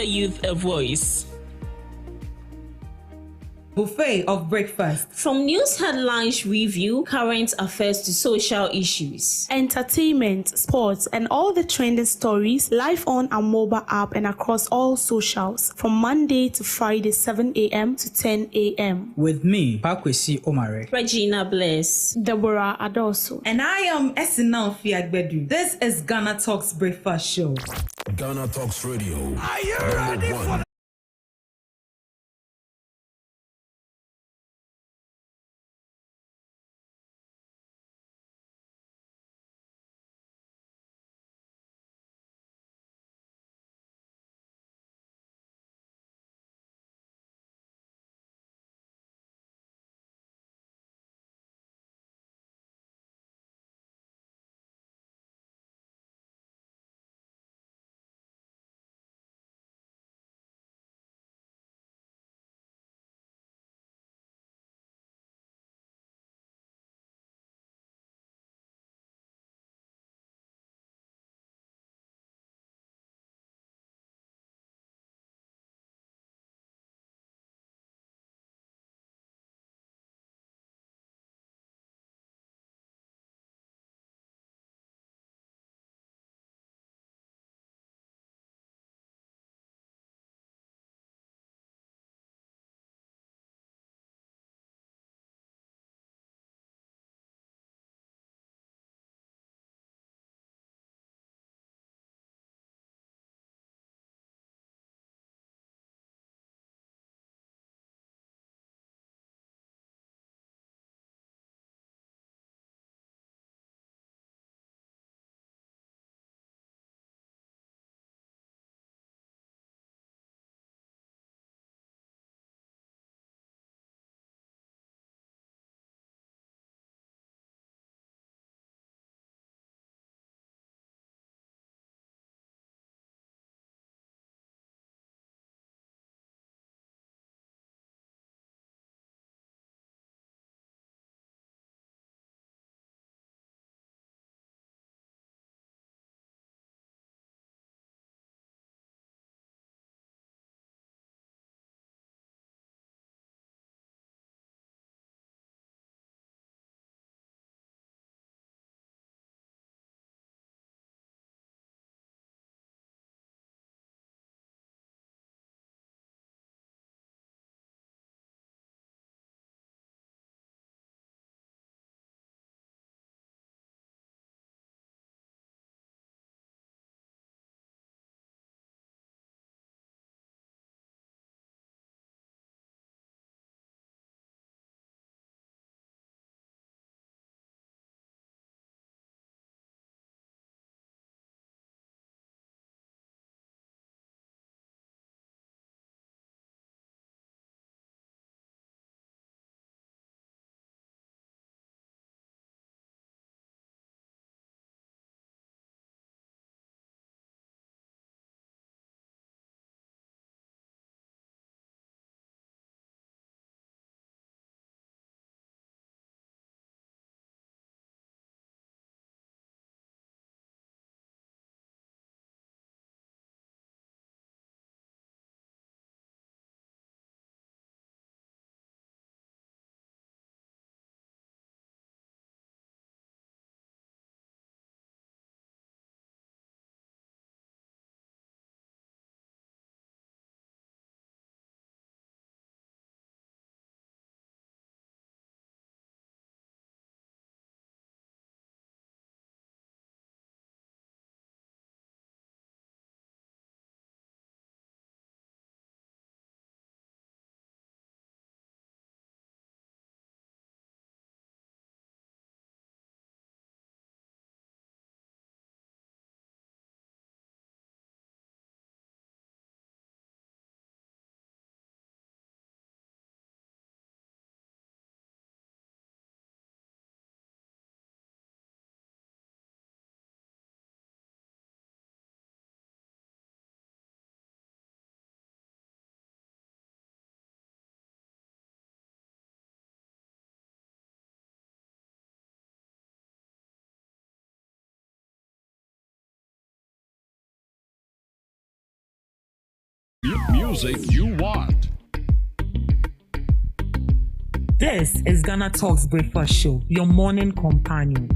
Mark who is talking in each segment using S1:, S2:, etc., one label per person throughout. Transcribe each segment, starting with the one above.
S1: youth a voice.
S2: Buffet of breakfast.
S3: From news headlines review, current affairs to social issues.
S4: Entertainment, sports, and all the trending stories live on our mobile app and across all socials from Monday to Friday 7 a.m. to 10 a.m.
S5: With me, Pakwesi Omare,
S3: Regina Bless,
S4: Deborah Adoso.
S2: And I am Esinal Fiagbedu. This is Ghana Talks Breakfast Show.
S6: Ghana Talks Radio.
S7: Are you ready for
S6: Music you want.
S2: This is Ghana Talks Breakfast Show, your morning companion.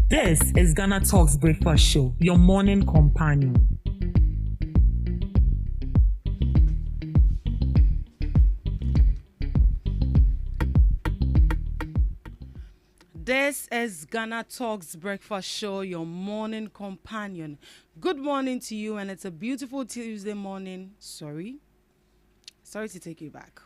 S2: This is Ghana Talks Breakfast Show, your morning companion. This is Ghana Talks Breakfast Show, your morning companion. Good morning to you, and it's a beautiful Tuesday morning. Sorry to take you back.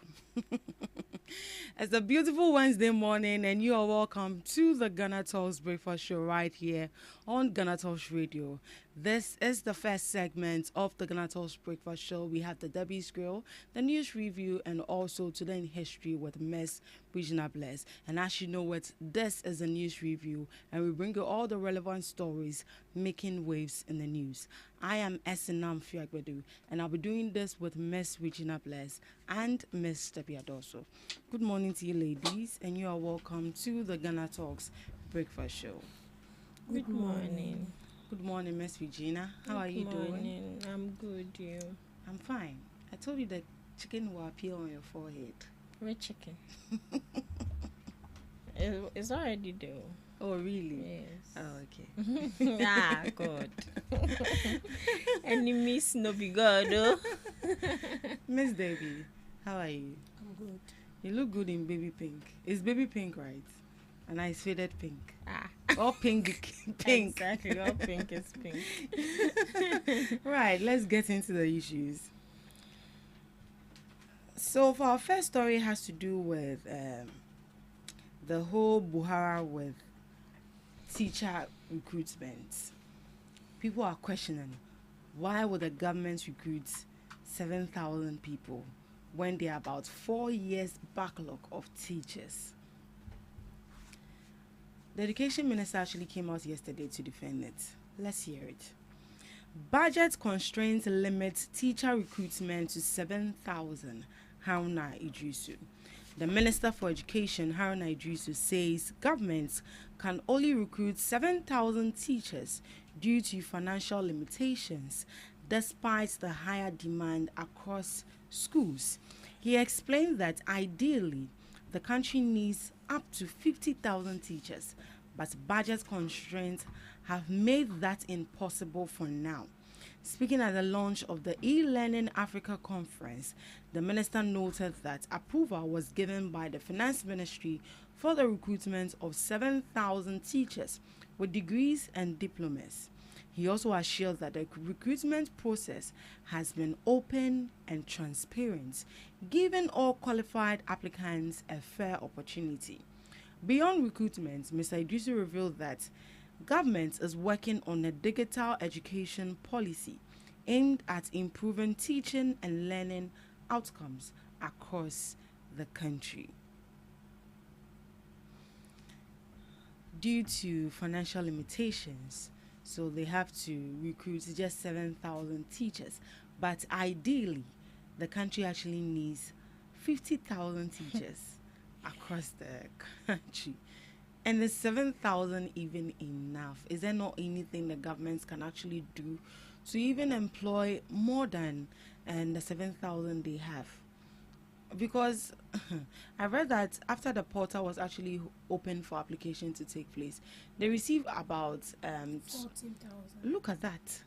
S2: It's a beautiful Wednesday morning, and you are welcome to the Ghana Talks Breakfast Show right here on Ghana Talks Radio. This is the first segment of the Ghana Talks Breakfast Show. We have the Debbie's Grill, the news review, and also Today in History with Miss Regina Bless. And as you know it, this is a news review, and we bring you all the relevant stories making waves in the news. I am Esinam Fiagbedu, and I'll be doing this with Miss Regina Bless and Miss Debbie Adoso. Good morning to you, ladies, and you are welcome to the Ghana Talks Breakfast Show.
S3: Good morning.
S2: Good morning, Miss Regina. How are you doing?
S3: I'm good, you?
S2: I'm fine. I told you that chicken will appear on your forehead.
S3: Red chicken. It's already there.
S2: Oh, really?
S3: Yes.
S2: Oh, okay.
S3: God. Enemies no be God, oh.
S2: Miss Debbie, how are you?
S3: I'm good.
S2: You look good in baby pink. It's baby pink, right? And I faded pink. All pink.
S3: Exactly. All pink is pink.
S2: Right, let's get into the issues. So for our first story, it has to do with the whole Buhara with teacher recruitment. People are questioning, why would the government recruit 7,000 people when there are about 4 years backlog of teachers? The education minister actually came out yesterday to defend it. Let's hear it. Budget constraints limit teacher recruitment to 7,000, Haruna Idrisu. The Minister for Education, Haruna Idrisu, says governments can only recruit 7,000 teachers due to financial limitations, despite the higher demand across schools. He explained that ideally, the country needs up to 50,000 teachers, but budget constraints have made that impossible for now. Speaking at the launch of the e-Learning Africa conference, the minister noted that approval was given by the Finance Ministry for the recruitment of 7,000 teachers with degrees and diplomas. He also assured that the recruitment process has been open and transparent, giving all qualified applicants a fair opportunity. Beyond recruitment, Mr. Idrisu revealed that government is working on a digital education policy aimed at improving teaching and learning outcomes across the country. Due to financial limitations, so they have to recruit just 7,000 teachers. But ideally, the country actually needs 50,000 teachers across the country. And is 7,000 even enough? Is there not anything the governments can actually do to even employ more than the 7,000 they have? Because I read that after the portal was actually open for application to take place, they received about
S1: 14,000.
S2: Look at that.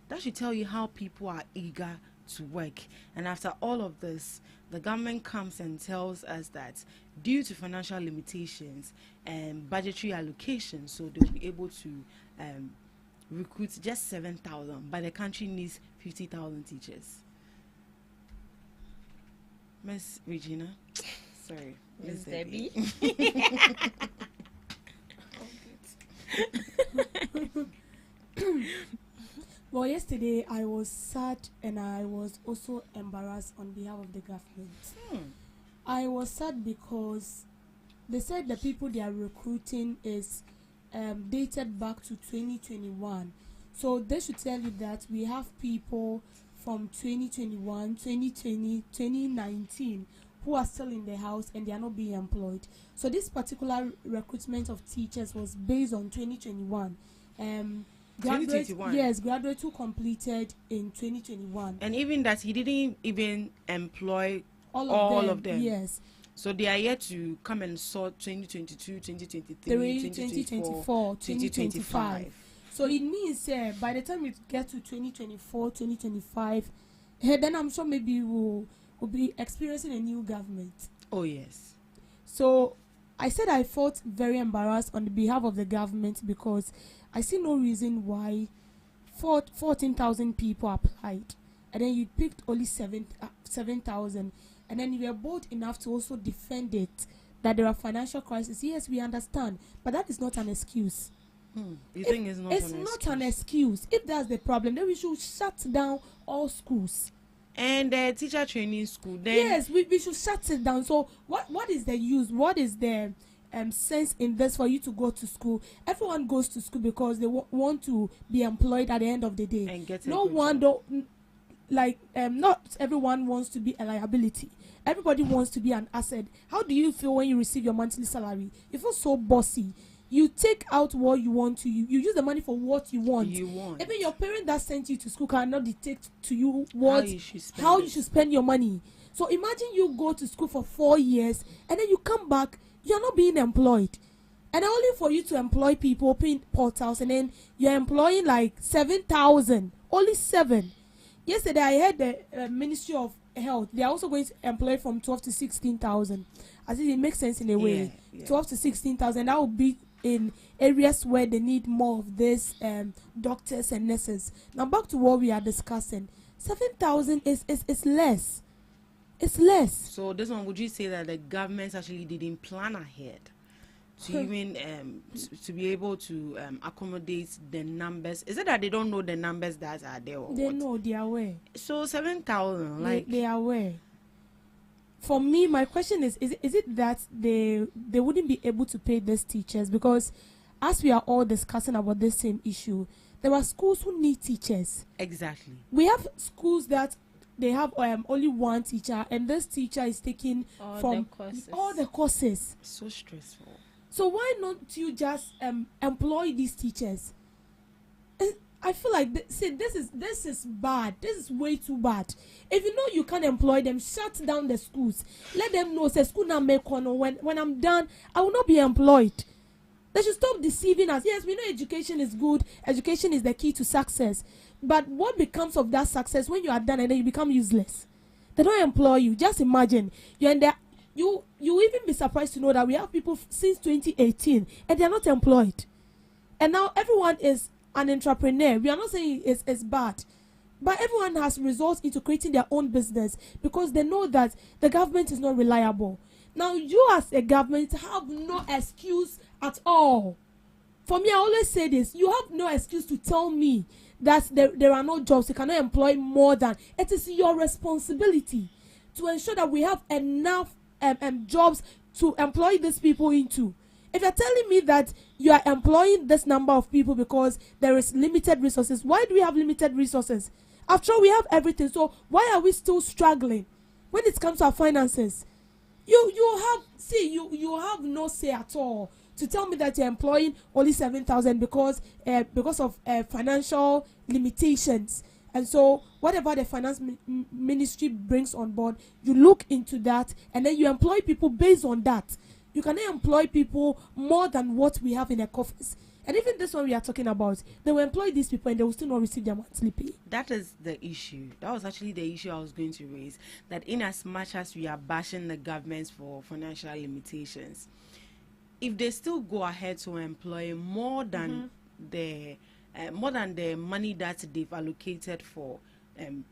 S2: That should tell you how people are eager to work. And after all of this, the government comes and tells us that due to financial limitations and budgetary allocation, so they'll be able to recruit just 7,000, but the country needs 50,000 teachers. Miss Regina. Sorry,
S3: Miss Debbie.
S4: Well, yesterday I was sad and I was also embarrassed on behalf of the government. I was sad because they said the people they are recruiting is dated back to 2021. So they should tell you that we have people from 2021, 2020, 2019 who are still in the house and they are not being employed. So this particular recruitment of teachers was based on 2021.
S2: 2021?
S4: Yes, graduates who completed in 2021.
S2: And even that, he didn't even employ all of them.
S4: Yes.
S2: So they are yet to come and sort 2022, 2023,
S4: 2024, 2025. So it means by the time we get to 2024, 2025, then I'm sure maybe we'll be experiencing a new government.
S2: Oh, yes.
S4: So I said I felt very embarrassed on the behalf of the government because I see no reason why 14,000 people applied and then you picked only 7,000 and then you were bold enough to also defend it that there are financial crises. Yes, we understand, but that is not an excuse.
S2: You think it's not an excuse?
S4: It's not an excuse. If that's the problem, then we should shut down all schools.
S2: And teacher training school. Then
S4: yes, we should shut it down. So what is the use? What is the sense in this for you to go to school? Everyone goes to school because they want to be employed at the end of the day.
S2: And get
S4: no one don't like not everyone wants to be a liability. Everybody wants to be an asset. How do you feel when you receive your monthly salary? You feel so bossy. You take out what you want to. You use the money for what you want. Even your parent that sent you to school cannot dictate to you how you should spend your money. So imagine you go to school for 4 years and then you come back, you're not being employed. And only for you to employ people, open portals, and then you're employing like 7,000. Only 7. Yesterday I heard the Ministry of Health, they are also going to employ from 12 to 16,000. I think it makes sense in a way. Yeah. 12 to 16,000, that would be in areas where they need more of this doctors and nurses. Now back to what we are discussing. 7,000 is less. It's less.
S2: So this one, would you say that the government actually didn't plan ahead to even to be able to accommodate the numbers? Is it that they don't know the numbers that are there? Or
S4: they
S2: what?
S4: know, they are aware.
S2: So 7,000, like
S4: they are aware. For me, my question is it that they wouldn't be able to pay these teachers? Because as we are all discussing about this same issue, there are schools who need teachers.
S2: Exactly.
S4: We have schools that they have only one teacher, and this teacher is taking all the courses.
S2: So stressful.
S4: So why not you just employ these teachers? I feel like this is bad. This is way too bad. If you know you can't employ them, shut down the schools. Let them know, say school now make one. When I'm done, I will not be employed. They should stop deceiving us. Yes, we know education is good. Education is the key to success. But what becomes of that success when you are done and then you become useless? They don't employ you. Just imagine you're in there. You even be surprised to know that we have people since 2018 and they are not employed. And now everyone is an entrepreneur. We are not saying it's bad, but everyone has resorted into creating their own business because they know that the government is not reliable. Now you as a government have no excuse at all. For me, I always say this: you have no excuse to tell me that there are no jobs. You cannot employ more than. It is your responsibility to ensure that we have enough jobs to employ these people into. If you're telling me that you are employing this number of people because there is limited resources, why do we have limited resources? After all, we have everything. So why are we still struggling when it comes to our finances? You have no say at all to tell me that you're employing only 7,000 because of financial limitations. And so whatever the finance ministry brings on board, you look into that and then you employ people based on that. You cannot employ people more than what we have in the coffers. And even this one we are talking about, they will employ these people and they will still not receive their monthly pay.
S2: That is the issue. That was actually the issue I was going to raise. That in as much as we are bashing the government for financial limitations, if they still go ahead to employ more than the money that they've allocated for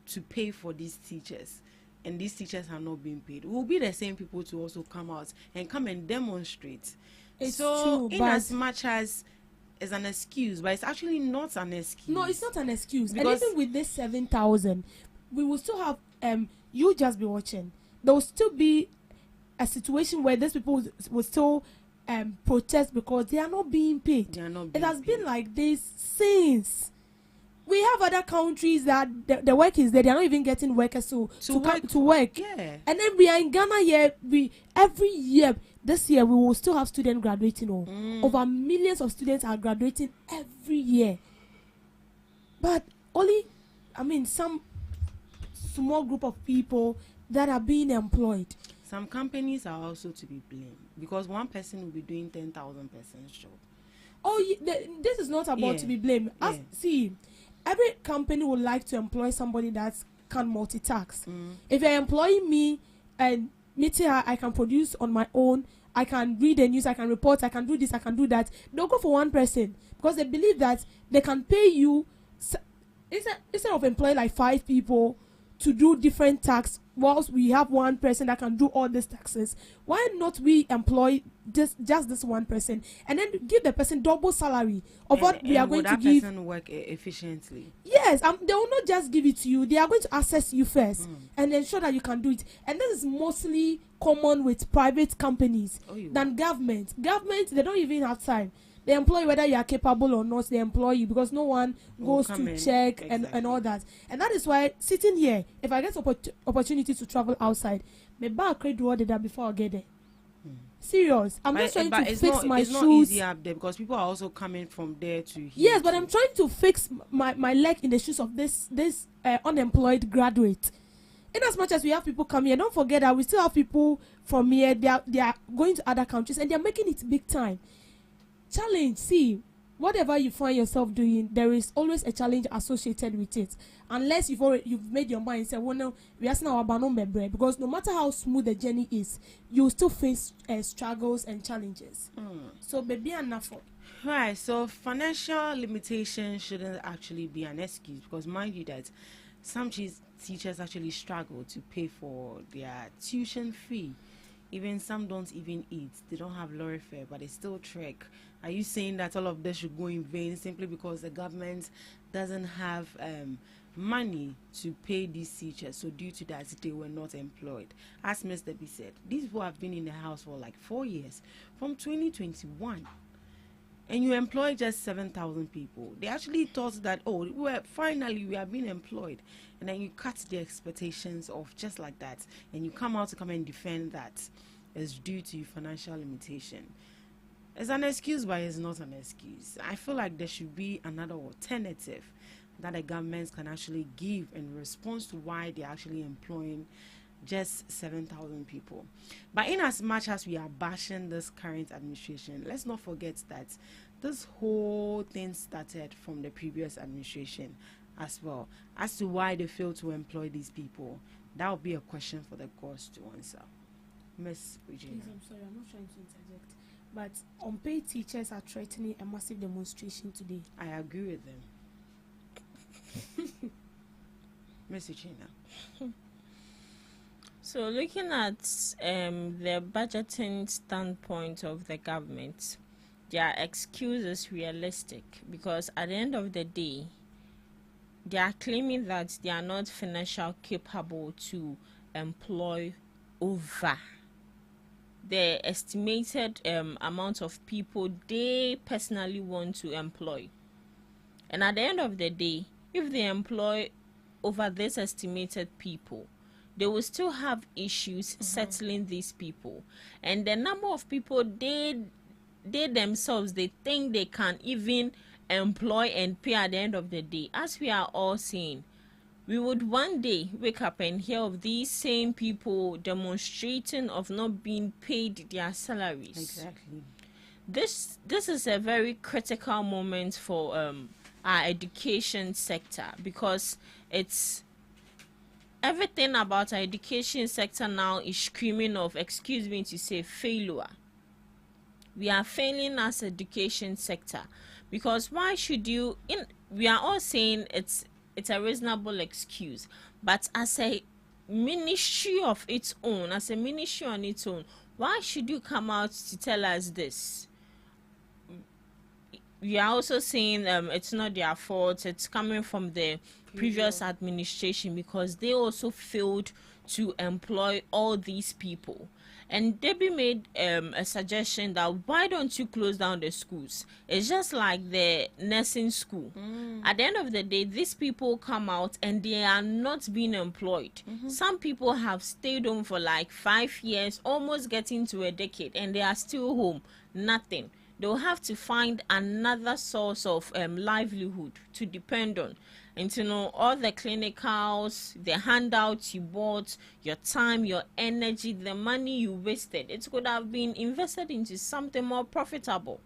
S2: to pay for these teachers, and these teachers are not being paid, we'll be the same people to also come out and demonstrate.
S4: It's
S2: so
S4: true,
S2: in as much as it's an excuse, but it's actually not an excuse.
S4: No, it's not an excuse.
S2: Because
S4: and even with this 7,000, we will still have you just be watching. There will still be a situation where these people will still protest because they are not being paid. It has been like this since. We have other countries that the work is there. They are not even getting workers to work.
S2: Yeah.
S4: And then we are in Ghana here. Every year, this year we will still have students graduating. Over millions of students are graduating every year. But only, some small group of people that are being employed.
S2: Some companies are also to be blamed because one person will be doing 10,000 person's job.
S4: This is not about to be blamed. See, every company would like to employ somebody that can multitask. If you're employing me and I can produce on my own, I can read the news, I can report, I can do this, I can do that. They'll go for one person because they believe that they can pay you instead of employing like 5 people to do different tasks, whilst we have one person that can do all these taxes. Why not we employ just this one person and then give the person double salary of what we are going to give?
S2: Person work efficiently?
S4: Yes, they will not just give it to you. They are going to assess you first and ensure that you can do it. And this is mostly common with private companies than government. Government, they don't even have time. They employ whether you are capable or not. They employ you because no one goes to check and all that. And that is why sitting here, if I get opportunity to travel outside, me buy credit order that before I get there. Serious. I'm just trying to fix my shoes.
S2: It's not easy up there because people are also coming from there to here.
S4: Yes, but I'm trying to fix my leg in the shoes of this unemployed graduate. In as much as we have people come here, don't forget that we still have people from here. They are going to other countries and they are making it big time. Challenge. See, whatever you find yourself doing, there is always a challenge associated with it. Unless you've made your mind and said, well, no, we are now about because no matter how smooth the journey is, you still face struggles and challenges. So, baby, enough.
S2: Right. So, financial limitations shouldn't actually be an excuse because, mind you, that some teachers actually struggle to pay for their tuition fee. Even some don't even eat. They don't have lorry fare, but they still trek. Are you saying that all of this should go in vain simply because the government doesn't have money to pay these teachers? So due to that, they were not employed. As Mr. B said, these people have been in the house for like 4 years, from 2021. And you employ just 7,000 people. They actually thought that, finally we are being employed. And then you cut the expectations off just like that. And you come out to come and defend that is due to financial limitation. It's an excuse, but it's not an excuse. I feel like there should be another alternative that the government can actually give in response to why they're actually employing just 7,000 people. But in as much as we are bashing this current administration, let's not forget that this whole thing started from the previous administration as well. As to why they failed to employ these people, that would be a question for the gods to answer. Miss Regina.
S4: Please, I'm sorry, I'm not trying to interject. But unpaid teachers are threatening a massive demonstration today.
S2: I agree with them. Miss Regina.
S3: So looking at the budgeting standpoint of the government, their excuse is realistic because at the end of the day, they are claiming that they are not financially capable to employ over the estimated amount of people they personally want to employ. And at the end of the day, if they employ over this estimated people, they will still have issues settling these people. And the number of people they themselves, they think they can even employ and pay at the end of the day, as we are all saying, we would one day wake up and hear of these same people demonstrating of not being paid their salaries.
S2: Exactly.
S3: This is a very critical moment for our education sector because it's everything about our education sector now is screaming of, excuse me to say, failure. We are failing as education sector because why should you we are all saying it's a reasonable excuse, but as a ministry of its own, as a ministry on its own, why should you come out to tell us this? We are also saying it's not their fault, it's coming from the previous administration, because they also failed to employ all these people. And Debbie made a suggestion that why don't you close down the schools? It's just like the nursing school. At the end of the day, these people come out and they are not being employed. Some people have stayed home for like 5 years, almost getting to a decade, and they are still home, nothing. They'll have to find another source of livelihood to depend on. And you know, all the clinicals, the handouts you bought, your time, your energy, the money you wasted, it could have been invested into something more profitable.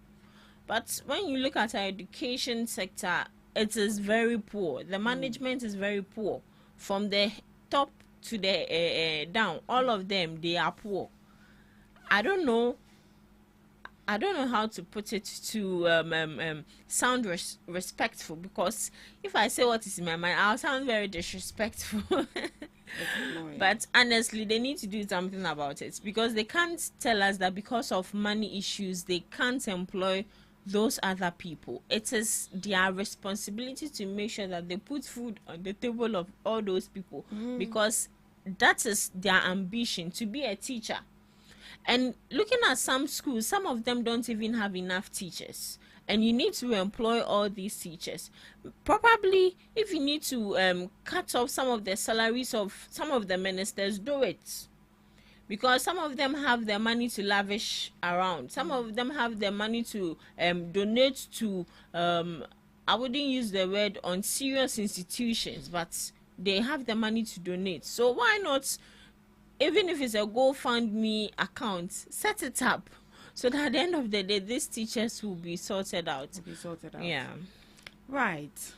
S3: But when you look at our education sector, it is very poor. The management is very poor. From the top to the down, all of them, they are poor. I don't know how to put it to sound respectful, because if I say what is in my mind, I'll sound very disrespectful. But honestly, they need to do something about it, because they can't tell us that because of money issues they can't employ those other people. It is their responsibility to make sure that they put food on the table of all those people, because that is their ambition, to be a teacher. And looking at some schools, some of them don't even have enough teachers, and you need to employ all these teachers. Probably if you need to cut off some of the salaries of some of the ministers, do it, because some of them have the money to lavish around. Some of them have the money to donate to I wouldn't use the word on serious institutions, but they have the money to donate. So why not, even if it's a GoFundMe account, set it up so that at the end of the day, these teachers will be sorted out. Yeah.
S2: Right.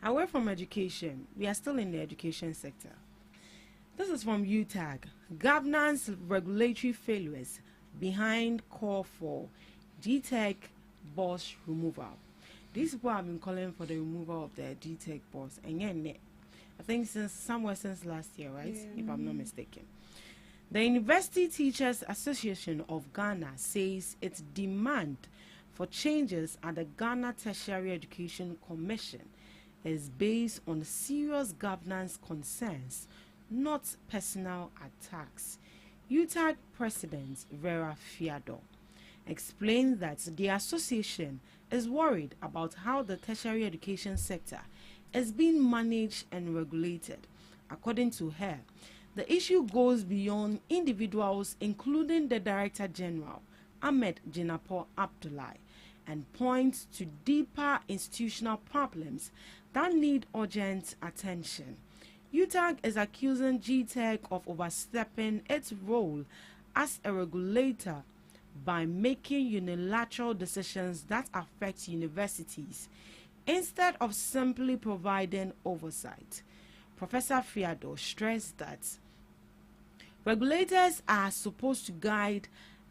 S2: Away from education, we are still in the education sector. This is from UTAG. Governance regulatory failures behind call for GTech boss removal. These people have been calling for the removal of the GTech boss, and I think since last year, right? If I'm not mistaken. The University Teachers Association of Ghana says its demand for changes at the Ghana Tertiary Education Commission is based on serious governance concerns, not personal attacks. UTAG President Vera Fiado explained that the association is worried about how the tertiary education sector is being managed and regulated. According to her, the issue goes beyond individuals, including the Director General, Ahmed Jinapo Abdullahi, and points to deeper institutional problems that need urgent attention. UTAG is accusing GTech of overstepping its role as a regulator by making unilateral decisions that affect universities instead of simply providing oversight. Professor Fiado stressed that regulators are supposed to guide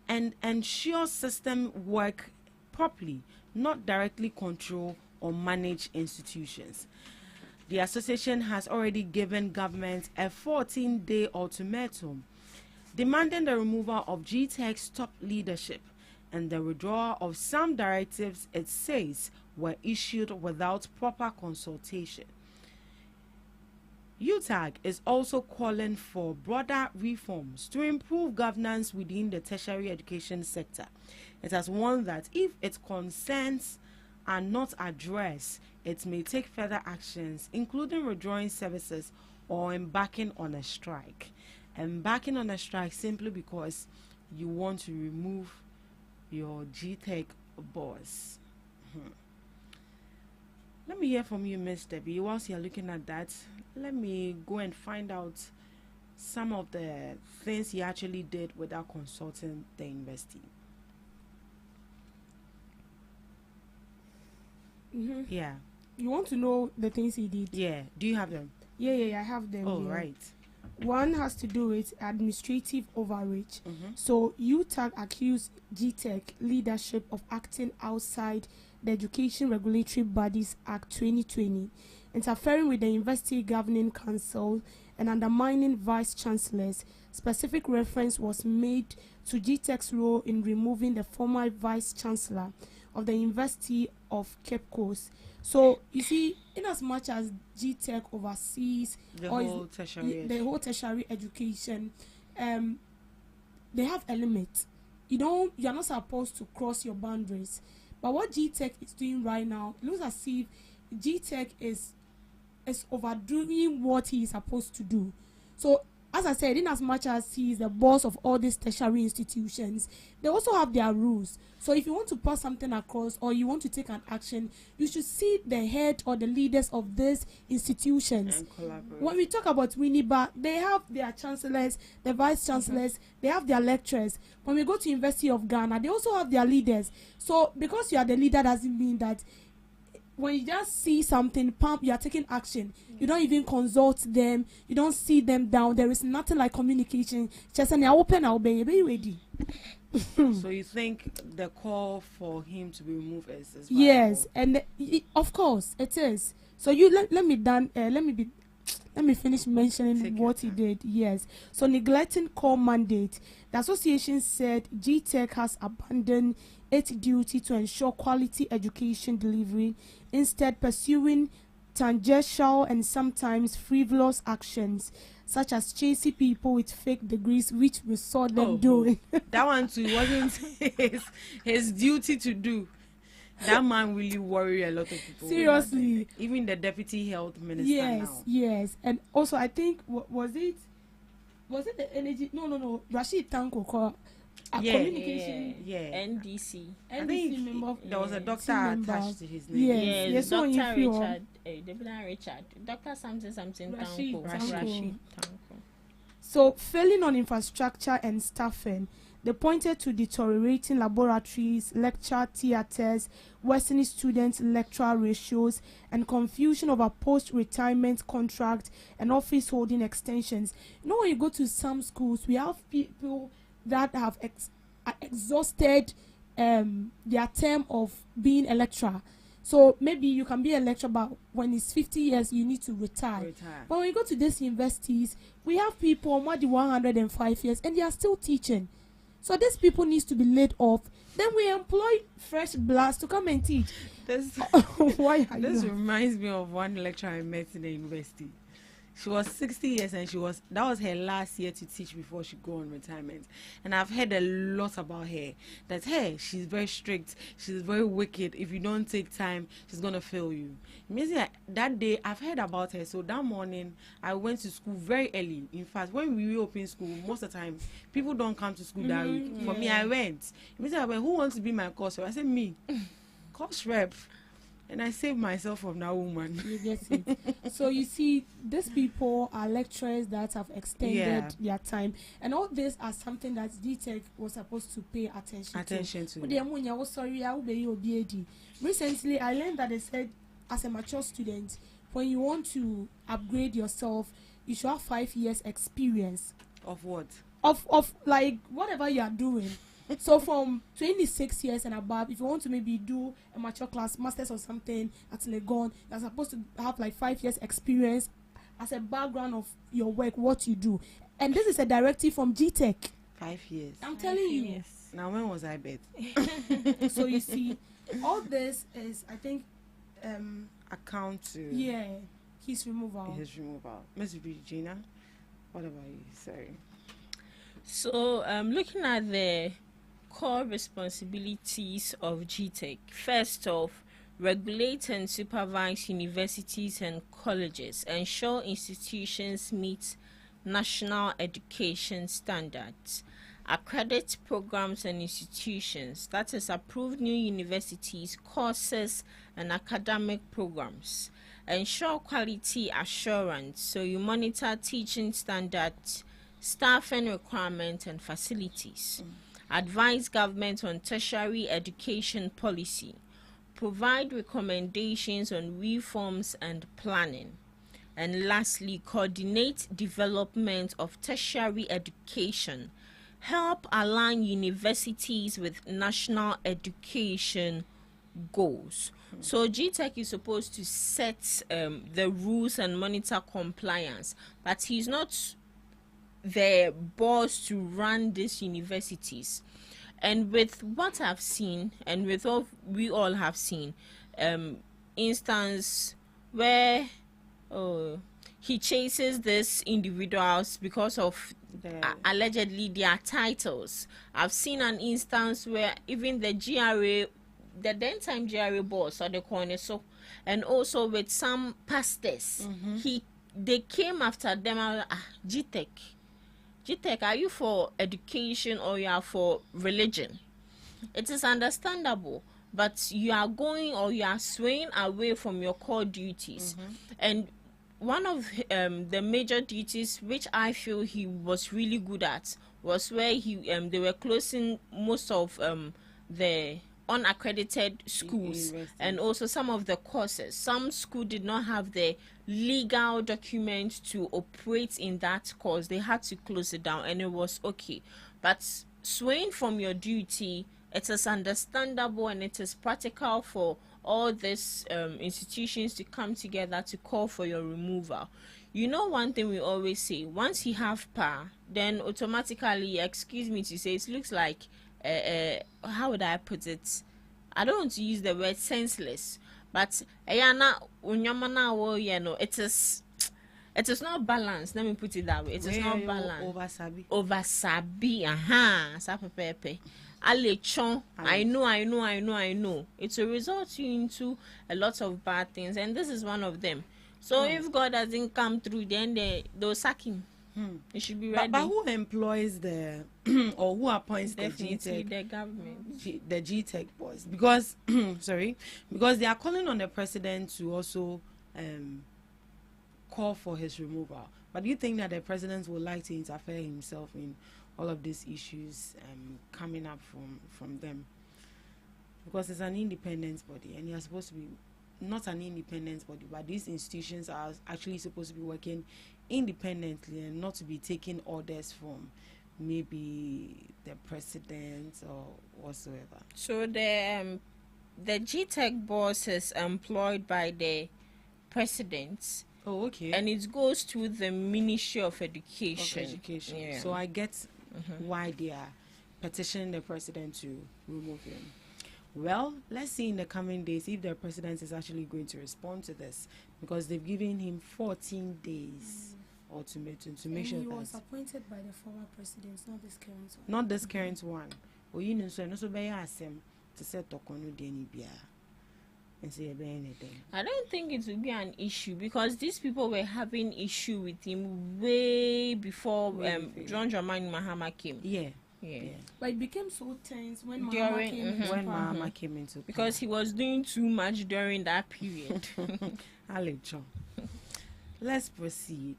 S2: and ensure systems work properly, not directly control or manage institutions. The association has already given government a 14-day ultimatum demanding the removal of GTech's top leadership and the withdrawal of some directives it says were issued without proper consultation. UTAG is also calling for broader reforms to improve governance within the tertiary education sector. It has warned that if its concerns are not addressed, it may take further actions, including withdrawing services or embarking on a strike. Embarking on a strike simply because you want to remove your GTech boss. Let me hear from you, Ms. Debbie. Whilst you're looking at that, let me go and find out some of the things he actually did without consulting the university. Yeah.
S4: You want to know the things he did?
S2: Yeah. Do you have them?
S4: Yeah, I have them.
S2: Oh,
S4: here.
S2: right.
S4: One has to do with administrative overreach. So UTAG accused GTech leadership of acting outside the Education Regulatory Bodies Act 2020, interfering with the University Governing Council and undermining vice chancellors. Specific reference was made to GTEC's role in removing the former vice chancellor of the University of Cape Coast. So you see, in as much as GTEC oversees
S2: the whole
S4: tertiary education, they have a limit. You are not supposed to cross your boundaries. But what GTEC is doing right now, it looks as if GTEC is overdoing what he is supposed to do. So, as I said, in as much as he is the boss of all these tertiary institutions, they also have their rules. So if you want to pass something across or you want to take an action, you should see the head or the leaders of these institutions.
S2: And collaborate.
S4: When we talk about Winneba, they have their chancellors, the vice chancellors, they have their lecturers. When we go to University of Ghana, they also have their leaders. So because you are the leader doesn't mean that when you just see something, you are taking action. You don't even consult them. You don't see them down. There is nothing like communication. Just say, "I'll open, I'll be ready."
S2: So you think the call for him to be removed is viable?
S4: Yes, and of course it is. So you let me finish mentioning what he did. Yes. So neglecting core mandate, the association said GTEC has abandoned its duty to ensure quality education delivery, instead pursuing tangential and sometimes frivolous actions, such as chasing people with fake degrees, which we saw them doing.
S2: That one too wasn't his duty to do. That man really worry a lot of people.
S4: Seriously.
S2: Even the deputy health minister now.
S4: Yes. And also, I think, was it the energy? No. Rashid Tanko. Communication.
S2: Yeah.
S3: NDC.
S2: I think
S4: member.
S2: There was a doctor attached to his name.
S3: Yes,
S4: so
S3: Dr. Richard. Richard. Dr. something
S4: Rashid
S3: Tanko.
S4: Tanko. So, failing on infrastructure and staffing, they pointed to deteriorating laboratories, lecture theatres, worsening student-lecturer ratios, and confusion over post-retirement contract and office holding extensions. You know, when you go to some schools, we have people that have exhausted their term of being a lecturer. So maybe you can be a lecturer, but when it's 50 years, you need to retire. But when you go to these universities, we have people more than 105 years, and they are still teaching. So these people needs to be laid off. Then we employ fresh bloods to come and teach.
S2: This reminds me of one lecturer I met in the university. She was 60 years and that was her last year to teach before she go on retirement. And I've heard a lot about her. That she's very strict, she's very wicked. If you don't take time, she's gonna fail you. It means that day I've heard about her. So that morning I went to school very early. In fact, when we reopen school, most of the time people don't come to school that week. For me, I went. It means who wants to be my course rep? I said me. Course rep. And I saved myself from that woman.
S4: You get it. So you see, these people are lecturers that have extended their time, and all this are something that GTEC was supposed to pay attention to. Recently, I learned that they said, as a mature student, when you want to upgrade yourself, you should have 5 years experience.
S2: Of what?
S4: Of like whatever you are doing. So from 26 years and above, if you want to maybe do a mature class, masters or something at Legon, you're supposed to have like 5 years experience as a background of your work, what you do. And this is a directive from GTEC.
S2: 5 years.
S4: I'm telling you.
S2: Now when was I bet?
S4: So you see, all this is, I think,
S2: account to
S4: his removal.
S2: Miss Regina, what about you? Sorry.
S3: So looking at the core responsibilities of GTEC. First off, regulate and supervise universities and colleges, ensure institutions meet national education standards, accredit programs and institutions, that is, approve new universities, courses, and academic programs, ensure quality assurance, so you monitor teaching standards, staffing requirements, and facilities. Advise government on tertiary education policy, provide recommendations on reforms and planning, and lastly, coordinate development of tertiary education, help align universities with national education goals. So GTech is supposed to set the rules and monitor compliance, but he's not the boss to run these universities. And with what I've seen, and with what we all have seen, instance where he chases these individuals because of allegedly their titles. I've seen an instance where even the GRA, the then time GRA boss or the corner, so, and also with some pastors, they came after them. GTech, are you for education or you are for religion? It is understandable, but you are going or you are swaying away from your core duties. And one of the major duties which I feel he was really good at was where they were closing most of the unaccredited schools and also some of the courses. Some school did not have the legal documents to operate in that course. They had to close it down, and it was okay. But swaying from your duty, it is understandable and it is practical for all these institutions to come together to call for your removal. You know, one thing we always say, once you have power, then automatically, excuse me to say, it looks like how would I put it? I don't want to use the word senseless, but it is not balanced. Let me put it that way. It is not balanced. Over sabi, sapepepe. I know. It will result you into a lot of bad things, and this is one of them. So if God doesn't come through, then they'll sack him. It should be ready.
S2: But who employs the or who appoints
S3: Definitely
S2: the GTech?
S3: The government.
S2: The GTech boys, because because they are calling on the president to also call for his removal. But do you think that the president would like to interfere himself in all of these issues coming up from them? Because it's an independent body, and you're supposed to be not an independent body, but these institutions are actually supposed to be working independently and not to be taking orders from maybe the president or whatsoever.
S3: So the GTech boss is employed by the president.
S2: Oh, okay.
S3: And it goes to the Ministry of Education.
S2: Yeah. So I get why they are petitioning the president to remove him. Well, let's see in the coming days if the president is actually going to respond to this, because they've given him 14 days ultimatum to make sure that
S4: he was appointed by the former president, not this current one.
S2: Not this current one. Or you know, so no so be asem to set Tokonu Deni Bia and say anything.
S3: I don't think it will be an issue, because these people were having issue with him way before John Dramani Mahama came.
S2: Yeah.
S4: But it became so tense when
S2: Mahama came into power.
S3: Because he was doing too much during that period.
S2: Let's proceed.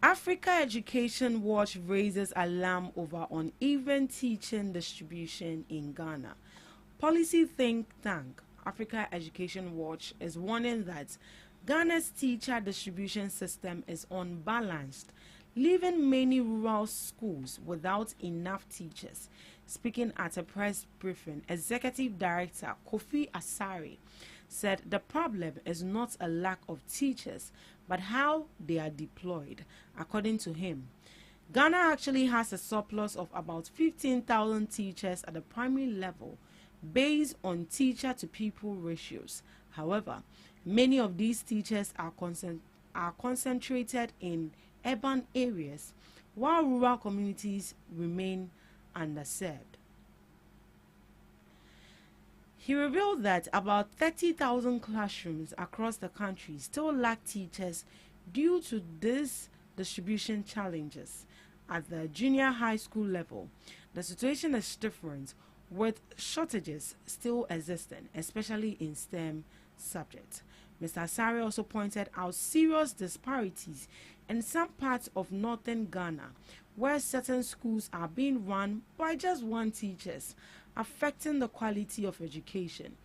S2: Africa Education Watch raises alarm over uneven teaching distribution in Ghana. Policy think tank Africa Education Watch is warning that Ghana's teacher distribution system is unbalanced, leaving many rural schools without enough teachers. Speaking at a press briefing, Executive Director Kofi Asare said the problem is not a lack of teachers, but how they are deployed. According to him, Ghana actually has a surplus of about 15,000 teachers at the primary level based on teacher-to-pupil ratios. However, many of these teachers are concentrated in urban areas, while rural communities remain underserved. He revealed that about 30,000 classrooms across the country still lack teachers due to these distribution challenges. At the junior high school level, the situation is different, with shortages still existing, especially in STEM subjects. Mr. Asare also pointed out serious disparities in some parts of northern Ghana, where certain schools are being run by just one teachers, affecting the quality of education.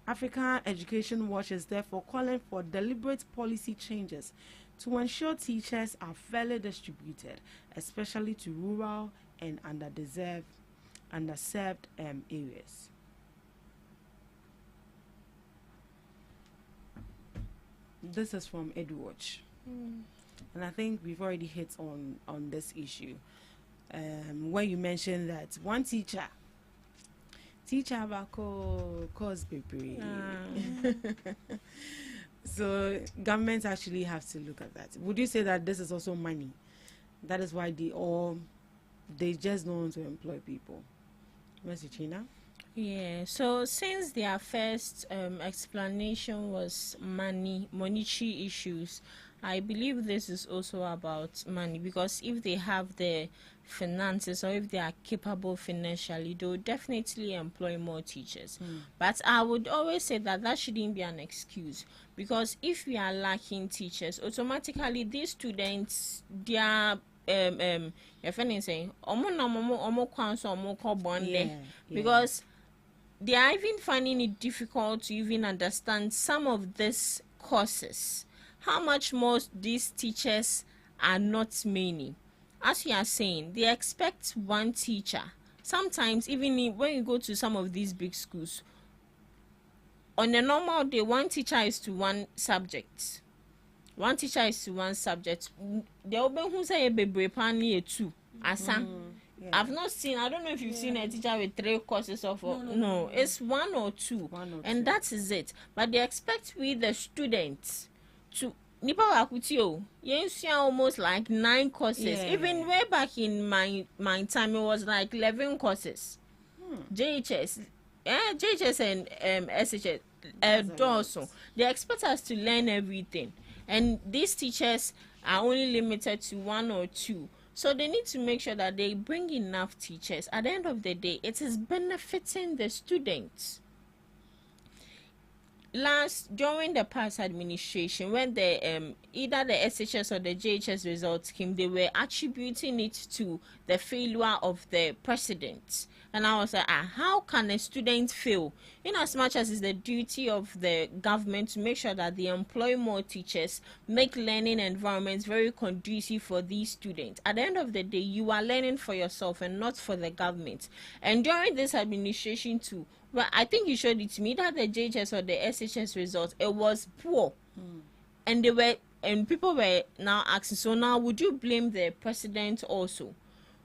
S2: Africa Education Watch is therefore calling for deliberate policy changes to ensure teachers are fairly distributed, especially to rural and underserved areas. This is from EduWatch. And I think we've already hit on this issue. Where you mentioned that one teacher about cause baby. So governments actually have to look at that. Would you say that this is also money? That is why they just don't want to employ people. Mercy China?
S3: Yeah, so since their first explanation was monetary issues, I believe this is also about money, because if they have the finances, or if they are capable financially, they will definitely employ more teachers. But I would always say that shouldn't be an excuse, because if we are lacking teachers, automatically these students, they are your friend is saying because they are even finding it difficult to even understand some of these courses. How much more these teachers are not many. As you are saying, they expect one teacher. Sometimes even when you go to some of these big schools, on a normal day, one teacher is to one subject. One teacher is to one subject. The open who say a two. I've not seen, I don't know if you've seen a teacher with 3 courses of no, it's 1 or 2. And that is it. But they expect we the students to nipa wakutio. Yes, almost like 9 courses. Even way back in my time, it was like 11 courses. JHS and SHS also. They expect us to learn everything. And these teachers are only limited to 1 or 2. So they need to make sure that they bring enough teachers. At the end of the day, it is benefiting the students. During the past administration, when the either the SHS or the JHS results came, they were attributing it to the failure of the president. And I was like, how can a student fail? In as much as it's the duty of the government to make sure that they employ more teachers, make learning environments very conducive for these students. At the end of the day, you are learning for yourself and not for the government. And during this administration too, well, I think you showed it to me that the JHS or the SHS results, it was poor. And people were now asking, so now would you blame the president also?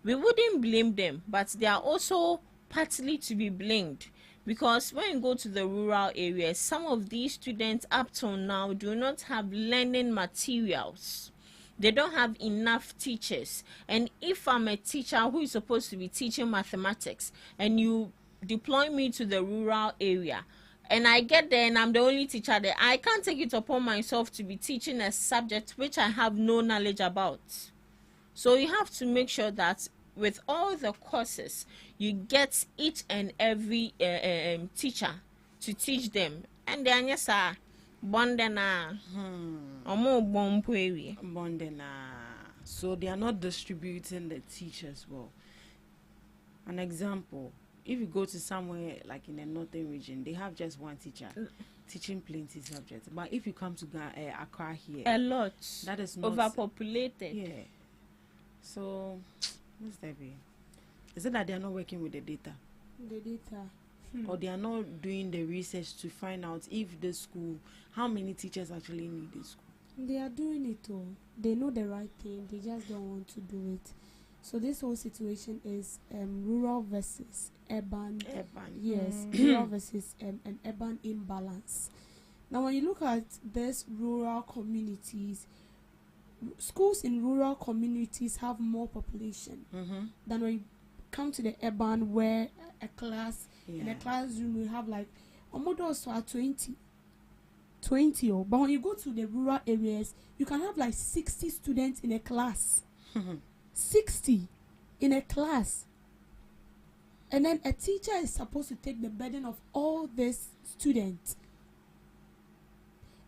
S3: We wouldn't blame them, but they are also partly to be blamed, because when you go to the rural areas, some of these students up till now do not have learning materials. They don't have enough teachers. And if I'm a teacher who is supposed to be teaching mathematics, and you deploy me to the rural area, and I get there and I'm the only teacher there, I can't take it upon myself to be teaching a subject which I have no knowledge about. So you have to make sure that with all the courses, you get each and every teacher to teach them. And then yes, bondena,
S2: so they are not distributing the teachers well. An example, if you go to somewhere like in the northern region, they have just one teacher teaching plenty subjects. But if you come to Accra here,
S3: a lot,
S2: that is not
S3: overpopulated.
S2: Yeah. So, what's that be? Is it that they are not working with the data? Or they are not doing the research to find out if the school, how many teachers actually need the school?
S4: They are doing it all. They know the right thing. They just don't want to do it. So this whole situation is rural versus urban. Yes, rural versus an urban imbalance. Now, when you look at these rural communities, schools in rural communities have more population than when you come to the urban, where a class in a classroom we have like almost 20. But when you go to the rural areas, you can have like 60 students in a class. 60 in a class. And then a teacher is supposed to take the burden of all these students.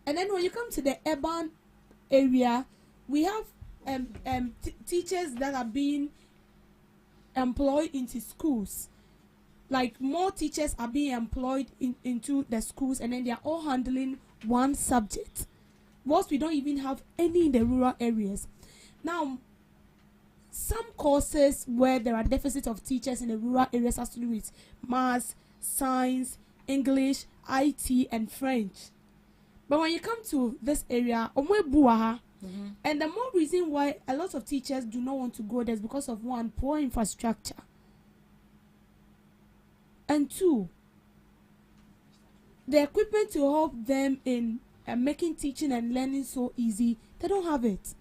S4: And then when you come to the urban area, we have teachers that are being employed into schools. Like more teachers are being employed into the schools, and then they are all handling one subject. Whilst we don't even have any in the rural areas. Now, some courses where there are deficits of teachers in the rural areas has to do with maths, science, English, IT, and French. But when you come to this area, and the more reason why a lot of teachers do not want to go there is because of one, poor infrastructure, and two, the equipment to help them in making teaching and learning so easy. They don't have it.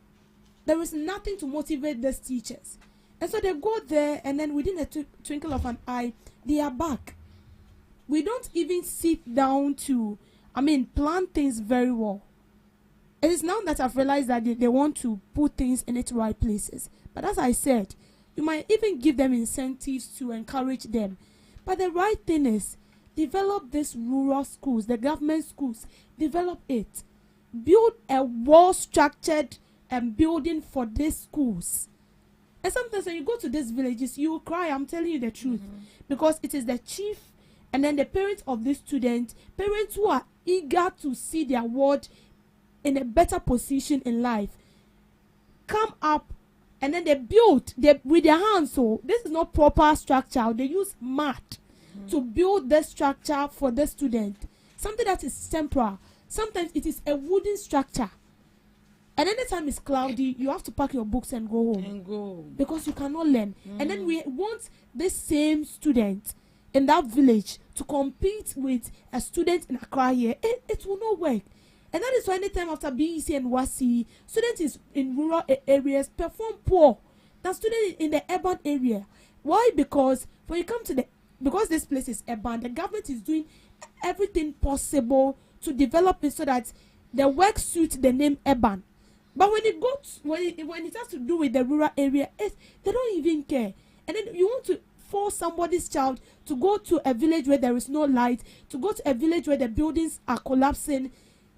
S4: There is nothing to motivate these teachers, and so they go there, and then within a twinkle of an eye, they are back. We don't even sit down to, plan things very well. It is now that I've realized that they want to put things in its right places. But as I said, you might even give them incentives to encourage them. But the right thing is, develop these rural schools, the government schools, develop it. Build a well-structured building for these schools. And sometimes when you go to these villages, you will cry, I'm telling you the truth. Because it is the chief and then the parents of these students, parents who are eager to see their ward in a better position in life, come up and then they build with their hands. So this is not proper structure. They use mat to build the structure for the student, something that is temporary. Sometimes it is a wooden structure, and anytime it's cloudy, you have to pack your books and go home because you cannot learn. And then we want the same student in that village to compete with a student in Accra here. It will not work. And that is why anytime after BEC and WASI, students is in rural areas perform poor than students in the urban area. Why? Because when you come to because this place is urban, the government is doing everything possible to develop it so that the work suits the name urban. But when it has to do with the rural area, they don't even care. And then you want to force somebody's child to go to a village where there is no light, to go to a village where the buildings are collapsing,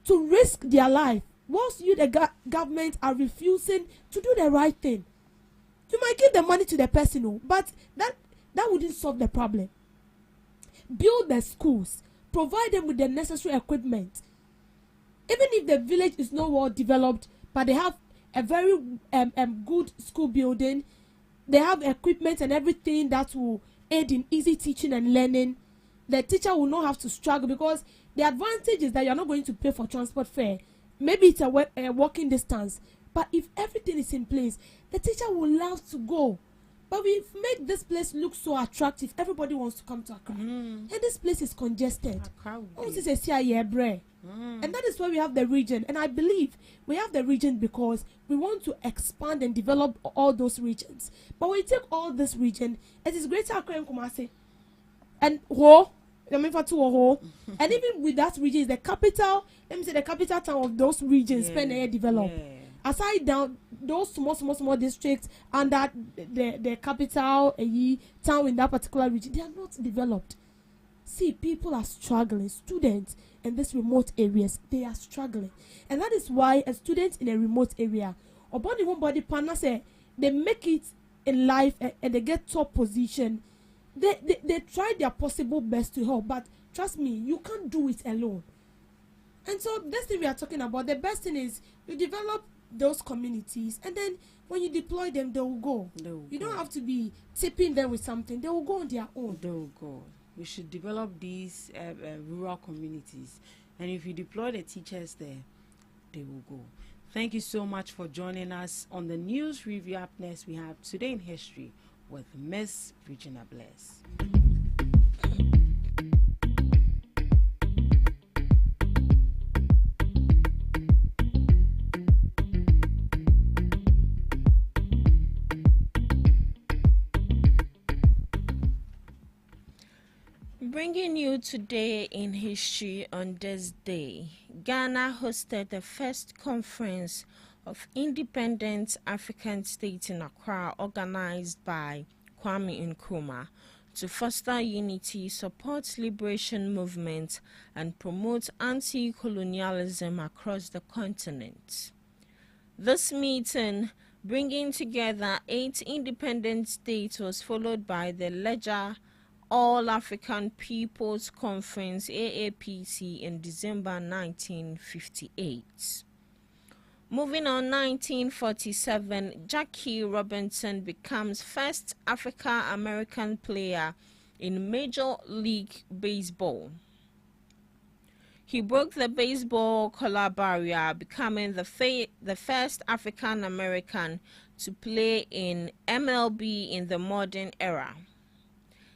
S4: to risk their life, whilst you, the government, are refusing to do the right thing. You might give the money to the person, but that wouldn't solve the problem. Build the schools, provide them with the necessary equipment. Even if the village is not well developed, but they have a very good school building, they have equipment and everything that will aid in easy teaching and learning. The teacher will not have to struggle, because the advantage is that you're not going to pay for transport fare. Maybe it's a walking distance. But if everything is in place, the teacher will love to go. But we've made this place look so attractive. Everybody wants to come to Accra. And this place is congested. And that is why we have the region. And I believe we have the region because we want to expand and develop all those regions. But when you take all this region, it is Greater Accra and Kumasi. And and even with that region is the capital, let me say the capital town of those regions, develop. Aside down those small districts under the capital town in that particular region, they are not developed. See, people are struggling. Students in these remote areas, they are struggling. And that is why a student in a remote area, or body partner say, they make it in life and they get top position. They try their possible best to help, but trust me, you can't do it alone. And so this thing we are talking about, the best thing is you develop those communities, and then when you deploy them, they will go. You don't have to be tipping them with something. They will go on their own.
S2: They will go. We should develop these rural communities, and if you deploy the teachers there, they will go. Thank you so much for joining us on the news review. Up next, we have Today in History with Miss Regina Bless.
S3: Bringing you Today in History on this day, Ghana hosted the first conference of independent African states in Accra, organized by Kwame Nkrumah, to foster unity, support liberation movements, and promote anti-colonialism across the continent. This meeting, bringing together 8 independent states, was followed by the larger All-African People's Conference AAPC in December 1958. Moving on, 1947, Jackie Robinson becomes first African-American player in Major League Baseball. He broke the baseball collar barrier, becoming the first African American to play in MLB in the modern era.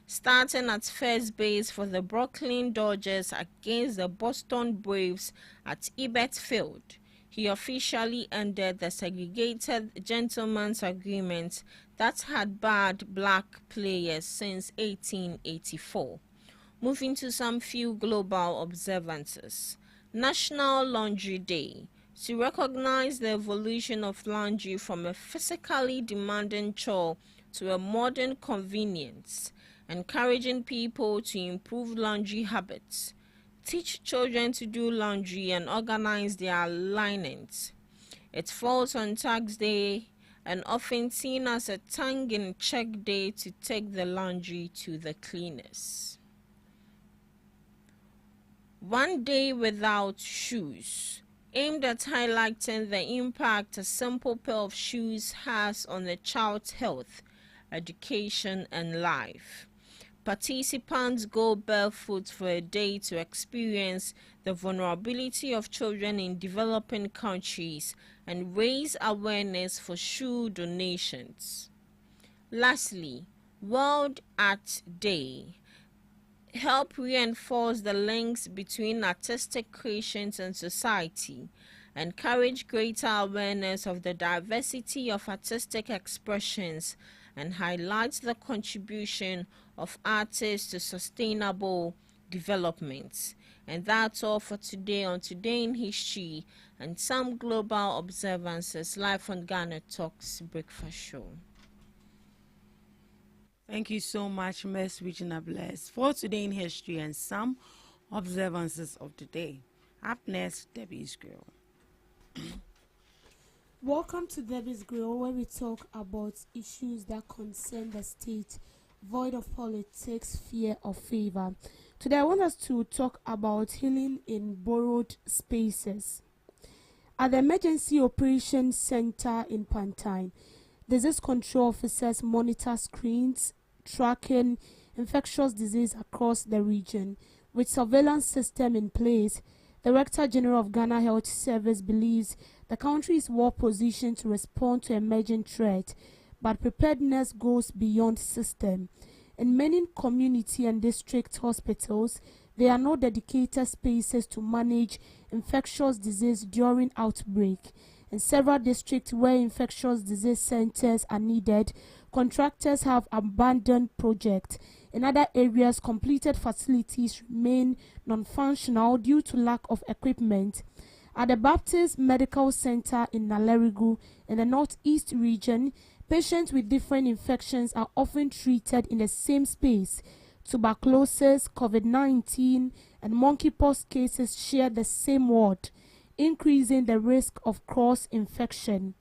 S3: Starting at first base for the Brooklyn Dodgers against the Boston Braves at Ebbets Field, he officially ended the segregated gentleman's agreement that had barred black players since 1884. Moving to some few global observances. National Laundry Day, to recognize the evolution of laundry from a physically demanding chore to a modern convenience, encouraging people to improve laundry habits, teach children to do laundry and organize their linens. It falls on Tax Day and often seen as a tongue-in-cheek day to take the laundry to the cleaners. One Day Without Shoes, aimed at highlighting the impact a simple pair of shoes has on a child's health, education, and life. Participants go barefoot for a day to experience the vulnerability of children in developing countries and raise awareness for shoe donations. Lastly, World Art Day. Help reinforce the links between artistic creations and society, encourage greater awareness of the diversity of artistic expressions, and highlights the contribution of artists to sustainable development. And that's all for today on Today in History and some global observances live on Ghana Talks Breakfast Show.
S2: Thank you so much, Miss Regina Bless, for Today in History and some observances of the day. Up next, Debbie's Grill.
S4: Welcome to Debbie's Grill, where we talk about issues that concern the state, void of politics, fear, or favor. Today, I want us to talk about healing in borrowed spaces. At the Emergency Operations Center in Pantine, disease control officers monitor screens tracking infectious disease across the region. With surveillance system in place, the Director General of Ghana Health Service believes the country is well positioned to respond to emerging threats, but preparedness goes beyond system. In many community and district hospitals, there are no dedicated spaces to manage infectious disease during outbreak. In several districts where infectious disease centers are needed, contractors have abandoned projects. In other areas, completed facilities remain non-functional due to lack of equipment. At the Baptist Medical Center in Nalerigu, in the Northeast region, patients with different infections are often treated in the same space. Tuberculosis, COVID-19, and monkeypox cases share the same ward, increasing the risk of cross-infection.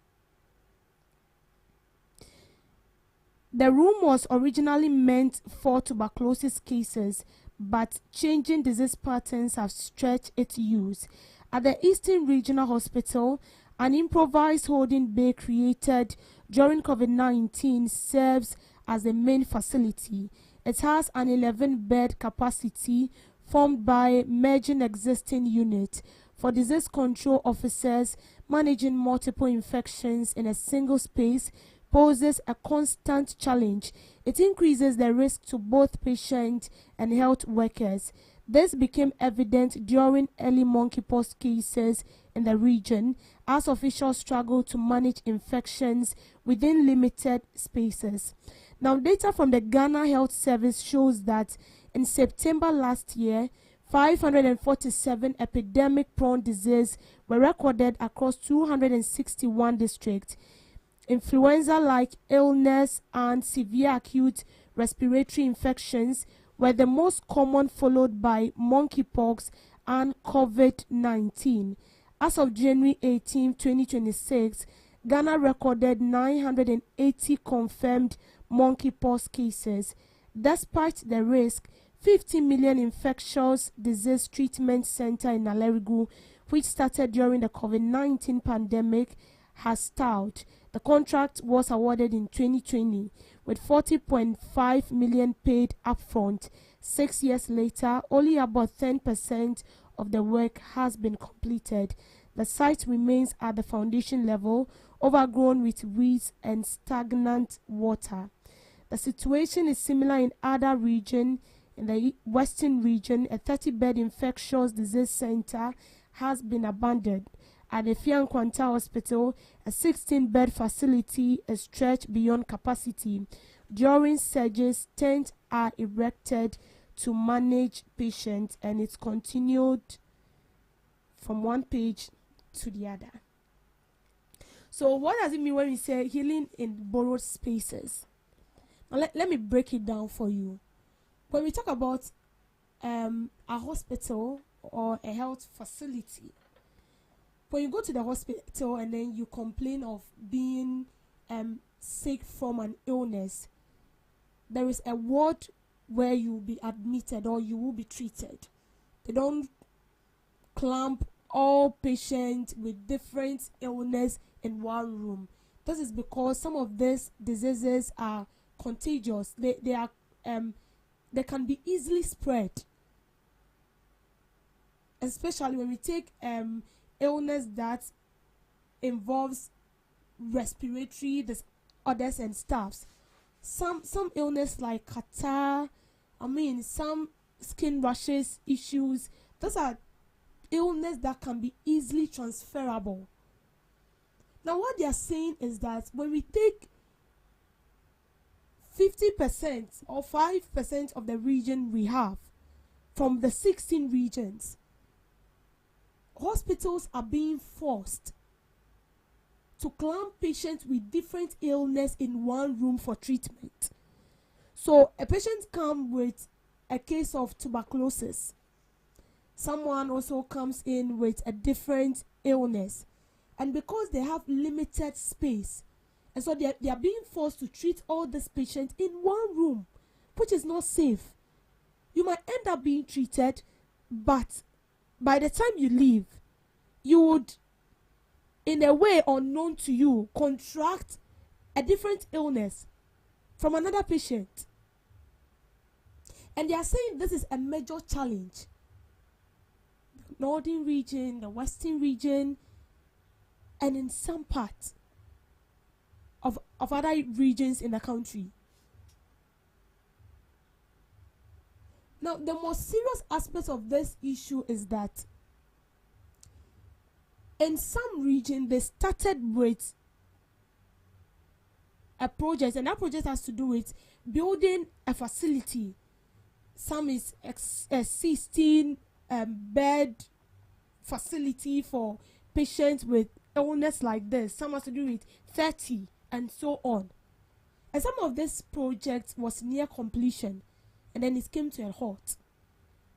S4: The room was originally meant for tuberculosis cases, but changing disease patterns have stretched its use. At the Eastern Regional Hospital, an improvised holding bay created during COVID-19 serves as the main facility. It has an 11-bed capacity formed by merging existing units. For disease control officers, managing multiple infections in a single space poses a constant challenge. It increases the risk to both patients and health workers. This became evident during early monkeypox cases in the region, as officials struggled to manage infections within limited spaces. Now, data from the Ghana Health Service shows that in September last year, 547 epidemic-prone diseases were recorded across 261 districts. Influenza-like illness and severe acute respiratory infections were the most common, followed by monkeypox and COVID-19. As of January 18, 2026, Ghana recorded 980 confirmed monkeypox cases. Despite the risk, 50 million infectious disease treatment center in Nalerigu, which started during the COVID-19 pandemic, has stalled. The contract was awarded in 2020 with 40.5 million paid upfront. 6 years later, only about 10% of the work has been completed. The site remains at the foundation level, overgrown with weeds and stagnant water. The situation is similar in other regions. In the western region, a 30-bed infectious disease center has been abandoned. At the Fiankwanta Hospital, a 16-bed facility is stretched beyond capacity. During surgeries, tents are erected to manage patients, and it's continued from one page to the other. So what does it mean when we say healing in borrowed spaces? Now let me break it down for you. When we talk about a hospital or a health facility, when you go to the hospital and then you complain of being sick from an illness, there is a ward where you will be admitted or you will be treated. They don't clump all patients with different illness in one room. This is because some of these diseases are contagious. They can be easily spread, especially when we take illness that involves respiratory disorders and stuffs. Some illness like catarrh, some skin rashes issues, those are illness that can be easily transferable. Now what they are saying is that when we take 50% or 5% of the region we have from the 16 regions, hospitals are being forced to clump patients with different illness in one room for treatment. So a patient comes with a case of tuberculosis. Someone also comes in with a different illness. And because they have limited space, and so they are being forced to treat all these patients in one room, which is not safe. You might end up being treated, but by the time you leave, you would, in a way unknown to you, contract a different illness from another patient. And they are saying this is a major challenge. The northern region, the western region, and in some parts of other regions in the country. Now, the most serious aspect of this issue is that in some region they started with a project, and that project has to do with building a facility. Some is a 16 bed facility for patients with illness like this. Some has to do with 30 and so on. And some of this project was near completion, and then it came to a halt.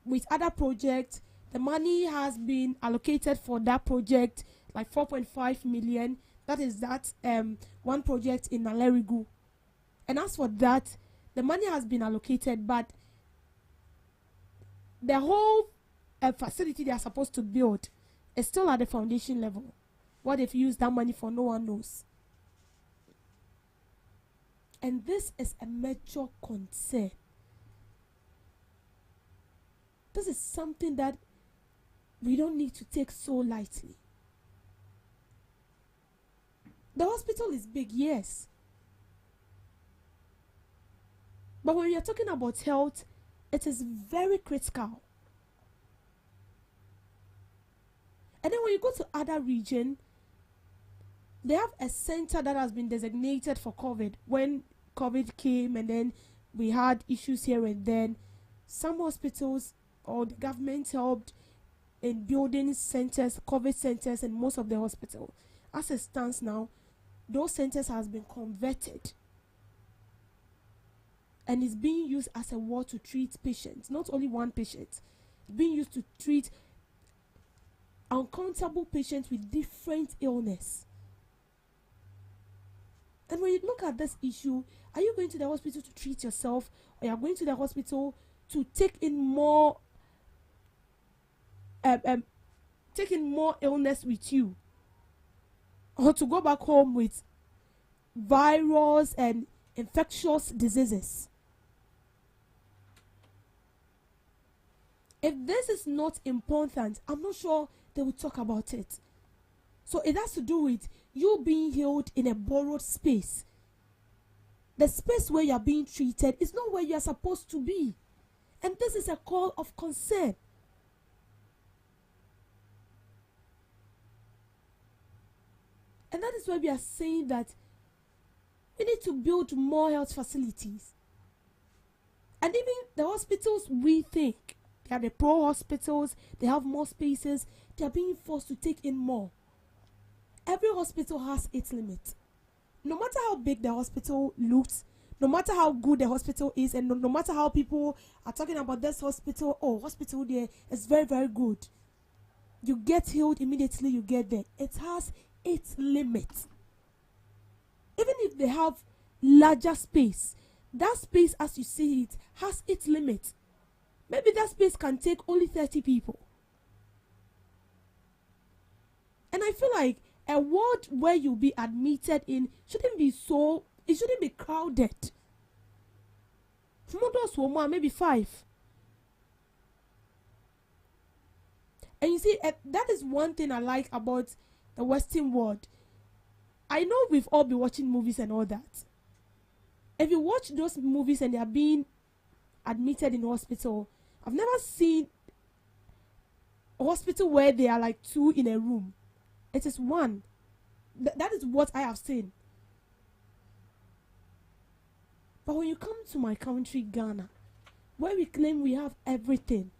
S4: With other projects, the money has been allocated for that project, like 4.5 million. That is that one project in Nalerigu. And as for that, the money has been allocated, but the whole facility they are supposed to build is still at the foundation level. What they've used that money for, no one knows. And this is a major concern. This is something that we don't need to take so lightly. The hospital is big, yes. But when we are talking about health, it is very critical. And then when you go to other regions, they have a center that has been designated for COVID. When COVID came and then we had issues here and then, some hospitals or the government helped in building centers, COVID centers in most of the hospitals. As it stands now, those centers has been converted and is being used as a ward to treat patients, not only one patient. It's being used to treat uncountable patients with different illness. And when you look at this issue, are you going to the hospital to treat yourself, or you are going to the hospital to take in more illness with you, or to go back home with virus and infectious diseases? If this is not important, I'm not sure they will talk about it. So it has to do with you being held in a borrowed space. The space where you are being treated is not where you are supposed to be. And this is a call of concern. And that is why we are saying that we need to build more health facilities. And even the hospitals, we think they are the pro hospitals, they have more spaces, they are being forced to take in more. Every hospital has its limit. No matter how big the hospital looks, no matter how good the hospital is, and no matter how people are talking about this hospital, hospital there is very, very good. You get healed immediately you get there. It has its limit. Even if they have larger space, that space as you see it has its limit. Maybe that space can take only 30 people. And I feel like a ward where you'll be admitted in shouldn't be crowded. Maybe 5. And you see, that is one thing I like about the Western world. I know we've all been watching movies and all that. If you watch those movies and they are being admitted in hospital, I've never seen a hospital where they are like 2 in a room. It is 1. That is what I have seen. But when you come to my country, Ghana, where we claim we have everything,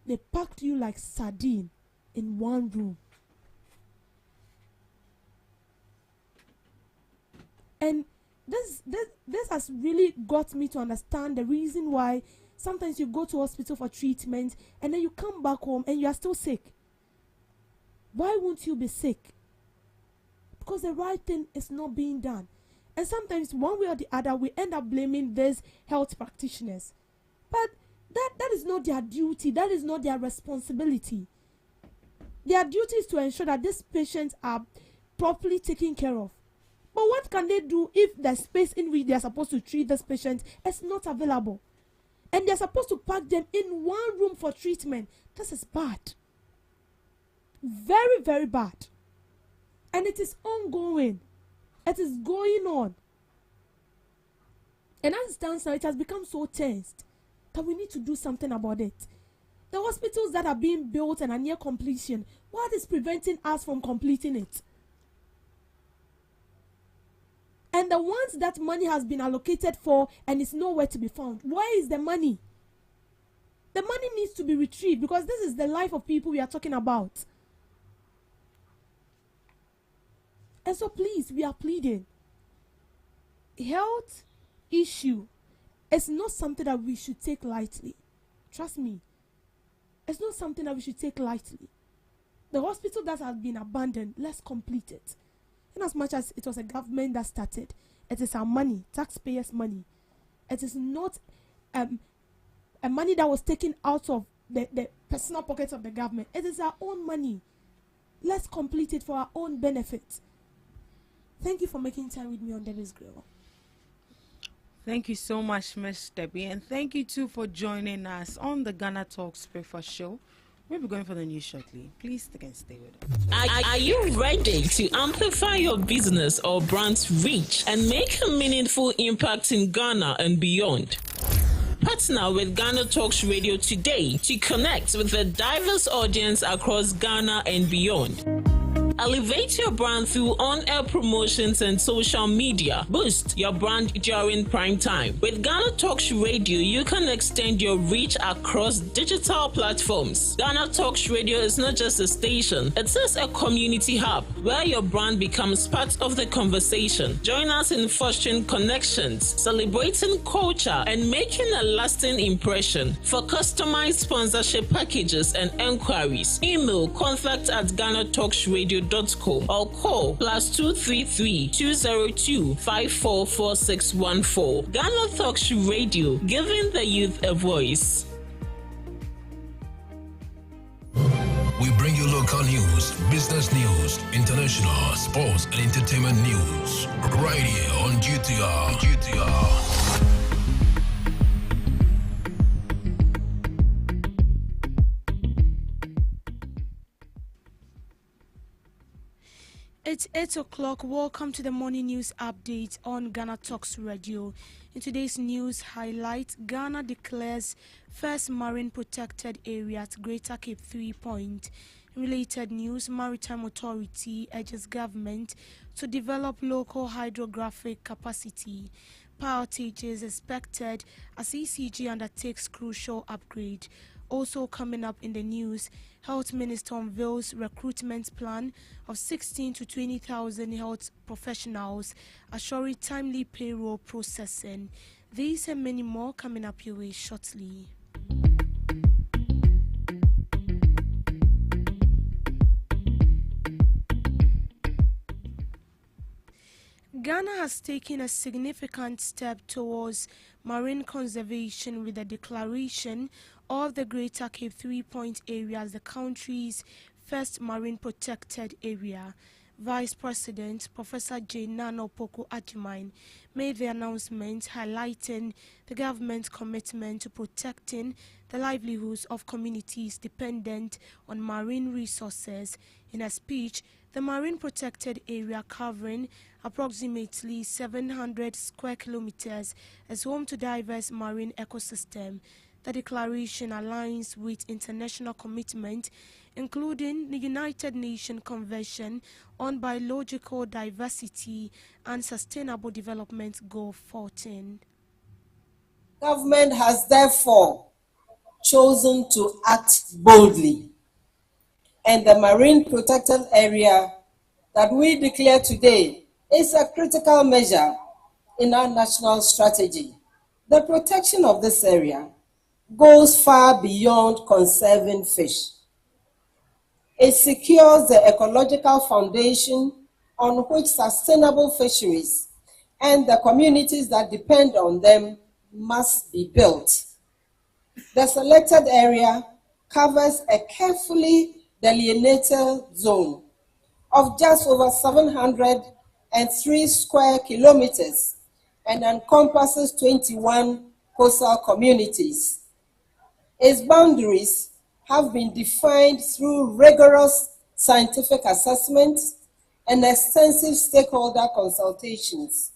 S4: they packed you like sardine in 1 room. And this has really got me to understand the reason why sometimes you go to hospital for treatment and then you come back home and you are still sick. Why won't you be sick? Because the right thing is not being done. And sometimes one way or the other we end up blaming these health practitioners. But that is not their duty. That is not their responsibility. Their duty is to ensure that these patients are properly taken care of. But what can they do if the space in which they are supposed to treat this patient is not available? And they are supposed to pack them in 1 room for treatment. This is bad. Very, very bad. And it is ongoing. It is going on. And as it stands now, it has become so tensed that we need to do something about it. The hospitals that are being built and are near completion, what is preventing us from completing it? And the ones that money has been allocated for and is nowhere to be found, where is the money? The money needs to be retrieved because this is the life of people we are talking about. And so please, we are pleading. Health issue is not something that we should take lightly. Trust me. It's not something that we should take lightly. The hospital that has been abandoned, let's complete it. In as much as it was a government that started, it is our money, taxpayers' money. It is not a money that was taken out of the personal pockets of the government. It is our own money. Let's complete it for our own benefit. Thank you for making time with me on Debbie's Grill.
S2: Thank you so much, Miss Debbie, and thank you too for joining us on the GhanaTalks Breakfast Show. We'll be going for the news shortly. Please stick and stay with us.
S3: Are you ready to amplify your business or brand's reach and make a meaningful impact in Ghana and beyond? Partner with GhanaTalks Radio today to connect with a diverse audience across Ghana and beyond. Elevate your brand through on-air promotions and social media. Boost your brand during prime time. With GhanaTalks Radio, you can extend your reach across digital platforms. GhanaTalks Radio is not just a station, it is a community hub where your brand becomes part of the conversation. Join us in fostering connections, celebrating culture, and making a lasting impression. For customized sponsorship packages and enquiries, email contact@GhanaTalksRadio.com or call +233 202 544614. GhanaTalks Radio, giving the youth a voice.
S1: We bring you local news, business news, international, sports, and entertainment news right here on GTR.
S4: It's 8 o'clock. Welcome to the morning news update on Ghana Talks Radio. In today's news highlight, Ghana declares first marine protected area at Greater Cape 3 Point. In related news, Maritime Authority urges government to develop local hydrographic capacity. Power outages expected as ECG undertakes crucial upgrade. Also coming up in the news, Health Minister unveils recruitment plan of 16 to 20,000 health professionals, assuring timely payroll processing. These and many more coming up your way shortly. Ghana has taken a significant step towards marine conservation with the declaration of the Greater Cape 3 Point area as the country's first marine protected area. Vice President Professor J. Nana Opoku Agyeman made the announcement highlighting the government's commitment to protecting the livelihoods of communities dependent on marine resources. In a speech, the marine protected area covering approximately 700 square kilometers is home to diverse marine ecosystem. The declaration aligns with international commitment, including the United Nations Convention on Biological Diversity and Sustainable Development Goal 14.
S7: Government has therefore chosen to act boldly, and the marine protected area that we declare today is a critical measure in our national strategy. The protection of this area goes far beyond conserving fish. It secures the ecological foundation on which sustainable fisheries and the communities that depend on them must be built. The selected area covers a carefully delineated zone of just over 703 square kilometers and encompasses 21 coastal communities. Its boundaries have been defined through rigorous scientific assessments and extensive stakeholder consultations.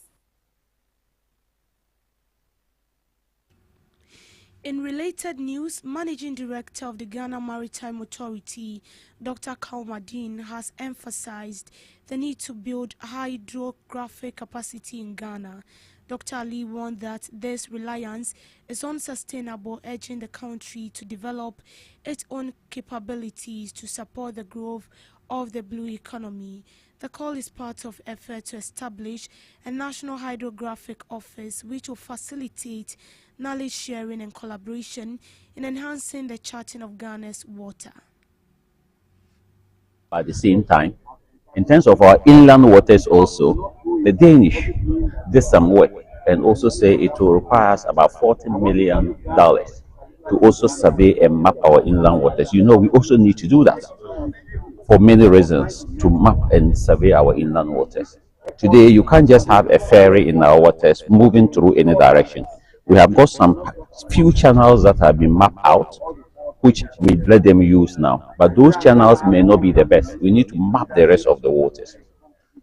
S4: In related news, Managing Director of the Ghana Maritime Authority, Dr. Kalmadin, has emphasized the need to build hydrographic capacity in Ghana. Dr. Ali warned that this reliance is unsustainable, urging the country to develop its own capabilities to support the growth of the blue economy. The call is part of effort to establish a national hydrographic office which will facilitate knowledge sharing and collaboration in enhancing the charting of Ghana's water.
S8: At the same time, in terms of our inland waters also, the Danish did some work and also say it will require us about $40 million to also survey and map our inland waters. You know, we also need to do that for many reasons, to map and survey our inland waters. Today, you can't just have a ferry in our waters moving through any direction. We have got some few channels that have been mapped out, which we let them use now. But those channels may not be the best. We need to map the rest of the waters.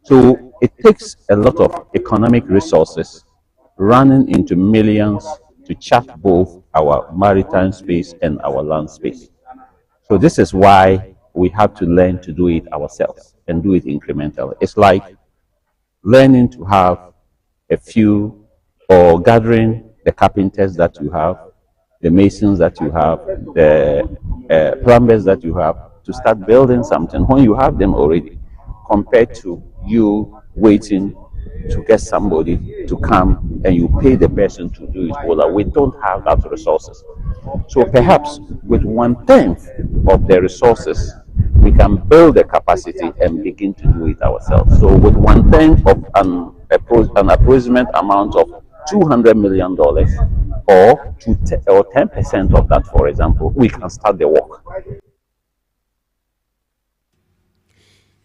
S8: So it takes a lot of economic resources running into millions to chart both our maritime space and our land space. So this is why we have to learn to do it ourselves and do it incrementally. It's like learning to have a few or gathering the carpenters that you have, the masons that you have, the plumbers that you have to start building something when you have them already, compared to you waiting to get somebody to come and you pay the person to do it. Well, we don't have that resources. So perhaps with 1/10 of the resources, we can build the capacity and begin to do it ourselves. So with 1/10 of an approximate amount of $200 million or 10% of that, for example, we can start the work.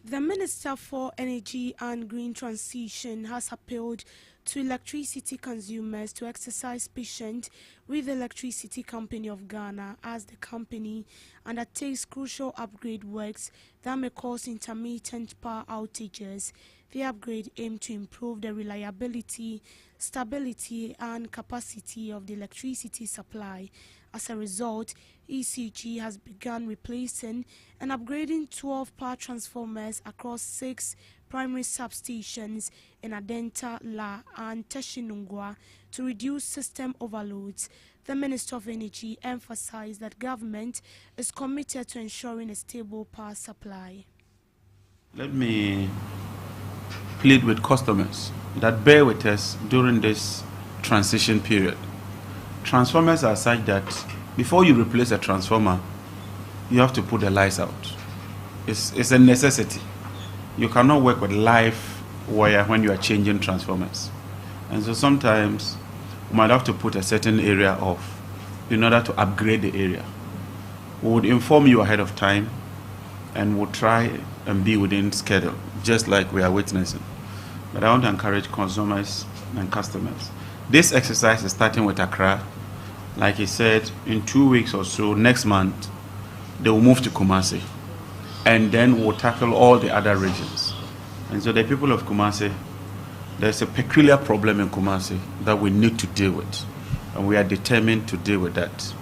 S4: The Minister for Energy and Green Transition has appealed to electricity consumers to exercise patience with the Electricity Company of Ghana as the company undertakes crucial upgrade works that may cause intermittent power outages. The upgrade aimed to improve the reliability, stability and capacity of the electricity supply. As a result, ECG has begun replacing and upgrading 12 power transformers across 6 primary substations in Adenta, La and Teshinungwa to reduce system overloads. The Minister of Energy emphasized that government is committed to ensuring a stable power supply.
S9: Let me plead with customers that bear with us during this transition period. Transformers are such that before you replace a transformer, you have to put the lights out. It's a necessity. You cannot work with live wire when you are changing transformers. And so sometimes you might have to put a certain area off in order to upgrade the area. We would inform you ahead of time and we'll try and be within schedule, just like we are witnessing. But I want to encourage consumers and customers. This exercise is starting with Accra. Like he said, in 2 weeks or so, next month, they will move to Kumasi. And then we'll tackle all the other regions. And so the people of Kumasi, there's a peculiar problem in Kumasi that we need to deal with. And we are determined to deal with that.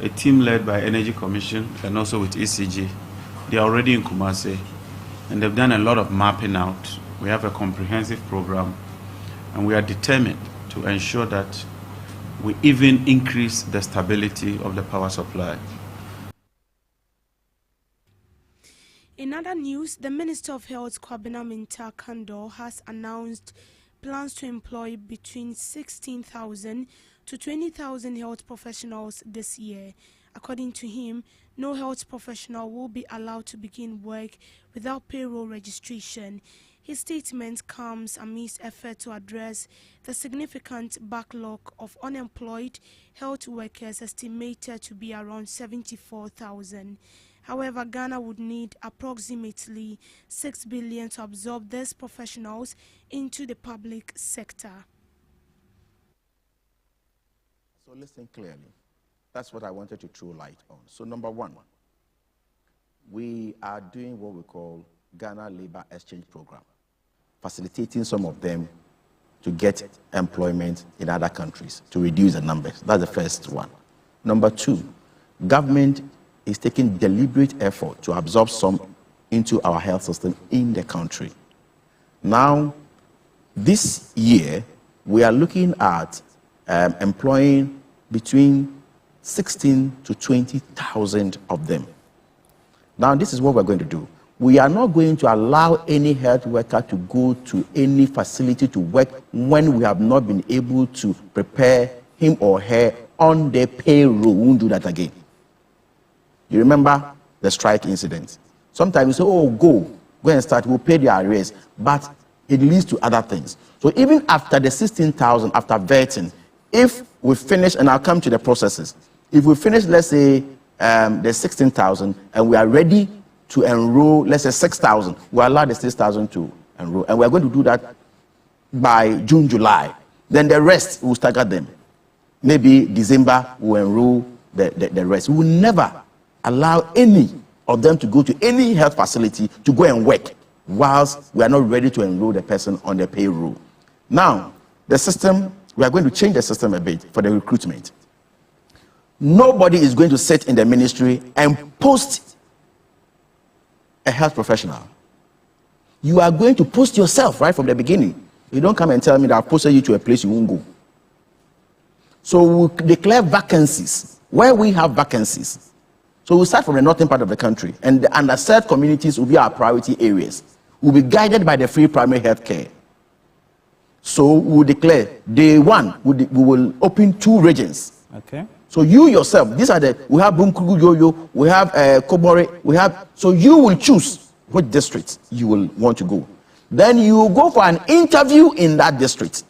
S9: A team led by Energy Commission and also with ECG, they are already in Kumasi. And they've done a lot of mapping out. We have a comprehensive program. And we are determined to ensure that we even increase the stability of the power supply.
S4: In other news, the Minister of Health, Kwabena Minta Kando, has announced plans to employ between 16,000 to 20,000 health professionals this year. According to him, no health professional will be allowed to begin work without payroll registration. His statement comes amidst effort to address the significant backlog of unemployed health workers, estimated to be around 74,000. However, Ghana would need approximately 6 billion to absorb these professionals into the public sector.
S10: So listen clearly. That's what I wanted to throw light on. So number one, we are doing what we call Ghana Labor Exchange Program, facilitating some of them to get employment in other countries to reduce the numbers. That's the first one. Number two, government is taking deliberate effort to absorb some into our health system in the country. Now, this year, we are looking at employing between 16 to 20,000 of them. Now, this is what we're going to do. We are not going to allow any health worker to go to any facility to work when we have not been able to prepare him or her on their payroll. We won't do that again. You remember the strike incident? Sometimes you say, oh, go and start, we'll pay the arrears, but it leads to other things. So even after the 16,000, after vetting, if we finish, and I'll come to the processes, if we finish, let's say, the 16,000, and we are ready to enroll, let's say 6,000, we'll allow the 6,000 to enroll, and we're going to do that by June, July. Then the rest, we'll stagger them. Maybe December, we'll enroll the rest. We will never allow any of them to go to any health facility to go and work whilst we are not ready to enroll the person on the payroll. Now, the system, we are going to change the system a bit for the recruitment. Nobody is going to sit in the ministry and post a health professional. You are going to post yourself right from the beginning. You don't come and tell me that I've posted you to a place you won't go. So we'll declare vacancies where we have vacancies. So we'll start from the northern part of the country, and the underserved communities will be our priority areas. We'll be guided by the free primary health care. So we'll declare day one, we will open 2 regions. Okay. So you yourself, these are we have Bunkugu Yoyo, we have Kobore, we have, so you will choose which district you will want to go. Then you will go for an interview in that district.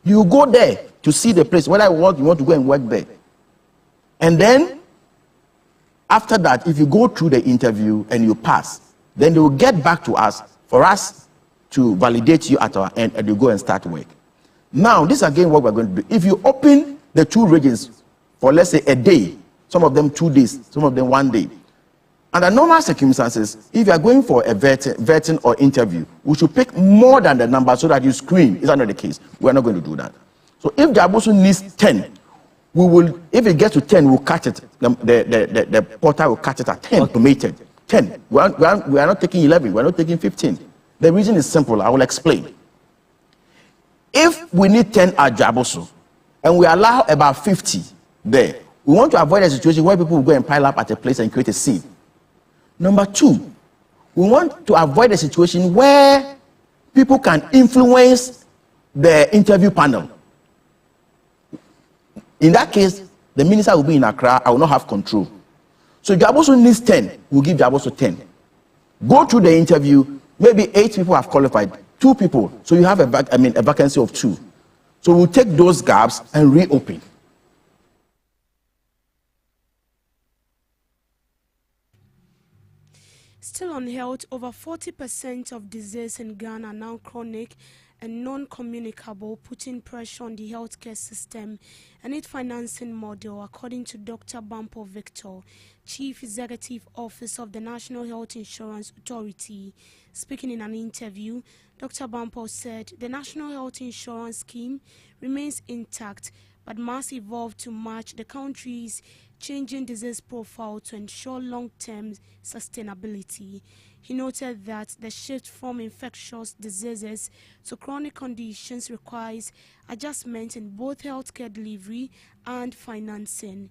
S10: You go there to see the place, whether you want to go and work there. And then, after that, if you go through the interview and you pass, then they will get back to us for us to validate you at our end, and you go and start work. Now, this again what we're going to do. If you open the two regions for, let's say, a day, some of them 2 days, some of them 1 day, under normal circumstances, if you are going for a vetting or interview, we should pick more than the number so that you screen. Is that not the case? We are not going to do that. So if the Abusu needs 10, we will, if it gets to 10, we'll catch it. The portal will catch it at 10 to make it. 10. We are not taking 11, we are not taking 15. The reason is simple, I will explain. If we need 10 at Jabosu and we allow about 50 there, we want to avoid a situation where people will go and pile up at a place and create a scene. Number two, we want to avoid a situation where people can influence the interview panel. In that case, the minister will be in Accra, I will not have control. So Jabosu needs 10, we'll give Jabosu 10. Go through the interview, maybe 8 people have qualified, 2 people, so you have a vacancy of 2. So we'll take those gaps and reopen.
S4: Still on health, over 40% of disease in Ghana are now chronic and non-communicable, putting pressure on the healthcare system and its financing model, according to Dr. Bampo Victor, Chief Executive Officer of the National Health Insurance Authority. Speaking in an interview, Dr. Bampo said the National Health Insurance Scheme remains intact but must evolve to match the country's changing disease profile to ensure long-term sustainability. He noted that the shift from infectious diseases to chronic conditions requires adjustment in both healthcare delivery and financing.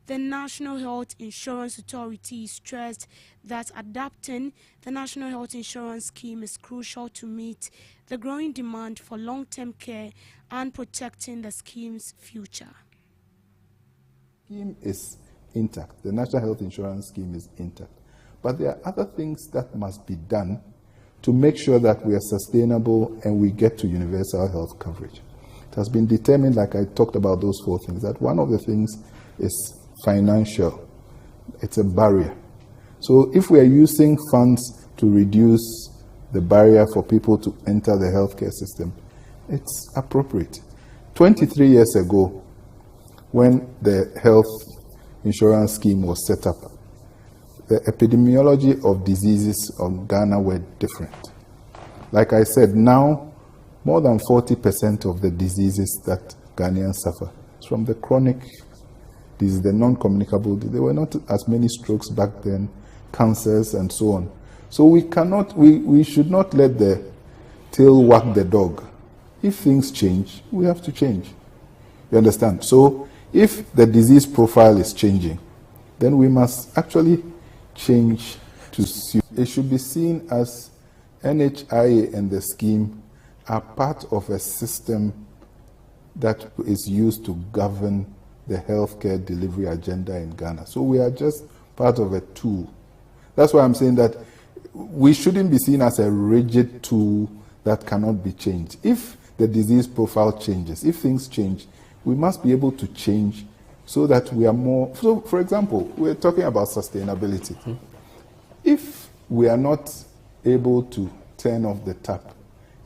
S4: The National Health Insurance Authority stressed that adapting the National Health Insurance Scheme is crucial to meet the growing demand for long-term care and protecting the scheme's future.
S11: Scheme is intact. The National Health Insurance Scheme is intact. But there are other things that must be done to make sure that we are sustainable and we get to universal health coverage. It has been determined, like I talked about those 4 things, that one of the things is financial. It's a barrier. So if we are using funds to reduce the barrier for people to enter the healthcare system, it's appropriate. 23 years ago, when the health insurance scheme was set up, the epidemiology of diseases of Ghana were different. Like I said, now more than 40% of the diseases that Ghanaians suffer is from the chronic disease, the non-communicable. There were not as many strokes back then, cancers and so on. So we should not let the tail wag the dog. If things change, we have to change. You understand? So if the disease profile is changing, then we must actually change to suit. It should be seen as NHIA and the scheme are part of a system that is used to govern the healthcare delivery agenda in Ghana. So we are just part of a tool. That's why I'm saying that we shouldn't be seen as a rigid tool that cannot be changed. If the disease profile changes, if things change, we must be able to change so that we are more. So, for example, we're talking about sustainability. If we are not able to turn off the tap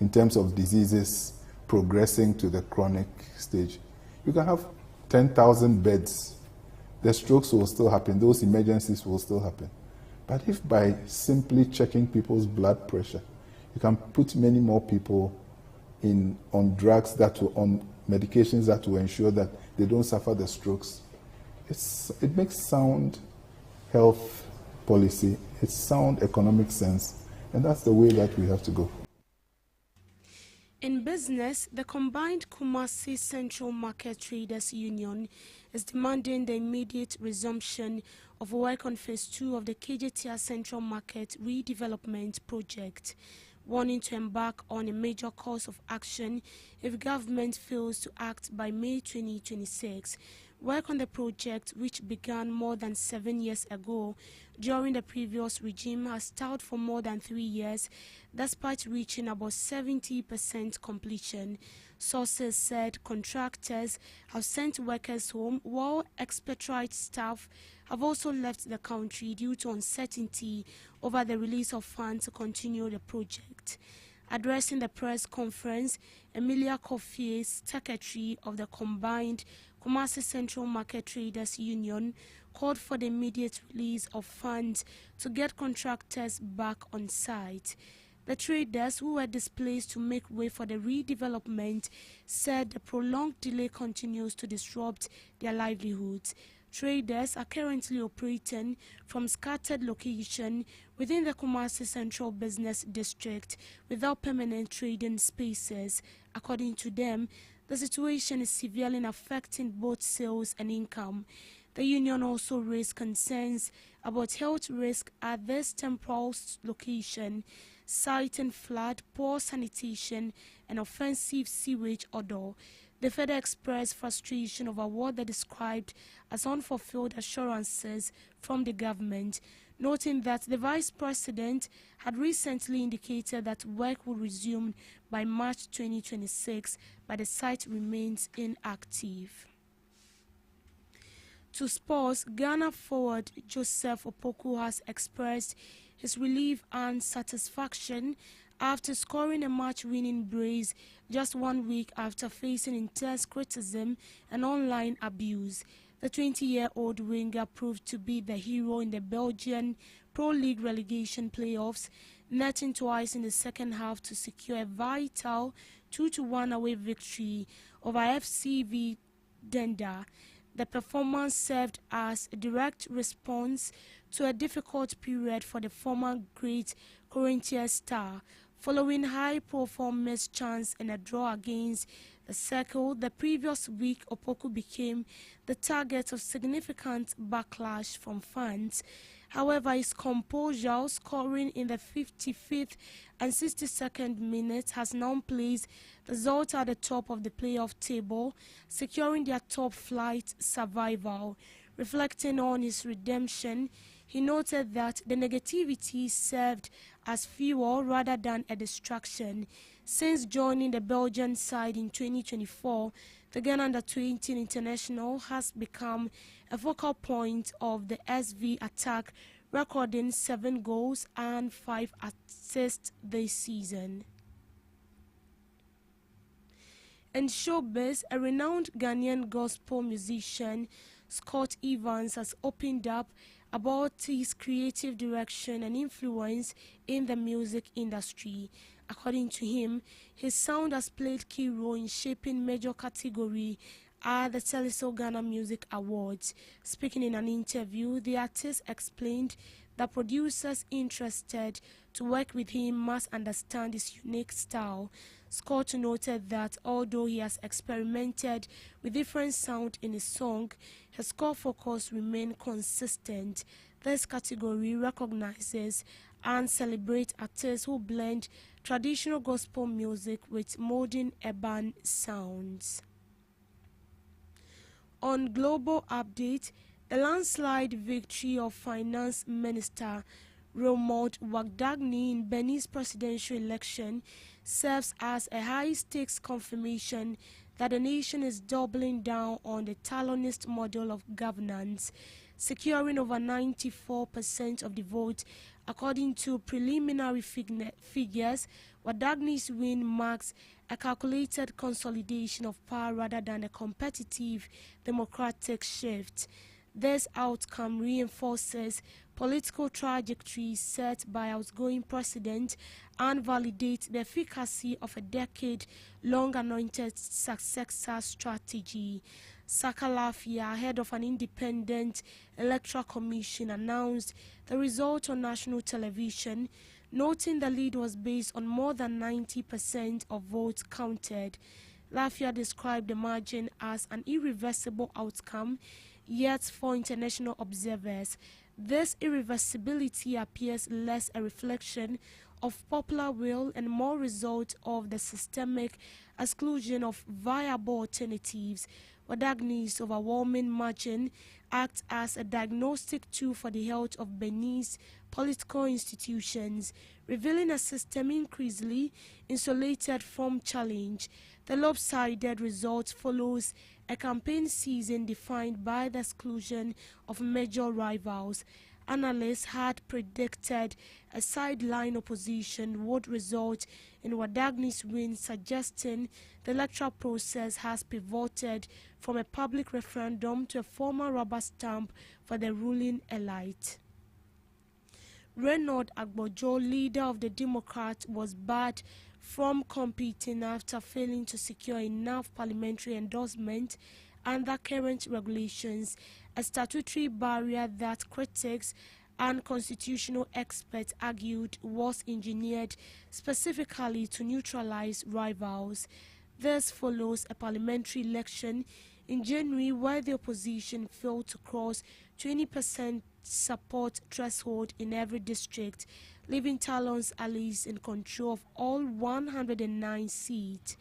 S11: in terms of diseases progressing to the chronic stage, you can have 10,000 beds. The strokes will still happen, those emergencies will still happen. But if by simply checking people's blood pressure, you can put many more people on drugs on medications that will ensure that they don't suffer the strokes, it makes sound health policy, it's sound economic sense, and that's the way that we have to go.
S4: In business, the combined Kumasi Central Market Traders Union is demanding the immediate resumption of work on Phase 2 of the KJTR Central Market Redevelopment Project, warning to embark on a major course of action if government fails to act by May 2026. Work on the project, which began more than 7 years ago during the previous regime, has stalled for more than 3 years, despite reaching about 70% completion. Sources said contractors have sent workers home, while expatriate staff have also left the country due to uncertainty over the release of funds to continue the project. Addressing the press conference, Emilia Kofi, secretary of the combined Kumasi Central Market Traders Union, called for the immediate release of funds to get contractors back on site. The traders, who were displaced to make way for the redevelopment, said the prolonged delay continues to disrupt their livelihoods. Traders are currently operating from scattered locations within the Kumasi Central Business District without permanent trading spaces. According to them, the situation is severely affecting both sales and income. The union also raised concerns about health risk at this temporal location, citing flood, poor sanitation, and offensive sewage odor. They further expressed frustration over what they described as unfulfilled assurances from the government, noting that the vice president had recently indicated that work will resume by March 2026, but the site remains inactive. To sports, Ghana forward Joseph Opoku has expressed his relief and satisfaction after scoring a match-winning brace just 1 week after facing intense criticism and online abuse. The 20-year-old winger proved to be the hero in the Belgian Pro League relegation playoffs, netting twice in the second half to secure a vital 2-1 away victory over FCV Denda. The performance served as a direct response to a difficult period for the former great Corinthians star. Following high-profile missed chance in a draw against the Circle the previous week, Opoku became the target of significant backlash from fans. However, his composure, scoring in the 55th and 62nd minutes, has now placed the Zolta at the top of the playoff table, securing their top-flight survival. Reflecting on his redemption, he noted that the negativity served as fuel rather than a distraction. Since joining the Belgian side in 2024, the Ghana Under-20 international has become a focal point of the SV attack, recording 7 goals and 5 assists this season. In showbiz, a renowned Ghanaian gospel musician, Scott Evans, has opened up about his creative direction and influence in the music industry. According to him, his sound has played key role in shaping major category at the Teleso Ghana Music Awards. Speaking in an interview, the artist explained that producers interested to work with him must understand his unique style. Scott noted that although he has experimented with different sound in his song, his core focus remained consistent. This category recognizes and celebrates artists who blend traditional gospel music with modern urban sounds. On global update, the landslide victory of Finance Minister Raymond Wardagni in Benin's presidential election serves as a high-stakes confirmation that the nation is doubling down on the Talonist model of governance, securing over 94% of the vote. According to preliminary figures, Wardagni's win marks a calculated consolidation of power rather than a competitive democratic shift. This outcome reinforces political trajectory set by outgoing president and validates the efficacy of a decade-long anointed successor strategy. Saka Lafia, head of an independent electoral commission, announced the result on national television, noting the lead was based on more than 90% of votes counted. Lafia described the margin as an irreversible outcome, yet for international observers, this irreversibility appears less a reflection of popular will and more result of the systemic exclusion of viable alternatives. Wardagni's overwhelming margin acts as a diagnostic tool for the health of Benin's political institutions, revealing a system increasingly insulated from challenge. The lopsided result follows a campaign season defined by the exclusion of major rivals. analysts had predicted a sideline opposition would result in Wadagni's win, suggesting the electoral process has pivoted from a public referendum to a formal rubber stamp for the ruling elite. Reynold Agbojo, leader of the Democrats, was barred from competing after failing to secure enough parliamentary endorsement under current regulations, a statutory barrier that critics and constitutional experts argued was engineered specifically to neutralize rivals. This follows a parliamentary election in January where the opposition failed to cross 20% support threshold in every district, leaving Talon's allies in control of all 109 seats.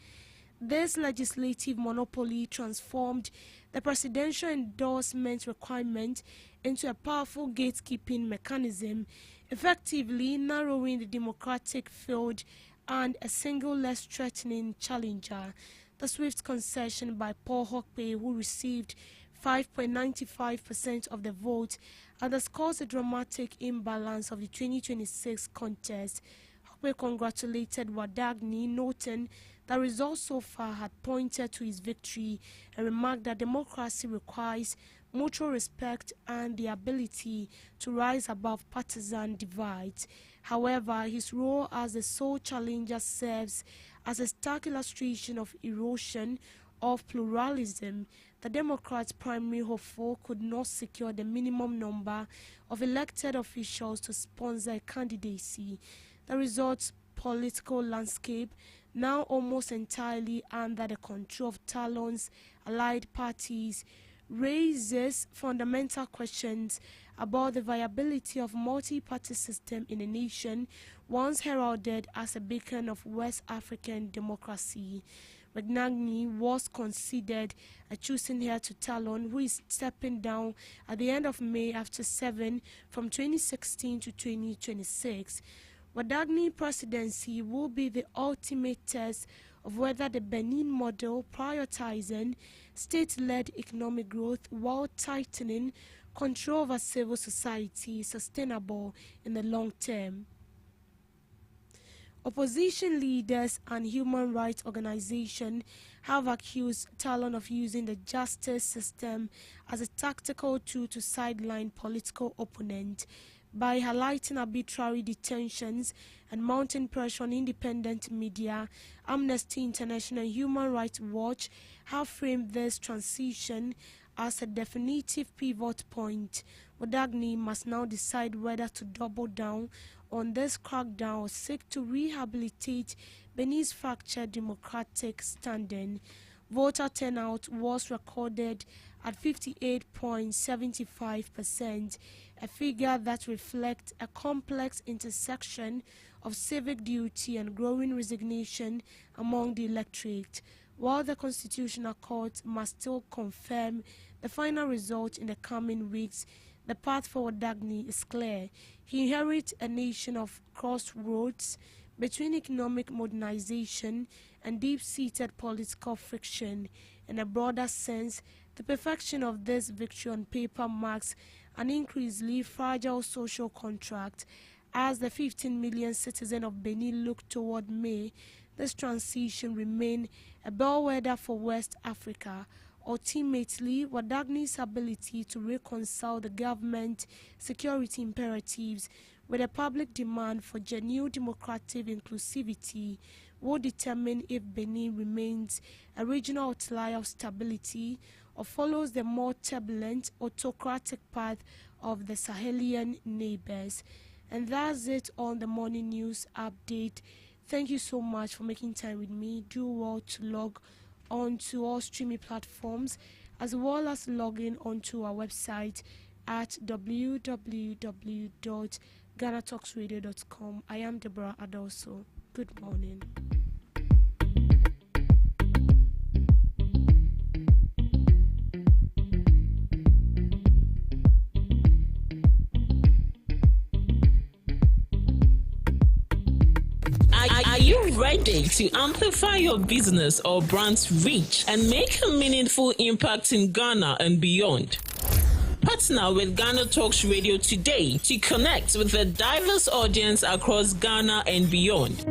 S4: This legislative monopoly transformed the presidential endorsement requirement into a powerful gatekeeping mechanism, effectively narrowing the Democratic field and a single less threatening challenger. The swift concession by Paul Hokpe, who received 5.95% of the vote, underscores the dramatic imbalance of the 2026 contest. Hokpe congratulated Wadagni, noting that results so far had pointed to his victory, and remarked that democracy requires mutual respect and the ability to rise above partisan divides. However, his role as the sole challenger serves as a stark illustration of erosion of pluralism. The Democrats' primary hopeful could not secure the minimum number of elected officials to sponsor a candidacy. The results political landscape, now almost entirely under the control of Talon's allied parties, raises fundamental questions about the viability of multi-party system in a nation once heralded as a beacon of West African democracy. Wadagni was considered a choosing heir to Talon, who is stepping down at the end of May after serving from 2016 to 2026. Wadagni presidency will be the ultimate test of whether the Benin model, prioritizing state-led economic growth while tightening control over civil society, is sustainable in the long term. Opposition leaders and human rights organizations have accused Talon of using the justice system as a tactical tool to sideline political opponents. By highlighting arbitrary detentions and mounting pressure on independent media, Amnesty International and Human Rights Watch have framed this transition as a definitive pivot point. Wadagni must now decide whether to double down on this crackdown or seek to rehabilitate Benin's fractured democratic standing. Voter turnout was recorded at 58.75%, a figure that reflects a complex intersection of civic duty and growing resignation among the electorate. While the Constitutional Court must still confirm the final result in the coming weeks, the path for Wadagni is clear. He inherits a nation of crossroads between economic modernization and deep-seated political friction. In a broader sense, the perfection of this victory on paper marks an increasingly fragile social contract. As the 15 million citizens of Benin look toward May, this transition remains a bellwether for West Africa. Ultimately, Wadagni's ability to reconcile the government security imperatives with a public demand for genuine democratic inclusivity will determine if Benin remains a regional outlier of stability or follows the more turbulent autocratic path of the Sahelian neighbors. And that's it on the morning news update. Thank you so much for making time with me. Do well to log on to all streaming platforms, as well as log in onto our website at www.GhanaTalksRadio.com. I am Deborah Adoso. Good morning.
S12: Are you ready to amplify your business or brand's reach and make a meaningful impact in Ghana and beyond? Partner with Ghana Talks Radio today to connect with a diverse audience across Ghana and beyond.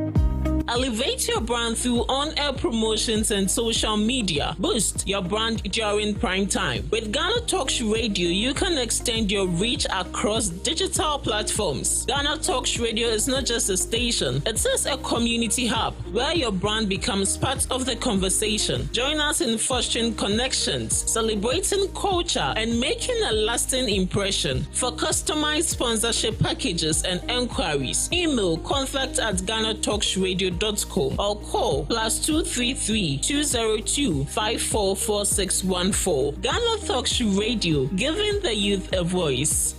S12: Elevate your brand through on-air promotions and social media. Boost your brand during prime time. With Ghana Talks Radio, you can extend your reach across digital platforms. Ghana Talks Radio is not just a station, it is a community hub where your brand becomes part of the conversation. Join us in fostering connections, celebrating culture, and making a lasting impression. For customized sponsorship packages and enquiries, email contact@GhanaTalksRadio.com or call +233 202 544614. Ghana Talks Radio, giving the youth a voice.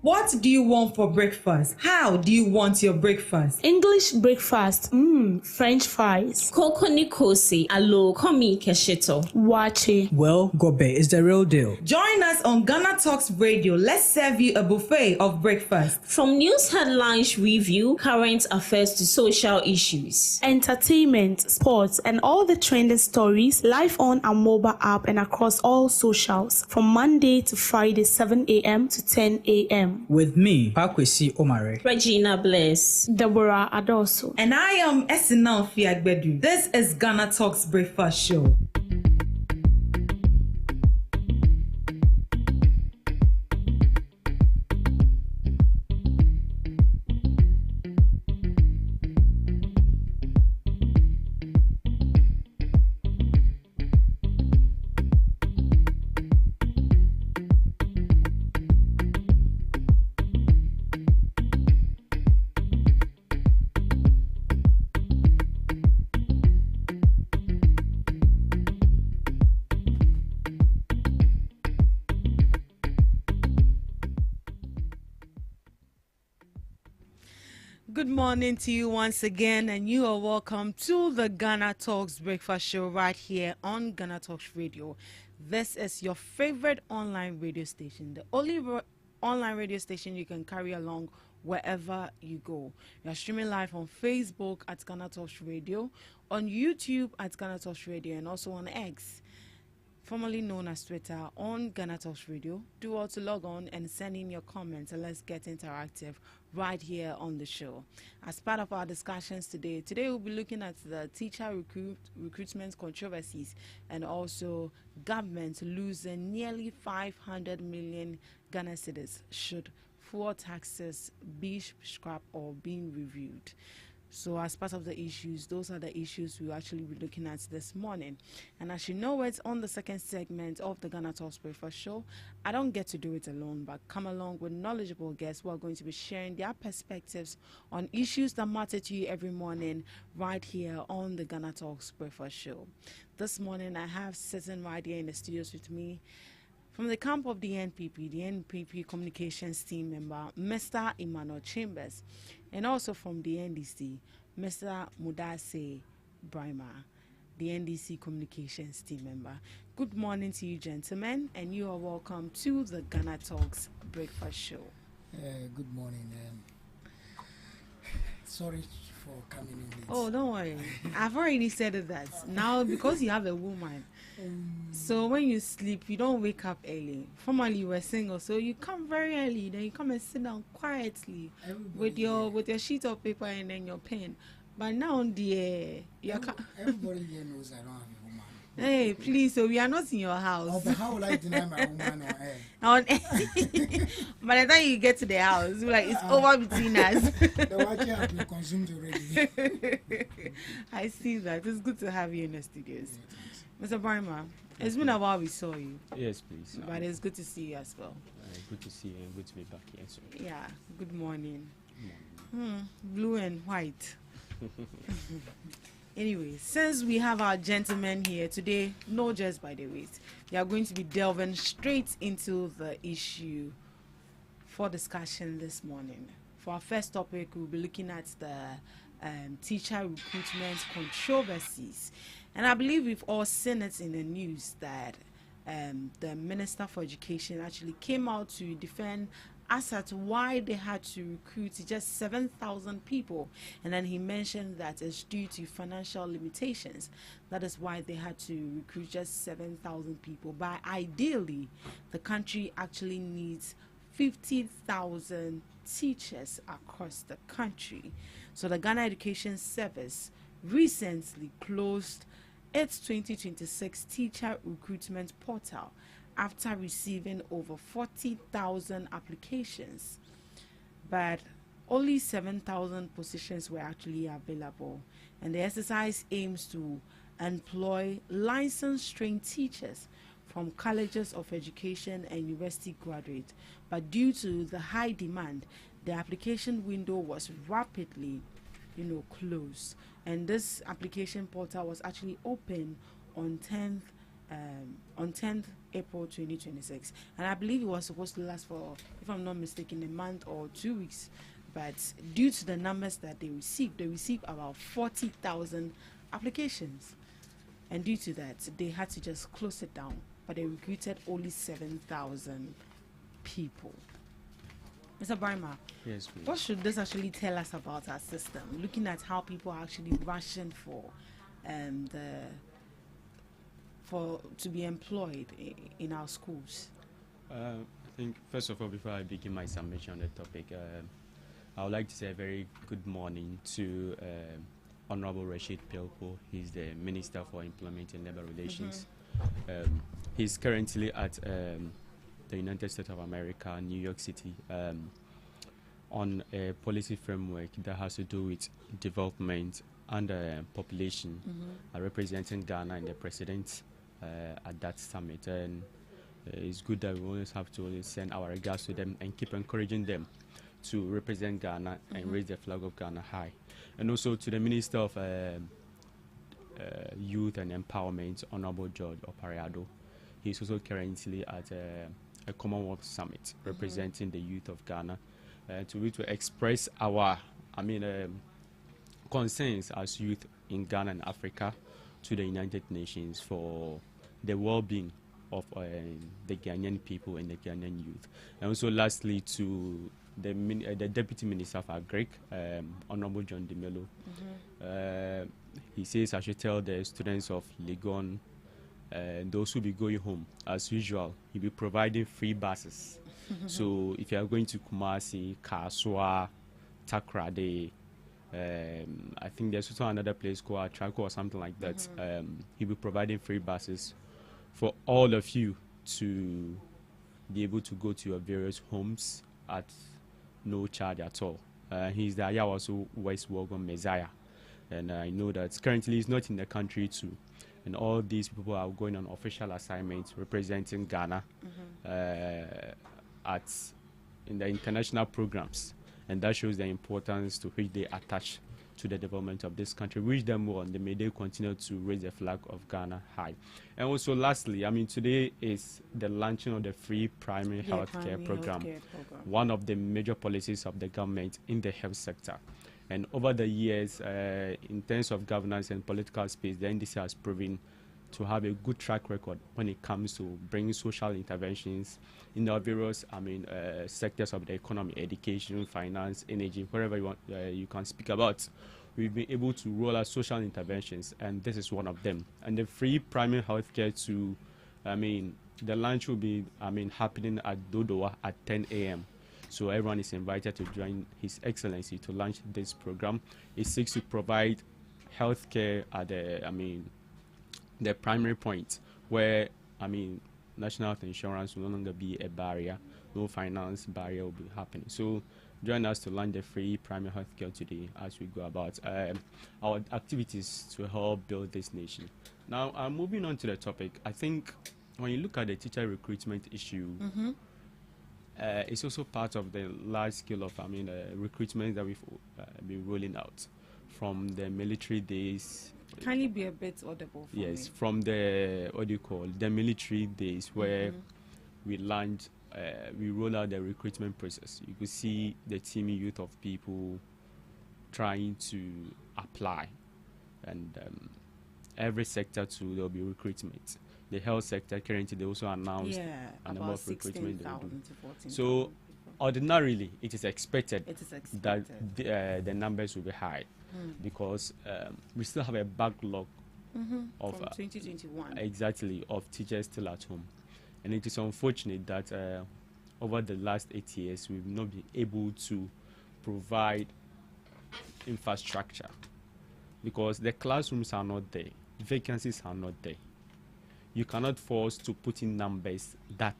S2: What do you want for breakfast? How do you want your breakfast?
S4: English breakfast, French fries.
S12: Koko Nikosi, alo komi kesheto.
S4: Wache.
S5: Well, Gobe is the real deal.
S2: Join us on Ghana Talks Radio. Let's serve you a buffet of breakfast.
S12: From news headlines review, current affairs to social issues.
S4: Entertainment, sports, and all the trending stories live on our mobile app and across all socials from Monday to Friday, 7 a.m. to 10 a.m.
S5: With me, Pakwesi Omare,
S12: Regina Bless,
S4: Deborah Adoso,
S2: and I am Esinal Fiagbedu. This is Ghana Talks Breakfast Show. Good morning to you once again, and you are welcome to the Ghana Talks Breakfast Show right here on Ghana Talks Radio. This is your favorite online radio station, the only online radio station you can carry along wherever you go. We are streaming live on Facebook at Ghana Talks Radio, on YouTube at Ghana Talks Radio, and also on X, formerly known as Twitter, on Ghana Talks Radio. Do also log on and send in your comments, and let's get interactive right here on the show. As part of our discussions today we'll be looking at the teacher recruitment controversies, and also government losing nearly 500 million Ghana cedis should fuel taxes be scrapped or being reviewed. So as part of the issues, those are the issues we'll actually be looking at this morning. And as you know, it's on the second segment of the Ghana Talks Breakfast Show. I don't get to do it alone, but come along with knowledgeable guests who are going to be sharing their perspectives on issues that matter to you every morning right here on the Ghana Talks Breakfast Show. This morning, I have sitting right here in the studios with me from the camp of the NPP Communications team member, Mr. Emmanuel Chambers, and also from the NDC, Mr. Mudase Brima, the NDC Communications team member. Good morning to you, gentlemen, and you are welcome to the Ghana Talks Breakfast Show.
S13: Good morning. Sorry for coming in late.
S2: Oh, don't worry. I've already said that. Now, because you have a woman, so when you sleep, you don't wake up early. Formerly, you were single, so you come very early. Then you come and sit down quietly with your sheet of paper and then your pen. But now,
S13: everybody here knows I don't have a woman.
S2: Hey, please, so we are not in your house.
S13: Oh, but how will I deny my woman on air?
S2: By the time you get to the house, you're like, it's over between us.
S13: The watch has been consumed already.
S2: I see that. It's good to have you in the studios. Mr. Barma, it's been a while we saw you.
S14: Yes, please.
S2: But it's good to see you as well.
S14: Good to see you and good to be back here. So.
S2: Yeah, good morning. Blue and white. Anyway, since we have our gentlemen here today, no just by the ways, we are going to be delving straight into the issue for discussion this morning. For our first topic, we'll be looking at the teacher recruitment controversies. And I believe we've all seen it in the news that the Minister for Education actually came out to defend asked at why they had to recruit just 7,000 people, and then he mentioned that it's due to financial limitations. That is why they had to recruit just 7,000 people. But ideally, the country actually needs 50,000 teachers across the country. So the Ghana Education Service recently closed its 2026 teacher recruitment portal after receiving over 40,000 applications, but only 7,000 positions were actually available. And the exercise aims to employ licensed trained teachers from colleges of education and university graduates. But due to the high demand, the application window was rapidly, closed. And this application portal was actually open on 10th April 2026, and I believe it was supposed to last for, if I'm not mistaken, a month or 2 weeks. But due to the numbers that they received about 40,000 applications, and due to that, they had to just close it down. But they recruited only 7,000 people. Mr. Brima,
S14: Yes, please.
S2: what should this actually tell us about our system? Looking at how people are actually rushing to be employed in our schools.
S14: I think, first of all, before I begin my submission on the topic, I would like to say a very good morning to Honorable Rashid Pilpo. He's the Minister for Employment and Labor Relations. He's currently at the United States of America, New York City, on a policy framework that has to do with development and population, representing Ghana and the President at that summit. And it's good that we always have to always send our regards to them and keep encouraging them to represent Ghana and raise the flag of Ghana high. And also to the Minister of Youth and Empowerment, Honorable George Opariado. He's also currently at a Commonwealth Summit representing the youth of Ghana, to express our concerns as youth in Ghana and Africa to the United Nations for the well-being of the Ghanaian people and the Ghanaian youth. And also lastly to the Deputy Minister of Agric, Honorable John DeMello. He says I should tell the students of Legon, those who be going home, as usual, he'll be providing free buses. So if you are going to Kumasi, Kaswa, Takrade, I think there's also another place called Atraco or something like that. He'll be providing free buses for all of you to be able to go to your various homes at no charge at all. He's the Ayawaso West Wogon Messiah, and I know that currently he's not in the country too. And all these people are going on official assignments representing Ghana in the international programs, and that shows the importance to which they attach to the development of this country. Wish them well, and may they continue to raise the flag of Ghana high. And also lastly, today is the launching of the free primary healthcare program, one of the major policies of the government in the health sector. And over the years, in terms of governance and political space, the NDC has proven to have a good track record when it comes to bringing social interventions in the various sectors of the economy, education, finance, energy, wherever you want, you can speak about. We've been able to roll out social interventions, and this is one of them. And the free primary healthcare the launch will be happening at Dodowa at 10 a.m. So everyone is invited to join His Excellency to launch this program. It seeks to provide healthcare at the primary point where national health insurance will no longer be a barrier, no finance barrier will be happening. So join us to launch the free primary healthcare today as we go about our activities to help build this nation. Now, moving on to the topic, I think when you look at the teacher recruitment issue, it's also part of the large scale of recruitment that we've been rolling out from the military days.
S2: Kindly be a bit audible for me.
S14: From the the military days where we launched, we roll out the recruitment process. You could see the teeming youth of people trying to apply, and every sector too there'll be recruitment. The health sector currently they also announced a number of recruitment. So Ordinarily, it is expected, that
S2: expected.
S14: the numbers will be high because we still have a backlog of
S2: from 2021.
S14: Exactly, of teachers still at home. And it is unfortunate that over the last 8 years, we've not been able to provide infrastructure because the classrooms are not there, vacancies are not there. You cannot force to put in numbers that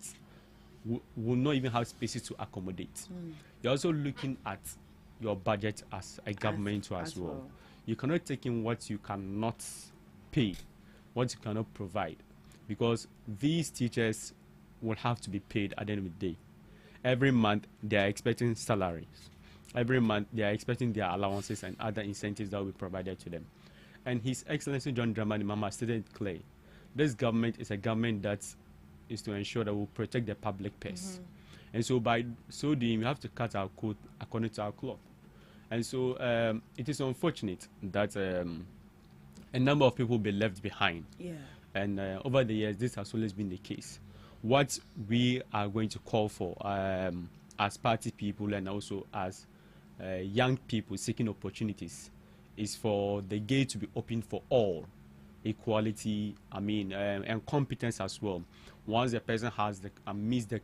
S14: will not even have spaces to accommodate. You're also looking at your budget as a government as well. You cannot take in what you cannot pay, what you cannot provide, because these teachers will have to be paid at the end of the day. Every month they are expecting salaries. Every month they are expecting their allowances and other incentives that will be provided to them. And His Excellency John Dramani Mahama stated clear, this government is a government that is to ensure that we will protect the public purse. And so by so doing, we have to cut our coat according to our cloth. And so it is unfortunate that a number of people will be left behind. And over the years, this has always been the case. What we are going to call for as party people and also as young people seeking opportunities is for the gate to be open for all. Equality, and competence as well. Once the person has meets the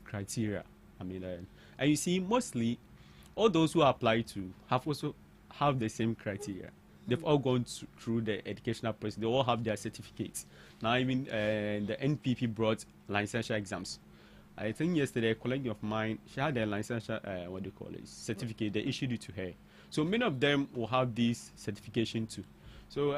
S14: criteria, and you see, mostly all those who apply to have the same criteria. They've all gone through the educational process. They all have their certificates. Now, even the NPP brought licensure exams. I think yesterday a colleague of mine, she had a licensure, certificate. They issued it to her. So many of them will have this certification too. So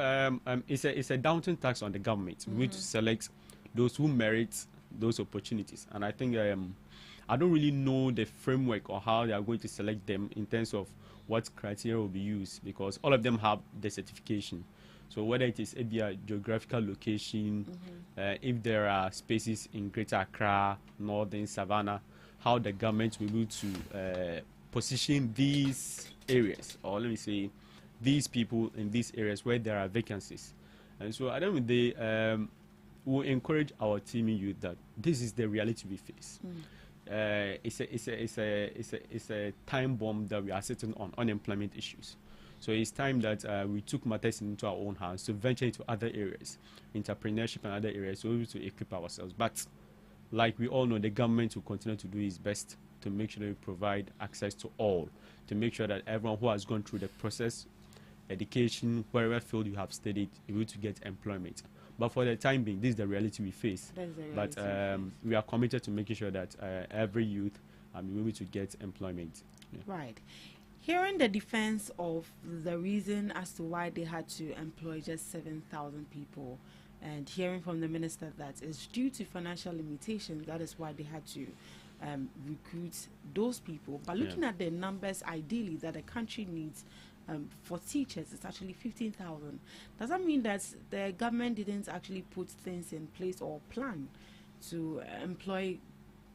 S14: it's a daunting tax on the government. We need to select those who merit those opportunities. And I think I don't really know the framework or how they are going to select them in terms of what criteria will be used, because all of them have the certification. So whether it is a geographical location, if there are spaces in Greater Accra, Northern Savannah, how the government will be able to position these areas, or let me say, these people in these areas where there are vacancies. And so at the end of the day, we'll encourage our teaming youth that this is the reality we face. It's a time bomb that we are sitting on unemployment issues. So it's time that we took matters into our own hands to venture into other areas, entrepreneurship and other areas, so to equip ourselves. But like we all know, the government will continue to do its best to make sure that we provide access to all, to make sure that everyone who has gone through the process, education, wherever field you have studied, is able to get employment. But for the time being, this is the reality we face. But we are committed to making sure that every youth will be able to get employment.
S2: Right. Hearing the defense of the reason as to why they had to employ just 7,000 people, and hearing from the minister that it's due to financial limitations, that is why they had to recruit those people. But looking at the numbers, ideally, that the country needs for teachers, it's actually 15,000. Does that mean that the government didn't actually put things in place or plan to employ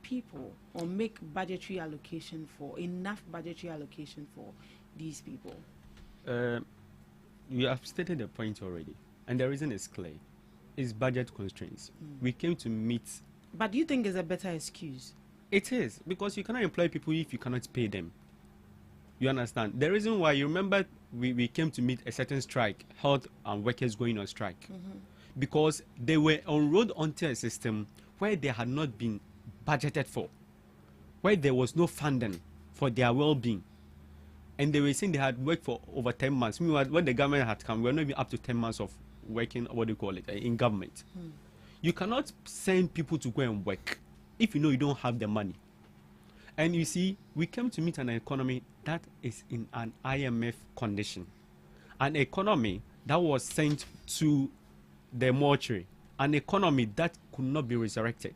S2: people or make budgetary allocation for enough budgetary allocation for these people?
S14: You have stated the point already, and the reason is clear. It's budget constraints. We came to meet.
S2: But do you think it's a better excuse?
S14: It is, because you cannot employ people if you cannot pay them. You understand? The reason why, you remember, we came to meet a certain strike, health and workers going on strike, because they were enrolled onto a system where they had not been budgeted for, where there was no funding for their well-being. And they were saying they had worked for over 10 months. Meanwhile, when the government had come, we were not even up to 10 months of working, in government. You cannot send people to go and work if you know you don't have the money. And you see, we came to meet an economy that is in an IMF condition. An economy that was sent to the mortuary. An economy that could not be resurrected.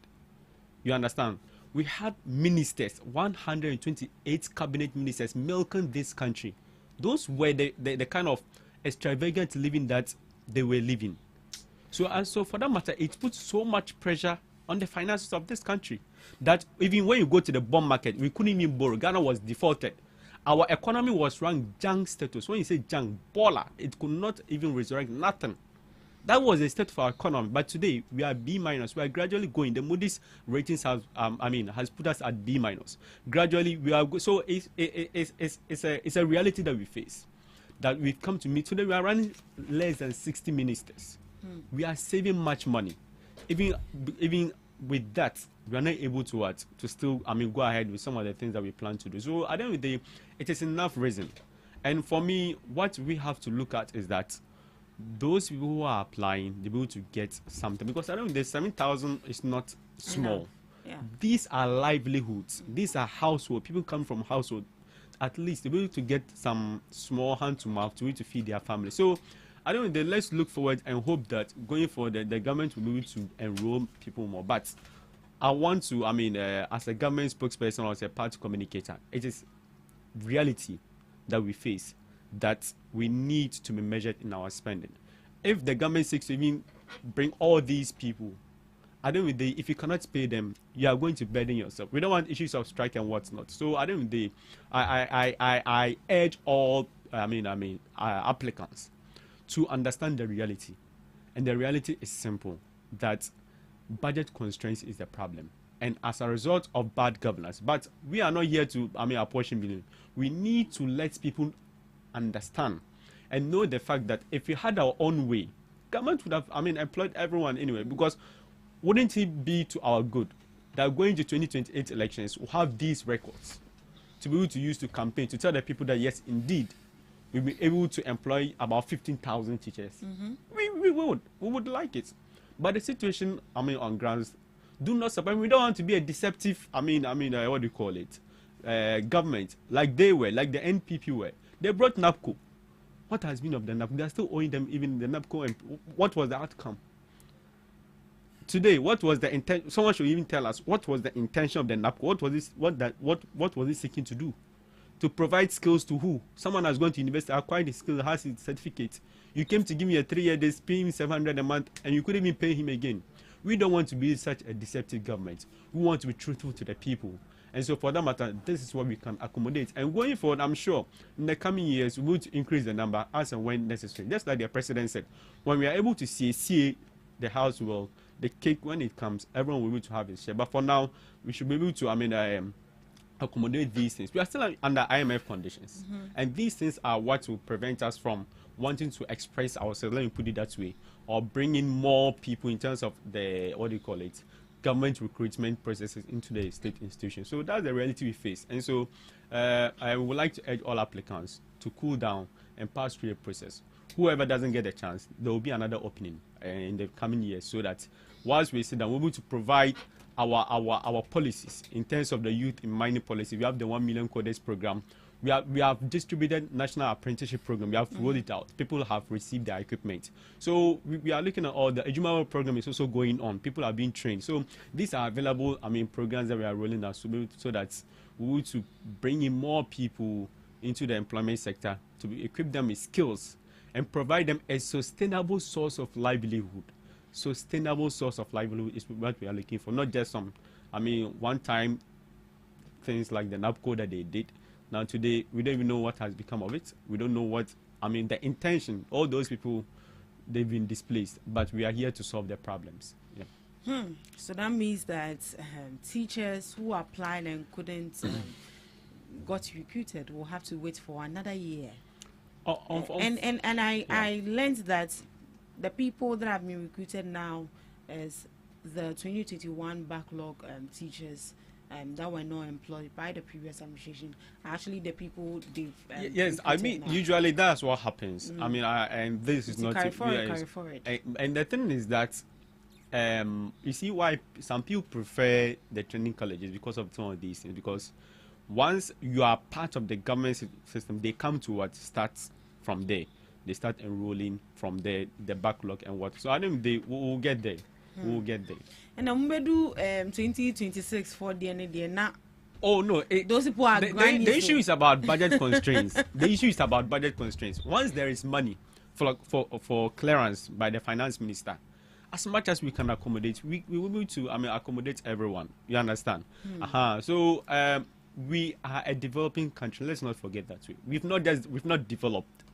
S14: You understand? We had ministers, 128 cabinet ministers milking this country. Those were the kind of extravagant living that they were living. So for that matter, it puts so much pressure on the finances of this country that even when you go to the bond market, we couldn't even borrow. Ghana was defaulted. Our economy was ranked junk status. When you say junk, baller, it could not even resurrect nothing. That was the state of our economy. But today we are B minus. We are gradually going. The Moody's ratings have, has put us at B minus. Gradually we are. So it's a reality that we face, that we've come to meet. Today we are running less than 60 ministers. We are saving much money. Even with that, we are not able to still go ahead with some of the things that we plan to do. So at the end of the day, it is enough reason. And for me, what we have to look at is that those people who are applying, they'll be able to get something, because I don't know, the 7,000 is not small.
S2: Yeah.
S14: These are livelihoods. These are household. People come from household. At least they'll be able to get some small hand to mouth to be able to feed their family. So I don't know, let's look forward and hope that going forward the government will be able to enroll people more. But I want to, as a government spokesperson or as a party communicator, it is reality that we face, that we need to be measured in our spending. If the government seeks to even bring all these people, I don't know, if you cannot pay them, you are going to burden yourself. We don't want issues of strike and what's not. So I don't know, I urge all applicants to understand the reality. And the reality is simple, that budget constraints is the problem. And as a result of bad governance, but we are not here to apportion billion. We need to let people understand and know the fact that if we had our own way, government would have employed everyone anyway, because wouldn't it be to our good that going to 2028 elections we'll have these records to be able to use to campaign, to tell the people that yes, indeed, we'll be able to employ about 15,000 teachers. We would like it. But the situation on grounds do not support. We don't want to be a deceptive what do you call it, government, like they were, like the NPP were. They brought NAPCO. What has been of the NAPCO? They are still owing them even the NAPCO. And what was the outcome? Today, what was the intention? Someone should even tell us what was the intention of the NAPCO. What was this? What was it seeking to do? To provide skills to who? Someone has gone to university, acquired the skill, has his certificate. You came to give me a 3-year, they pay him 700 a month, and you couldn't even pay him again. We don't want to be such a deceptive government. We want to be truthful to the people. And so for that matter, this is what we can accommodate. And going forward, I'm sure in the coming years, we will increase the number as and when necessary. Just like the president said, when we are able to see the house well, the cake, when it comes, everyone will be able to have his share. But for now, we should be able to, accommodate these things. We are still under IMF conditions. And these things are what will prevent us from wanting to express ourselves, let me put it that way, or bring in more people in terms of the, government recruitment processes into the state institutions. So that's the reality we face. And so I would like to urge all applicants to cool down and pass through the process. Whoever doesn't get a chance, there will be another opening in the coming years, so that whilst we sit down, we're able to provide our policies in terms of the youth in mining policy. We have the 1 million coders program. We have distributed national apprenticeship program. We have rolled it out. People have received their equipment. So we are looking at all the Ejuma program is also going on. People are being trained. So these are available, programs that we are rolling out so that we want to bring in more people into the employment sector, to equip them with skills and provide them a sustainable source of livelihood. Sustainable source of livelihood is what we are looking for, not just some, one-time things like the NAPCO that they did. Now today, we don't even know what has become of it. We don't know what, the intention. All those people, they've been displaced, but we are here to solve their problems. Yeah.
S2: So that means that teachers who applied and couldn't got recruited will have to wait for another year. I learned that the people that have been recruited now as the 2021 backlog teachers that were not employed by the previous administration, actually the people they've
S14: yes, usually that's what happens. And this is not
S2: carry forward.
S14: And the thing is that you see why some people prefer the training colleges because of some of these things, because once you are part of the government system, they come to what starts from there. They start enrolling from there, the backlog and what. So I think we will get there. We will get there.
S2: And I'm going to do 2026 for the end.
S14: Oh no!
S2: Those people are
S14: the issue is about budget constraints. The issue is about budget constraints. Once there is money for clearance by the finance minister, as much as we can accommodate, we will be able to accommodate everyone. You understand? So we are a developing country. Let's not forget that. We've not developed.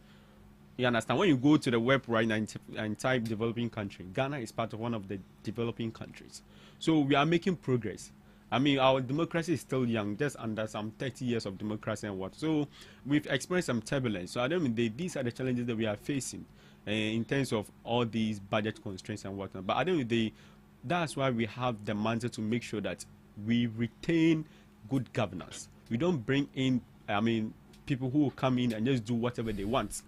S14: You understand? When you go to the web right now and type developing country, Ghana is part of one of the developing countries. So we are making progress. I mean, our democracy is still young, just under some 30 years of democracy and what. So we've experienced some turbulence. So I don't mean these are the challenges that we are facing in terms of all these budget constraints and whatnot. But I don't mean that's why we have the mandate to make sure that we retain good governance. We don't bring in, people who will come in and just do whatever they want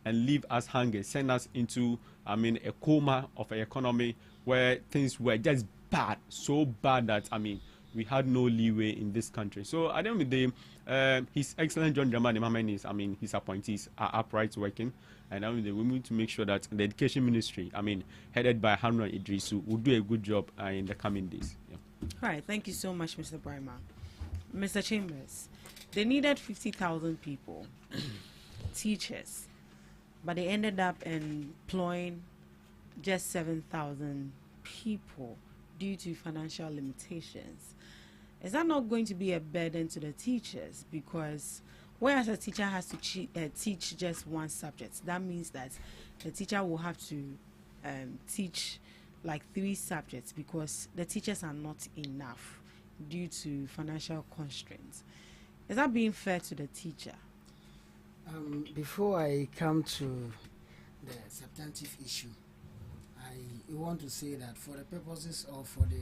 S14: and leave us hungry, send us into, a coma of an economy where things were just bad, so bad that, we had no leeway in this country. So I don't mean His Excellency John Dramani Mahama, his appointees are upright working. And we need to make sure that the Education Ministry, headed by Haruna Idrisu, will do a good job in the coming days. Yeah.
S2: All right, thank you so much, Mr. Brima. Mr. Chambers, they needed 50,000 people, teachers, but they ended up employing just 7,000 people due to financial limitations. Is that not going to be a burden to the teachers? Because whereas a teacher has to teach just one subject, that means that the teacher will have to teach like 3 subjects because the teachers are not enough due to financial constraints. Is that being fair to the teacher?
S13: Before I come to the substantive issue, I want to say that for the purposes of for the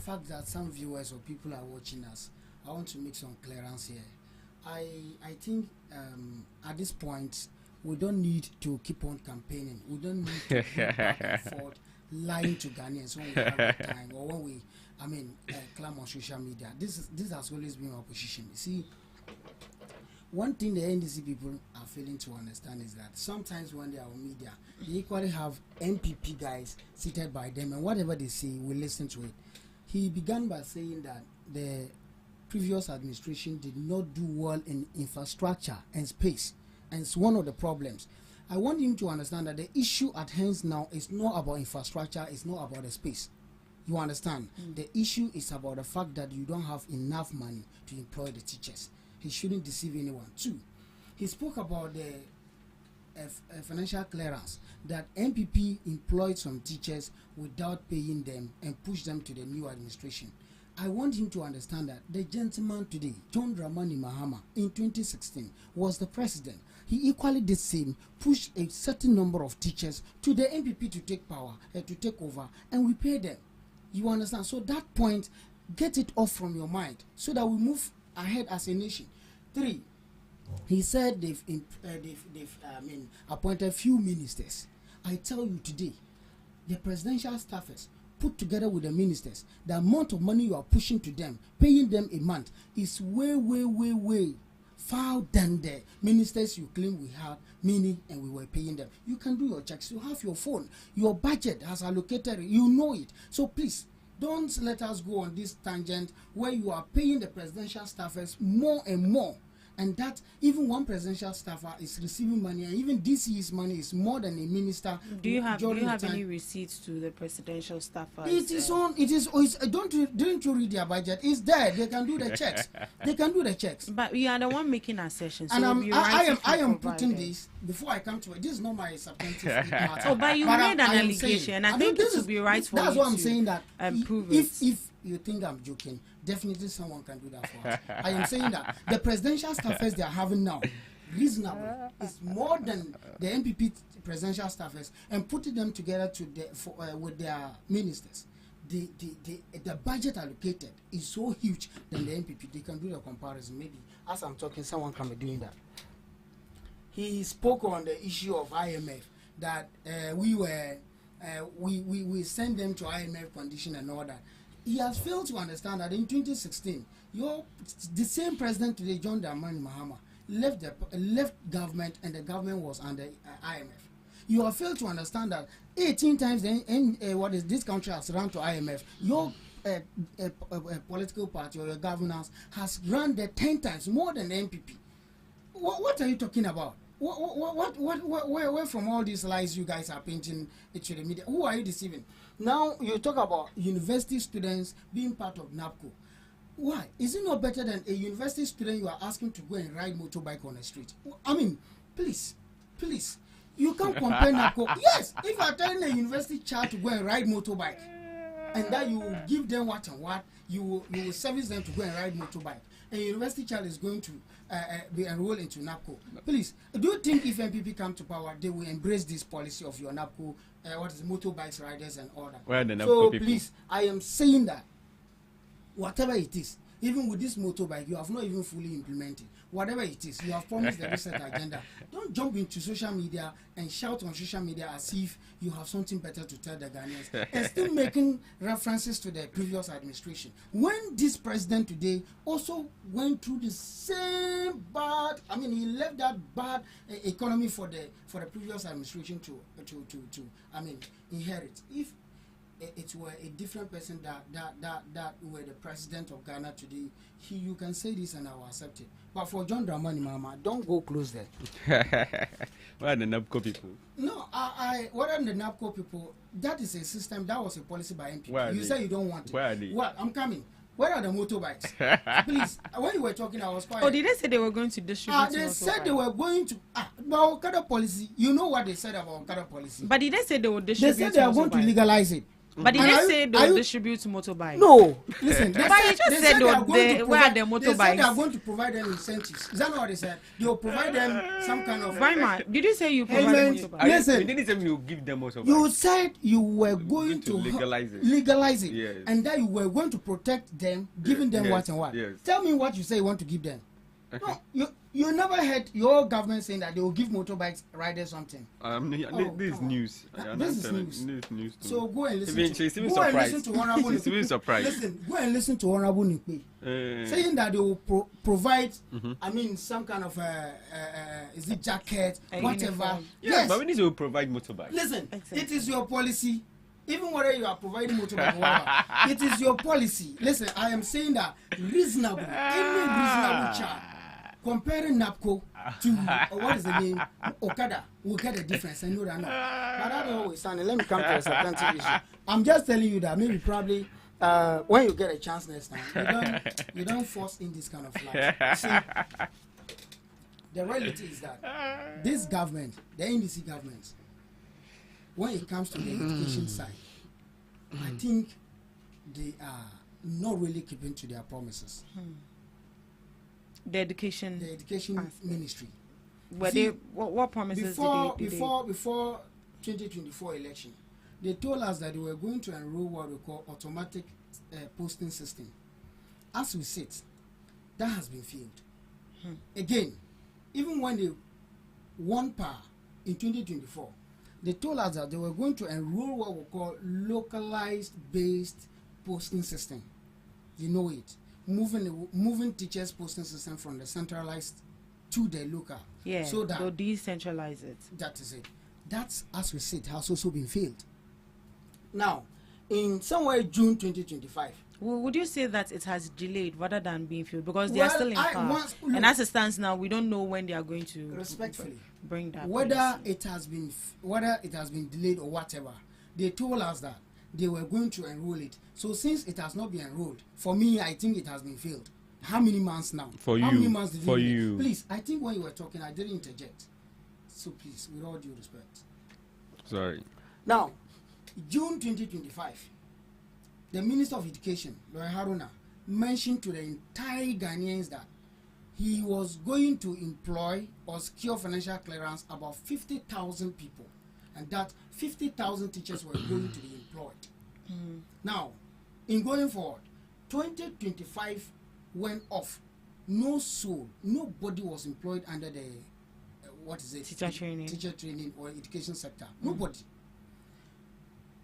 S13: fact that some viewers or people are watching us, I want to make some clearance here. I think at this point we don't need to keep on campaigning. We don't need to go back and forth lying to Ghanaians when we have the time or when we climb on social media. This has always been our position. You see, one thing the NDC people are failing to understand is that sometimes when they are on media, they equally have MPP guys seated by them, and whatever they say, we listen to it. He began by saying that the previous administration did not do well in infrastructure and space, and it's one of the problems. I want him to understand that the issue at hand now is not about infrastructure, it's not about the space. You understand? The issue is about the fact that you don't have enough money to employ the teachers. He shouldn't deceive anyone. 2, he spoke about the financial clearance, that MPP employed some teachers without paying them and pushed them to the new administration. I want him to understand that the gentleman today, John Dramani Mahama, in 2016 was the president. He equally did same, pushed a certain number of teachers to the MPP to take power, to take over, and we pay them. You understand? So that point, get it off from your mind so that we move ahead as a nation. 3, he said they've appointed few ministers. I tell you today, the presidential staffers put together with the ministers, the amount of money you are pushing to them, paying them a month, is way far than the ministers you claim we have, meaning, and we were paying them. You can do your checks. You have your phone. Your budget has allocated. You know it. So please, don't let us go on this tangent where you are paying the presidential staffers more and more, and that even one presidential staffer is receiving money, and even DC's money is more than a minister.
S2: Do you have any receipts to the presidential staffers?
S13: It is on. It is. Didn't you read their budget? It's there. They can do the checks. They can do the checks.
S2: But we are the one making assertions. So
S13: and I am putting this before I come to it. This is not my substantive matter.
S2: Oh, but you made an allegation, and I think it would be right for you to.
S13: That's what I'm saying. That
S2: prove
S13: if you think I'm joking, definitely someone can do that for us. I am saying that the presidential staffers they are having now, reasonable, is more than the MPP presidential staffers, and putting them together with their ministers. The budget allocated is so huge than the MPP. They can do the comparison. Maybe as I'm talking, someone can be doing that. He spoke on the issue of IMF, that we send them to IMF condition and all that. He has failed to understand that in 2016, the same president today, John Dramani Mahama, left government, and the government was under IMF. You have failed to understand that 18 times what is this country has run to IMF. Your political party or your governance has run there 10 times more than the MPP. What are you talking about? Where from all these lies you guys are painting it to the media? Who are you deceiving? Now you talk about university students being part of NAPCO. Why? Is it not better than a university student you are asking to go and ride motorbike on the street? I mean, please. You can't compare NAPCO. Yes, if you are telling a university child to go and ride motorbike, and that you will give them what and what, you will service them to go and ride motorbike, and a university child is going to be enrolled into NAPCO. Please, do you think if MPP come to power, they will embrace this policy of your NAPCO, what is motorbikes, riders, and all that?
S14: Where are the NAPCO
S13: so
S14: people?
S13: Please, I am saying that whatever it is, even with this motorbike, you have not even fully implemented. Whatever it is, you have promised the reset agenda. Don't jump into social media and shout on social media as if you have something better to tell the Ghanaians and still making references to the previous administration. When this president today also went through the same bad, I mean, he left that bad economy for the previous administration to inherit. If it were a different person that were the president of Ghana today, you can say this and I will accept it. But for John Dramani Mama, don't go close there.
S14: Where are the NAPCO people?
S13: No, what are the NAPCO people? That is a system, that was a policy by MP. You say you don't want it.
S14: Where are they?
S13: What? I'm coming. Where are the motorbikes? Please, when you were talking, I was quiet.
S2: Oh, did they say they were going to distribute?
S13: They said they were going to. About Okada policy, you know what they said about Okada policy?
S2: But did they say they would distribute?
S13: They said they are going to legalize it.
S2: But did they say they will distribute motorbikes?
S13: No, listen. They
S2: but you just said where are the motorbikes?
S13: They said they are going to provide them incentives. Is that not what they said? They will provide them some kind of.
S2: Rima, did you say you provide motorbikes?
S13: Listen,
S14: you didn't say you give them motorbikes.
S13: You said you were going to
S14: legalize it.
S13: Yes. And that you were going to protect them, giving them what and what.
S14: Yes.
S13: Tell me what you say you want to give them. No, you never heard your government saying that they will give motorbikes riders something.
S14: This is news.
S13: This is news. So go and listen.
S14: Listen
S13: To Honorable
S14: surprised.
S13: Listen, go and listen to Honorable Nikwe saying that they will provide. I mean, some kind of is it jacket, whatever.
S14: Yes, but we need to provide motorbikes.
S13: Listen, it is your policy. Even whether you are providing motorbike or whatever, it is your policy. Listen, I am saying that any reasonable child comparing NAPCO to what is the name Okada will get a difference. I know that now. But I don't know. Let me come to a substantive issue. I'm just telling you that maybe probably when you get a chance next time, you don't force in this kind of life. See, the reality is that this government, the NDC government, when it comes to the education side, I think they are not really keeping to their promises.
S2: The education
S13: ministry.
S2: What promises
S13: before 2024 election, they told us that they were going to enroll what we call automatic posting system. As we sit, that has been failed. Again, even when they won power in 2024, they told us that they were going to enroll what we call localized based posting system. You know it. Moving teachers posting system from the centralized to the local.
S2: Yeah,
S13: so that
S2: they'll decentralize it.
S13: That is it. That's, as we said, has also been failed. Now, in somewhere June 2025.
S2: Would you say that it has delayed rather than being failed? Because they are still in power. And as it stands now, we don't know when they are going to bring that.
S13: Whether it has been delayed or whatever, they told us that they were going to enroll it. So since it has not been enrolled, for me, I think it has been failed. How many months now?
S14: How many months did you?
S13: Please, I think when you were talking, I didn't interject. So please, with all due respect.
S14: Sorry.
S13: Now, June 2025, the Minister of Education, Lawyer Haruna, mentioned to the entire Ghanaians that he was going to employ or secure financial clearance about 50,000 people, and that 50,000 teachers were going to be employed. Now, in going forward, 2025 went off. No soul, nobody was employed under the teacher training or education sector. Nobody.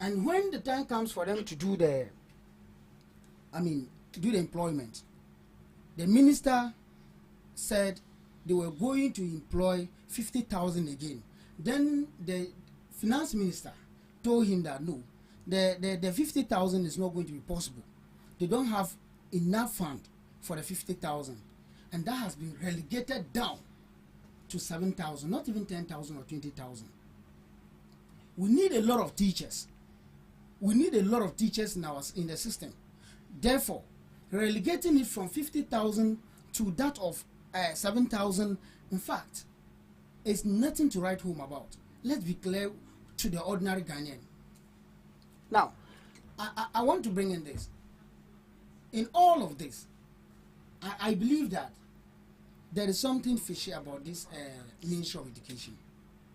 S13: And when the time comes for them to do the employment, the minister said they were going to employ 50,000 again. Then the finance minister told him that no, the 50,000 is not going to be possible. They don't have enough fund for the 50,000, and that has been relegated down to 7,000, not even 10,000 or 20,000. We need a lot of teachers. We need a lot of teachers in the system. Therefore, relegating it from 50,000 to that of 7,000, in fact, is nothing to write home about. let's be clear to the ordinary Ghanaian. Now, I want to bring in this. In all of this, I believe that there is something fishy about this Ministry of Education.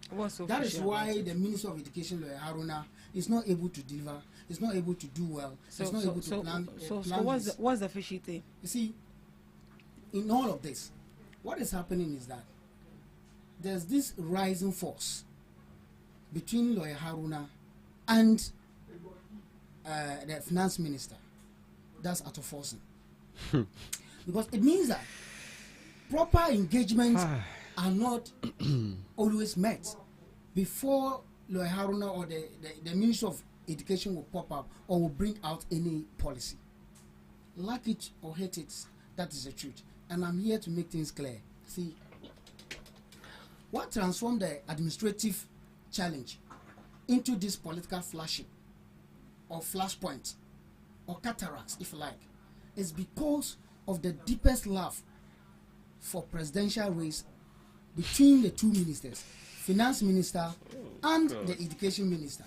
S2: What's so
S13: that
S2: fishy
S13: is why
S2: about
S13: the Minister of Education, Lawyer Haruna, is not able to deliver, is not able to do well, is not able to plan.
S2: So
S13: plan
S2: what's the fishy thing?
S13: You see, in all of this, what is happening is that there's this rising force between Lawyer Haruna and the finance minister. That's out of forcing. Because it means that proper engagements are not always met before Lawyer Haruna or the Minister of Education will pop up or will bring out any policy. Like it or hate it, that is the truth. And I'm here to make things clear. See, what transformed the administrative challenge into this political flashing or flashpoint or cataracts, if you like, is because of the deepest love for presidential race between the two ministers, finance minister and the education minister.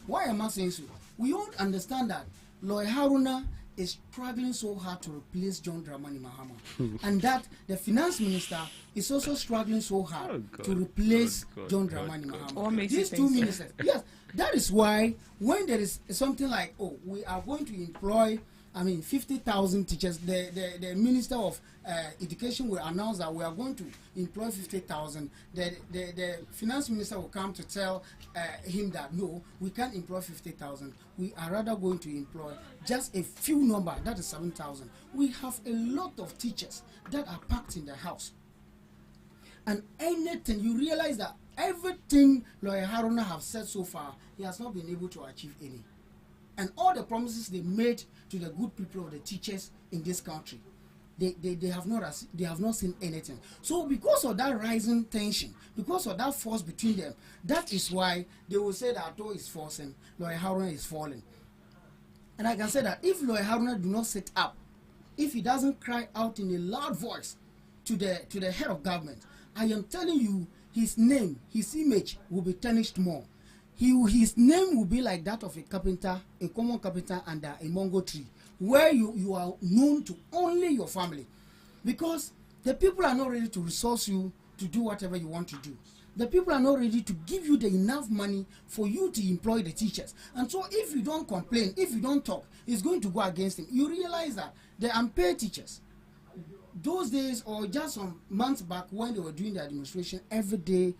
S13: Why am I saying so? We all understand that Lawyer Haruna is struggling so hard to replace John Dramani Mahama, and that the finance minister is also struggling so hard to replace John Dramani Mahama. These two ministers, yes, that is why when there is something like, oh, we are going to employ 50,000 teachers. The Minister of Education will announce that we are going to employ 50,000. The Finance Minister will come to tell him that no, we can't employ 50,000. We are rather going to employ just a few number, that is 7,000. We have a lot of teachers that are packed in the house. And anything, you realize that everything Lawyer Haruna have said so far, he has not been able to achieve any. And all the promises they made to the good people of the teachers in this country, they have not seen anything. So because of that rising tension, because of that force between them, that is why they will say that Ato is forcing, Lawyer Haruna is falling. And I can say that if Lawyer Haruna do not sit up, if he doesn't cry out in a loud voice to the head of government, I am telling you, his name, his image will be tarnished more. His name will be like that of a carpenter, a common carpenter under a mango tree, where you are known to only your family. Because the people are not ready to resource you to do whatever you want to do. The people are not ready to give you the enough money for you to employ the teachers. And so if you don't complain, if you don't talk, it's going to go against him. You realize that the unpaid teachers, those days or just some months back when they were doing the administration every day,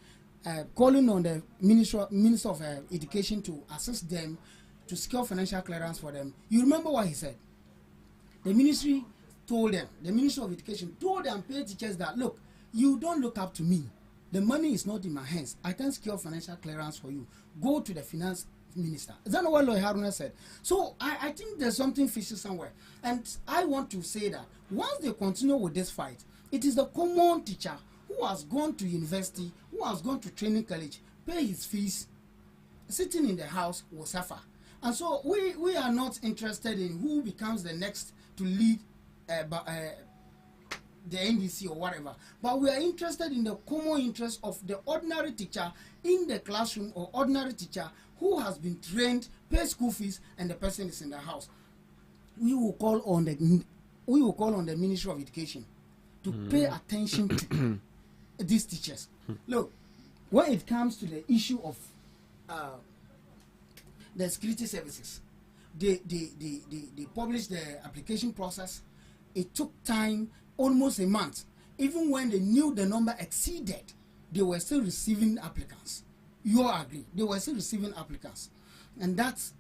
S13: calling on the Minister of Education to assist them to secure financial clearance for them. You remember what he said? The ministry told them, the Minister of Education told the unpaid teachers that, look, you don't look up to me. The money is not in my hands. I can secure financial clearance for you. Go to the finance minister. Is that not what Lawyer Haruna said? So I think there's something fishy somewhere. And I want to say that once they continue with this fight, it is the common teacher who has gone to university, who has gone to training college, pay his fees, sitting in the house will suffer. And so we are not interested in who becomes the next to lead the NDC or whatever. But we are interested in the common interest of the ordinary teacher in the classroom or ordinary teacher who has been trained, pay school fees, and the person is in the house. We will call on the Ministry of Education to pay attention to these teachers. Look, when it comes to the issue of the security services, they published the application process. It took time, almost a month. Even when they knew the number exceeded, they were still receiving applicants. You all agree? They were still receiving applicants. And that's,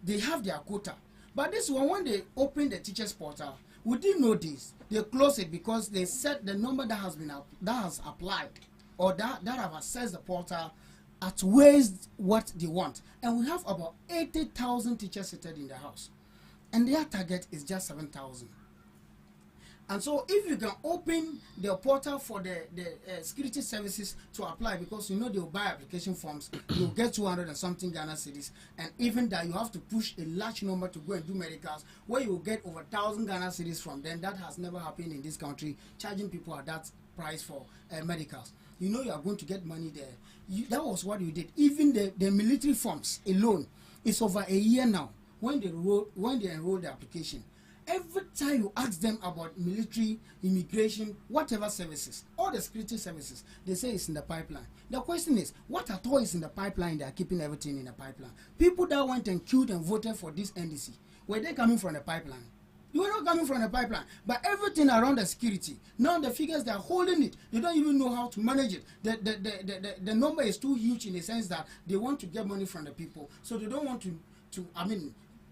S13: they have their quota. But this one, when they opened the teachers portal, we didn't know this. They closed it because they said the number that has applied or that have accessed the portal outweighs what they want. And we have about 80,000 teachers seated in the house. And their target is just 7,000. And so if you can open the portal for the security services to apply, because you know they'll buy application forms, you'll get 200 and something Ghana cedis, and even that you have to push a large number to go and do medicals, where you will get over 1,000 Ghana cedis from them. That has never happened in this country, charging people at that price for medicals. You know you are going to get money there. That was what you did. Even the military forms alone is over a year now when they enroll the application. Every time you ask them about military, immigration, whatever services, all the security services, they say it's in the pipeline. The question is, what at all is in the pipeline? They are keeping everything in the pipeline. People that went and queued and voted for this NDC, were they coming from the pipeline? You were not coming from the pipeline, but everything around the security. Now the figures, they are holding it. They don't even know how to manage it. The number is too huge in the sense that they want to get money from the people, so they don't want to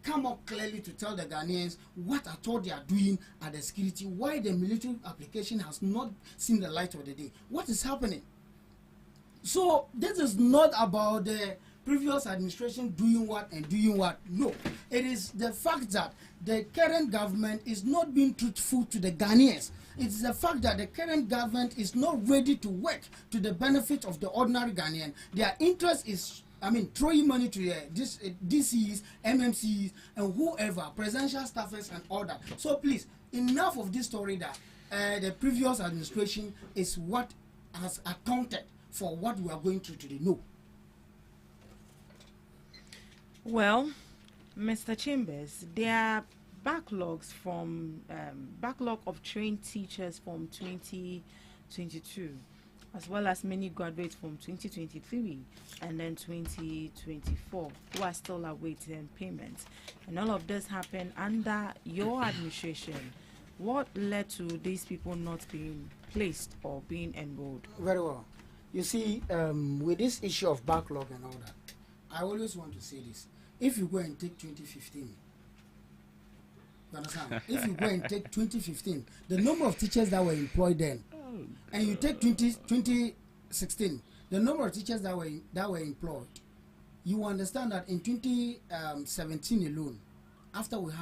S13: come up clearly to tell the Ghanaians what at all they are doing at the security, why the military application has not seen the light of the day. What is happening? So this is not about the previous administration doing what and doing what. No, it is the fact that the current government is not being truthful to the Ghanaians. It's the fact that the current government is not ready to work to the benefit of the ordinary Ghanaian. Their interest is throwing money to DCs, MMCs, and whoever, presidential staffers and all that. So please, enough of this story that the previous administration is what has accounted for what we are going through today. No.
S2: Well, Mr. Chambers, there are backlogs from backlog of trained teachers from 2022. As well as many graduates from 2023 and then 2024 who are still awaiting payment. And all of this happened under your administration. What led to these people not being placed or being enrolled?
S13: Very well. You see, with this issue of backlog and all that, I always want to say this. If you go and take 2015, you understand? If you go and take 2015, the number of teachers that were employed then, and you take 2016, the number of teachers that were employed, you understand that in 2017 alone, after the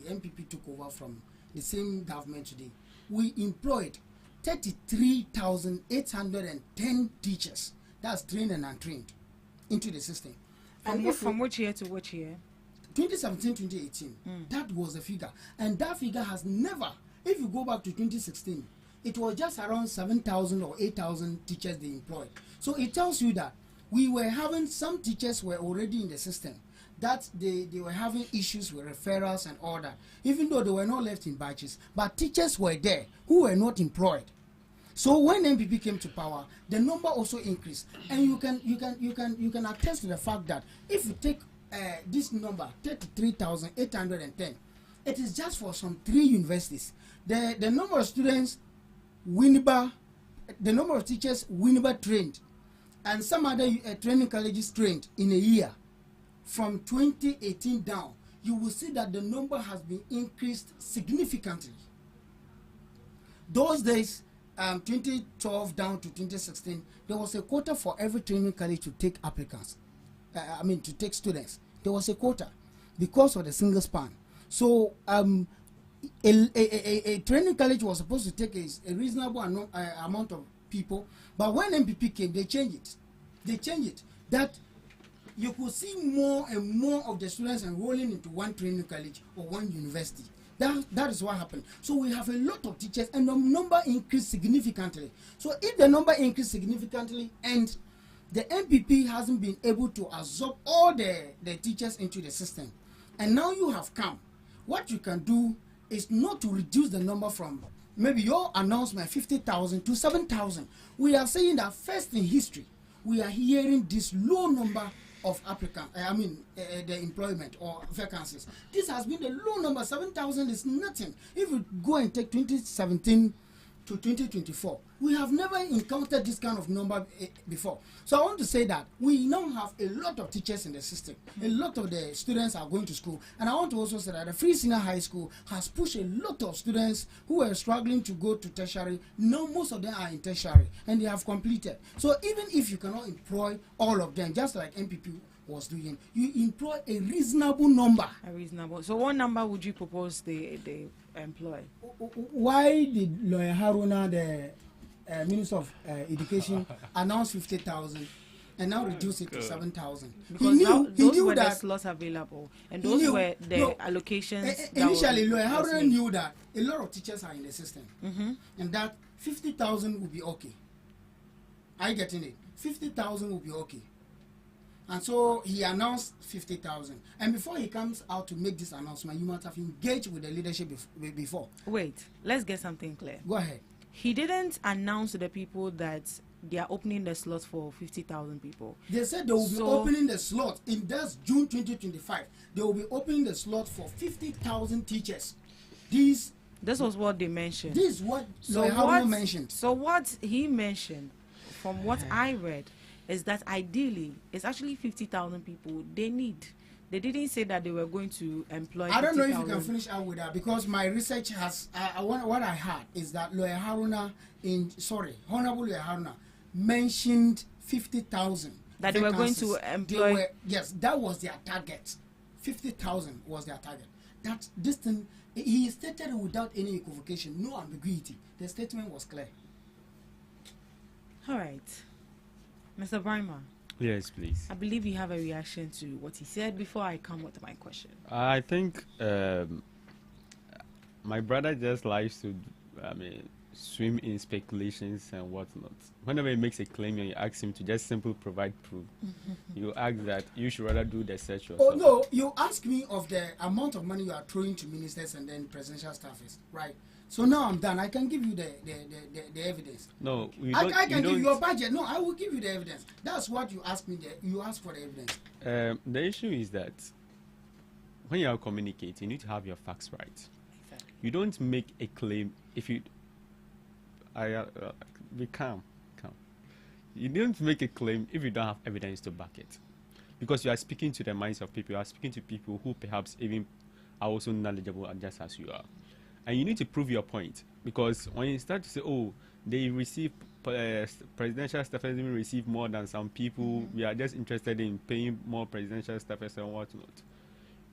S13: MPP took over from the same government today, we employed 33,810 teachers. That's trained and untrained into the system.
S2: From which year to which year?
S13: 2017, 2018. That was the figure, and that figure has never. If you go back to 2016, it was just around 7,000 or 8,000 teachers they employed. So it tells you that we were having some teachers were already in the system, that they were having issues with referrals and all that, even though they were not left in batches. But teachers were there who were not employed. So when MPP came to power, the number also increased, and you can attest to the fact that if you take this number 33,810, it is just for some 3 universities. The number of students Winneba, the number of teachers Winneba trained, and some other training colleges trained in a year from 2018 down, you will see that the number has been increased significantly. Those days, 2012 down to 2016, there was a quota for every training college to take applicants. To take students. There was a quota because of the single span. So a training college was supposed to take a reasonable amount of people, but when MPP came, they changed it. That you could see more and more of the students enrolling into one training college or one university. That is what happened. So we have a lot of teachers, and the number increased significantly. So if the number increased significantly and the MPP hasn't been able to absorb all the teachers into the system, and now you have come, what you can do is not to reduce the number from maybe your announcement 50,000 to 7,000. We are saying that first in history, we are hearing this low number of applicants, the employment or vacancies. This has been a low number. 7,000 is nothing. If you go and take 2017 to 2024, we have never encountered this kind of number before. So I want to say that we now have a lot of teachers in the system. A lot of the students are going to school. And I want to also say that the Free Senior High School has pushed a lot of students who were struggling to go to tertiary. Now most of them are in tertiary and they have completed. So even if you cannot employ all of them, just like MPP was doing, you employ a reasonable number.
S2: So what number would you propose they employ?
S13: Why did Lawyer Haruna, the Minister of Education, announce 50,000? and now reduce it to 7,000.
S2: Because those were the
S13: that
S2: slots available, and those were the allocations.
S13: Initially, Lawyer Haruna knew that a lot of teachers are in the system, and that 50,000 would be okay. Are you getting it? 50,000 would be okay. And so he announced 50,000. And before he comes out to make this announcement, you must have engaged with the leadership before.
S2: Wait, let's get something clear.
S13: Go ahead.
S2: He didn't announce to the people that they are opening the slots for 50,000 people.
S13: They said they will be opening the slot in this June 2025. They will be opening the slot for 50,000 teachers. This
S2: was what they mentioned.
S13: This is what Lawyer mentioned.
S2: So what he mentioned, from what I read, is that ideally it's actually 50,000 people they need. They didn't say that they were going to employ.
S13: I don't know if you can finish out with that, because my research has what I heard is that Honorable Lawyer Haruna mentioned 50,000
S2: that they were going to employ.
S13: Yes, that was their target. 50,000 was their target. That this thing, he stated it without any equivocation, no ambiguity. The statement was clear.
S2: All right. Mr. Brima.
S14: Yes, please.
S2: I believe you have a reaction to what he said before I come with my question.
S14: I think my brother just likes to, swim in speculations and whatnot. Whenever he makes a claim and you ask him to just simply provide proof, you ask that you should rather do the search yourself.
S13: Oh no, you ask me of the amount of money you are throwing to ministers and then presidential staffers, right? So now I'm done. I can give you the evidence.
S14: No,
S13: I can give you your budget. No, I will give you the evidence. That's what you asked me. You asked for the evidence.
S14: The issue is that when you are communicating, you need to have your facts right.
S2: Exactly.
S14: You don't make a claim if you. Be calm. You don't make a claim if you don't have evidence to back it, because you are speaking to the minds of people. You are speaking to people who perhaps even are also knowledgeable just as you are. And you need to prove your point, because when you start to say, oh, they receive presidential staffers, even receive more than some people, we are just interested in paying more presidential staffers and whatnot.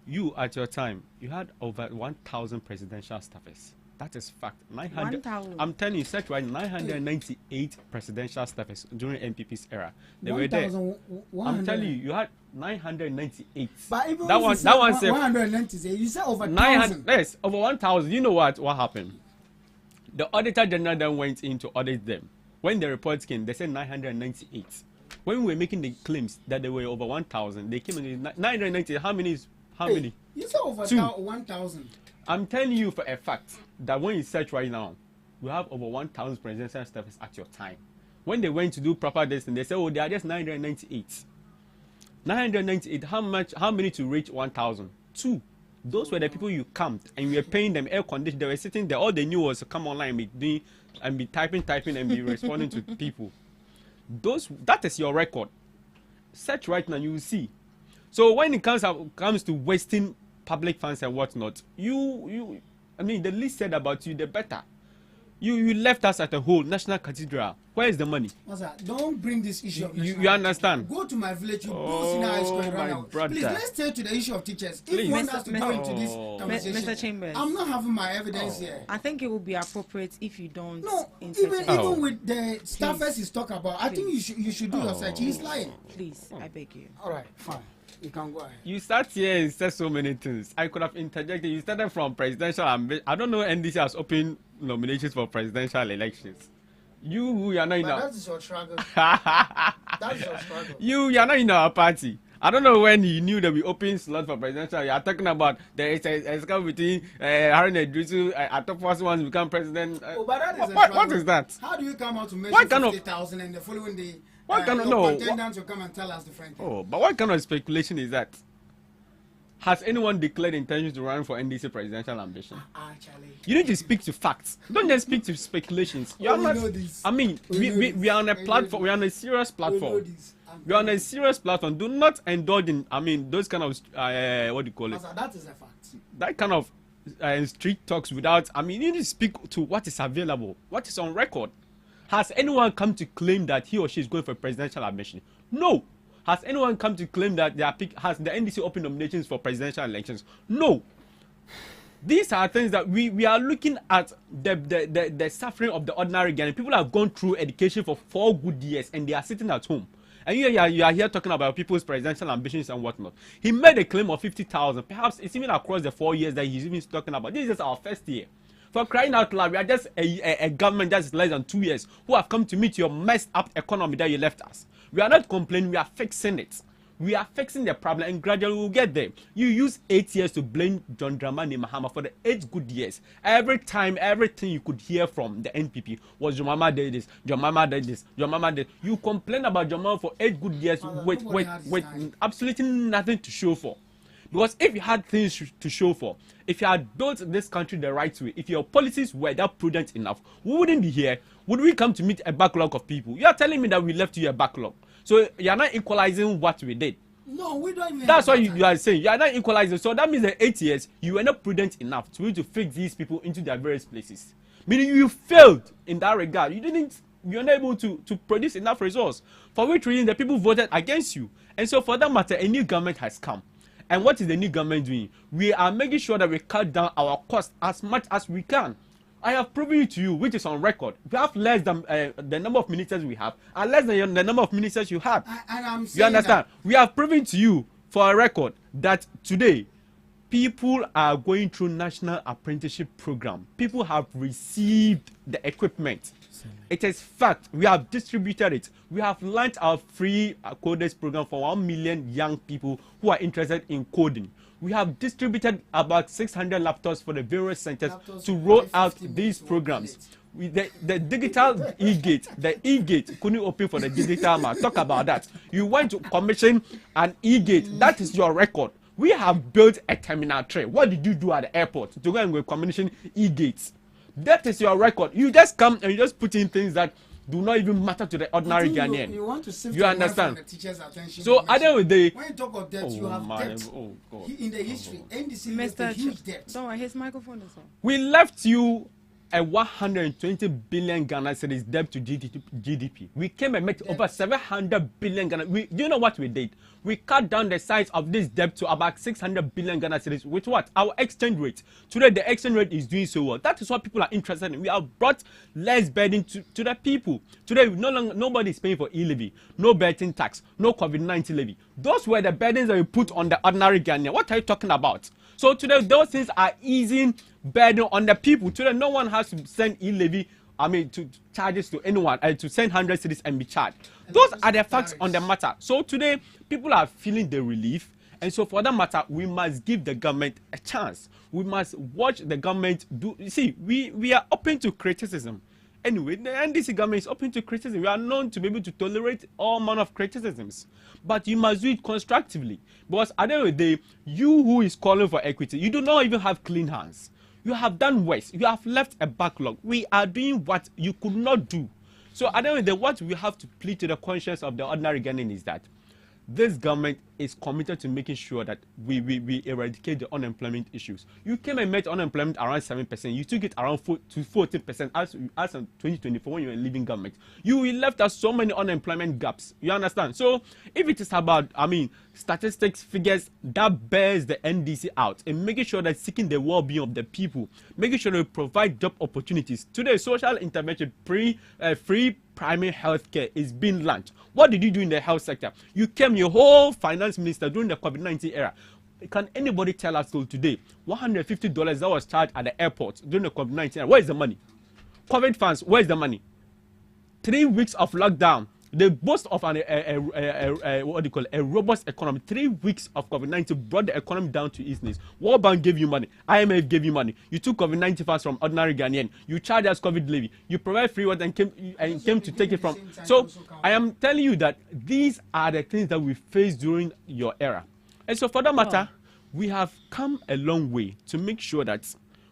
S14: You, at your time, you had over 1,000 presidential staffers. That is fact. 900. I'm telling you, search right, 998 presidential staffers during NPP's era. They were there. I'm telling you, you had 998.
S13: But even
S14: that one said
S13: 198. You said over 1,000.
S14: Yes, over 1,000. You know what happened? The Auditor General then went in to audit them. When the reports came, they said 998. When we were making the claims that they were over 1,000, they came in 998. How many?
S13: You said over 1,000.
S14: I'm telling you for a fact that when you search right now, we have over 1,000 presidential staffers at your time. When they went to do proper testing, they said, oh, they are just 998. 998, how many to reach 1,000? 2. Those were the people you camped and you were paying them air conditioning. They were sitting there. All they knew was to come online and be typing and be responding to people. That is your record. Search right now, you will see. So when it comes to wasting public funds and whatnot, the least said about you, the better. You left us at a whole national cathedral. Where is the money?
S13: Don't bring this issue of
S14: you understand?
S13: Go to my village. You don't see how it's going right now. Please, let's stay to the issue of teachers. If you want us to go into this conversation,
S2: Mr. Chambers,
S13: I'm not having my evidence here.
S2: I think it would be appropriate if you don't.
S13: No, even with the staffers he's talking about, I think you should do your search. He's lying.
S2: Please, I beg you.
S13: All right, fine. You can go ahead.
S14: You start here and said so many things. I could have interjected. You started from presidential ambition. I don't know NDC has opened nominations for presidential elections. You are not in our...
S13: That is your struggle. That is your struggle.
S14: You are not in our party. I don't know when you knew that we opened slots for presidential. You are talking about there is a scam between Harun Idrisu, at the first one become president.
S13: But that is
S14: what is that?
S13: How do you come out to mention 50,000 and the following day?
S14: What kind of
S13: contenders will come and tell us different things?
S14: Oh, but what kind of speculation is that? Has anyone declared intentions to run for NDC presidential ambition?
S13: Actually,
S14: you need to speak to facts. Don't just speak to speculations. You are not. I mean, we are on a platform. We are on a serious platform. We are on a serious platform. Do not indulge in. I mean, those kind of what do you call it?
S13: That is a fact.
S14: That kind of street talks without. I mean, you need to speak to what is available, what is on record. Has anyone come to claim that he or she is going for presidential admission? No. Has anyone come to claim that has the NDC opened nominations for presidential elections? No. These are things that we are looking at the suffering of the ordinary Ghanaian. People have gone through education for 4 good years and they are sitting at home. And you are here talking about people's presidential ambitions and whatnot. He made a claim of 50,000. Perhaps it's even across the 4 years that he's even talking about. This is our first year. For crying out loud, we are just a government that's less than 2 years who have come to meet your messed up economy that you left us. We are not complaining, we are fixing it. We are fixing the problem and gradually we'll get there. You use 8 years to blame John Dramani Mahama for the 8 good years. Every time, everything you could hear from the NPP was John Mama did this, John Mama did this, John Mama did. You complain about John Mama for 8 good years with absolutely nothing to show for. Because if you had things to show for, if you had built this country the right way, if your policies were that prudent enough, we wouldn't be here. Would we come to meet a backlog of people? You are telling me that we left you a backlog. So you are not equalizing what we did.
S13: No, we don't even.
S14: That's what you are saying. You are not equalizing. So that means that 8 years, you were not prudent enough to be able to fix these people into their various places. Meaning you failed in that regard. You're not able to produce enough results. For which reason the people voted against you. And so for that matter, a new government has come. And what is the new government doing? We are making sure that we cut down our costs as much as we can. I have proven it to you, which is on record. We have less than the number of ministers we have, and less than the number of ministers you have. You understand? We have proven to you, for a record, that today, people are going through national apprenticeship program. People have received the equipment. It is fact. We have distributed it. We have launched our free coders program for 1 million young people who are interested in coding. We have distributed about 600 laptops for the various centers to roll out these programs. The digital e-gate couldn't open for the digital man. Talk about that. You went to commission an e-gate. That is your record. We have built a terminal 3. What did you do at the airport to go and commission e-gates? That is your record. You just come and you just put in things that do not even matter to the ordinary Ghanaian.
S13: You want to save
S14: you understand?
S13: The teacher's attention.
S14: So at the end of the day,
S13: when you talk of debt, you have debt. In the history, NDC left a huge debt.
S2: Don't worry, his microphone is on.
S14: We left you a 120 billion Ghana cedis debt to GDP. We came and met over 700 billion Ghana. Do you know what we did? We cut down the size of this debt to about 600 billion Ghana cedis with what? Our exchange rate. Today, the exchange rate is doing so well. That is what people are interested in. We have brought less burden to the people. Today, nobody is paying for e-levy, no betting tax, no COVID-19 levy. Those were the burdens that we put on the ordinary Ghanaian. What are you talking about? So today, those things are easing burden on the people. Today, no one has to send e-levy, to charges to anyone, to send 100 cedis and be charged. Those are the facts on the matter. So today, people are feeling the relief. And so for that matter, we must give the government a chance. We must watch the government do. You see, we are open to criticism. Anyway, the NDC government is open to criticism. We are known to be able to tolerate all manner of criticisms. But you must do it constructively. Because at the end of the day, you who is calling for equity, you do not even have clean hands. You have done worse. You have left a backlog. We are doing what you could not do. So at the end of the day, what we have to plead to the conscience of the ordinary Ghanaian is that this government is committed to making sure that we eradicate the unemployment issues. You came and met unemployment around 7%. You took it around 14% as in 2024 when you were leaving government. You left us so many unemployment gaps. You understand? So if it is about, statistics, figures, that bears the NDC out and making sure that seeking the well-being of the people, making sure that we provide job opportunities. Today, social intervention, free primary health care is being launched. What did you do in the health sector? You came, your whole finance minister during the COVID-19 era. Can anybody tell us till today, $150 that was charged at the airport during the COVID-19 era, where is the money? COVID funds, where is the money? 3 weeks of lockdown. The boast of a robust economy. 3 weeks of COVID-19 brought the economy down to its knees. World Bank gave you money. IMF gave you money. You took COVID-19 funds from ordinary Ghanaian. You charged us COVID levy. You provide free water and came to take it from. So I am telling you that these are the things that we faced during your era. And so for that matter, we have come a long way to make sure that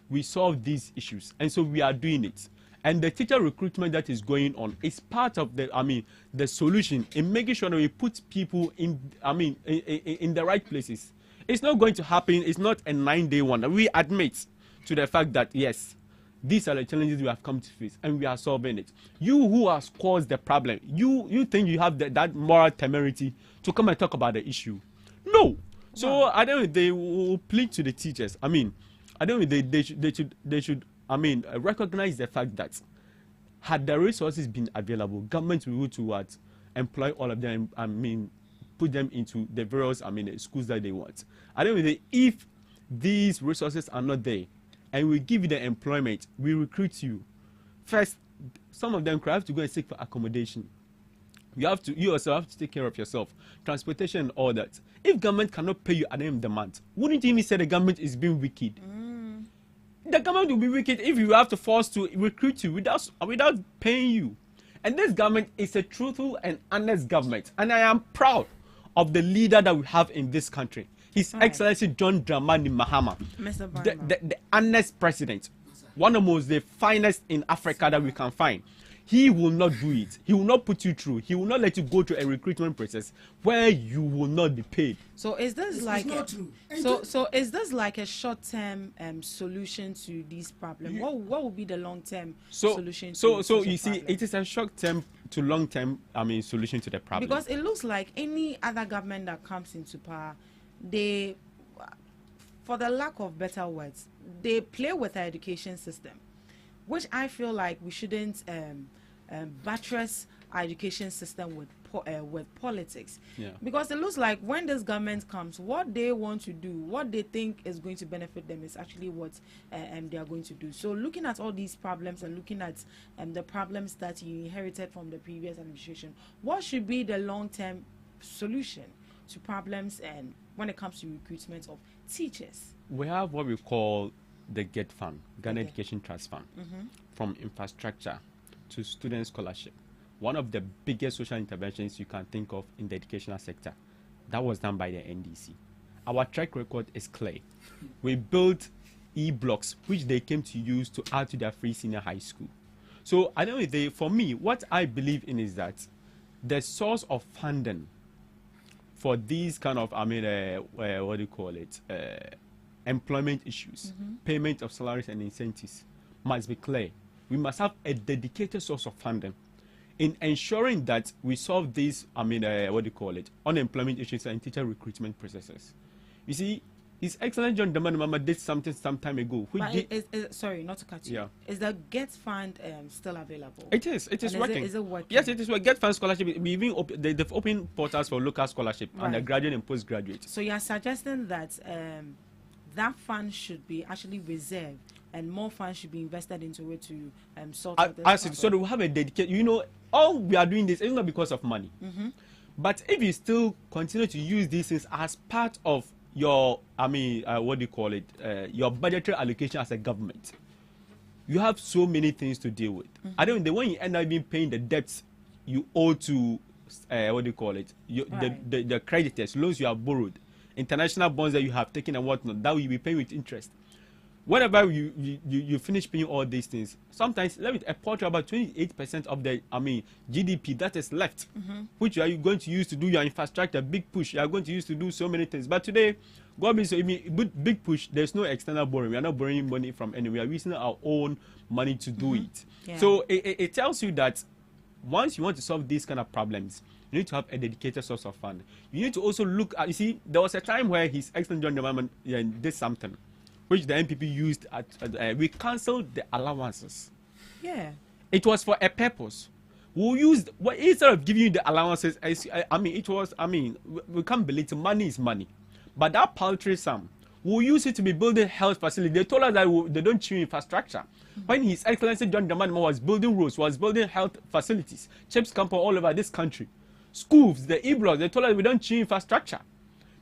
S14: we solve these issues. And so we are doing it. And the teacher recruitment that is going on is part of the solution in making sure that we put people in the right places. It's not going to happen. It's not a 9-day wonder. We admit to the fact that yes, these are the challenges we have come to face, and we are solving it. You who has caused the problem, you think you have that moral temerity to come and talk about the issue? No. So I don't. They will plead to the teachers. I don't. They should. Recognize the fact that had the resources been available, government will go towards employ all of them. I mean, put them into the various, I mean, schools that they want. I don't know if these resources are not there, and we give you the employment, we recruit you. First, some of them have to go and seek for accommodation. You also have to take care of yourself, transportation and all that. If government cannot pay you at the end of the month, wouldn't you even say the government is being wicked? The government will be wicked if you have to force to recruit you without paying you. And this government is a truthful and honest government, and I am proud of the leader that we have in this country. His Excellency John Dramani Mahama, the honest president, one of the finest in Africa that we can find. He will not do it. He will not put you through. He will not let you go through a recruitment process where you will not be paid.
S2: So is this so is this like a short-term solution to these problems? What will be the long-term solution?
S14: So you see, it is a short-term to long-term, I mean, solution to the problem.
S2: Because it looks like any other government that comes into power, they, for the lack of better words, they play with our education system, which I feel like we shouldn't buttress our education system with politics.
S14: Yeah.
S2: Because it looks like when this government comes, what they want to do, what they think is going to benefit them is actually what they are going to do. So looking at all these problems and looking at the problems that you inherited from the previous administration, what should be the long-term solution to problems and when it comes to recruitment of teachers?
S14: We have what we call the GET Fund, Ghana Education Trust Fund, from infrastructure to student scholarship. One of the biggest social interventions you can think of in the educational sector. That was done by the NDC. Our track record is clear. We built e-blocks, which they came to use to add to their free senior high school. So I don't know, for me, what I believe in is that the source of funding for these kind of, I mean, what do you call it, employment issues, payment of salaries and incentives must be clear. We must have a dedicated source of funding in ensuring that we solve these, I mean, what do you call it, unemployment issues and teacher recruitment processes. You see, His Excellency John Dramani Mahama did something some time ago.
S2: Sorry, not to cut you.
S14: Yeah.
S2: Is the GET Fund still available?
S14: It is. It is working.
S2: Is it working?
S14: Yes, it is working. GET Fund scholarship. We even they've opened portals for local scholarship, undergraduate and postgraduate.
S2: So you are suggesting that that fund should be actually reserved and more funds should be invested into it to sort out this.
S14: So we have a dedicated. You know, all we are doing this is not because of money. But if you still continue to use these things as part of your, I mean, what do you call it, your budgetary allocation as a government, you have so many things to deal with. I don't know, when you end up being paying the debts you owe to, what do you call it, the creditors, loans you have borrowed, international bonds that you have taken and whatnot, that will be paying with interest. Whenever you finish paying all these things, sometimes a portion about 28% of the, I mean, GDP that is left, which you are going to use to do your infrastructure, big push. You are going to use to do so many things. But today, God means, big push. There's no external borrowing. We are not borrowing money from anywhere. We are using our own money to do it. Yeah. So it tells you that once you want to solve these kind of problems, you need to have a dedicated source of fund. You need to also look at. You see, there was a time where His Excellency John Dramani did something, which the NPP used we cancelled the allowances.
S2: Yeah.
S14: It was for a purpose. We used, instead of giving you the allowances, we can't believe it, money is money. But that paltry sum, we'll use it to be building health facilities. They told us that they don't chew infrastructure. When His Excellency John Dramani Mahama was building roads, was building health facilities, CHIPS company all over this country, schools, the e-blocks, they told us we don't chew infrastructure.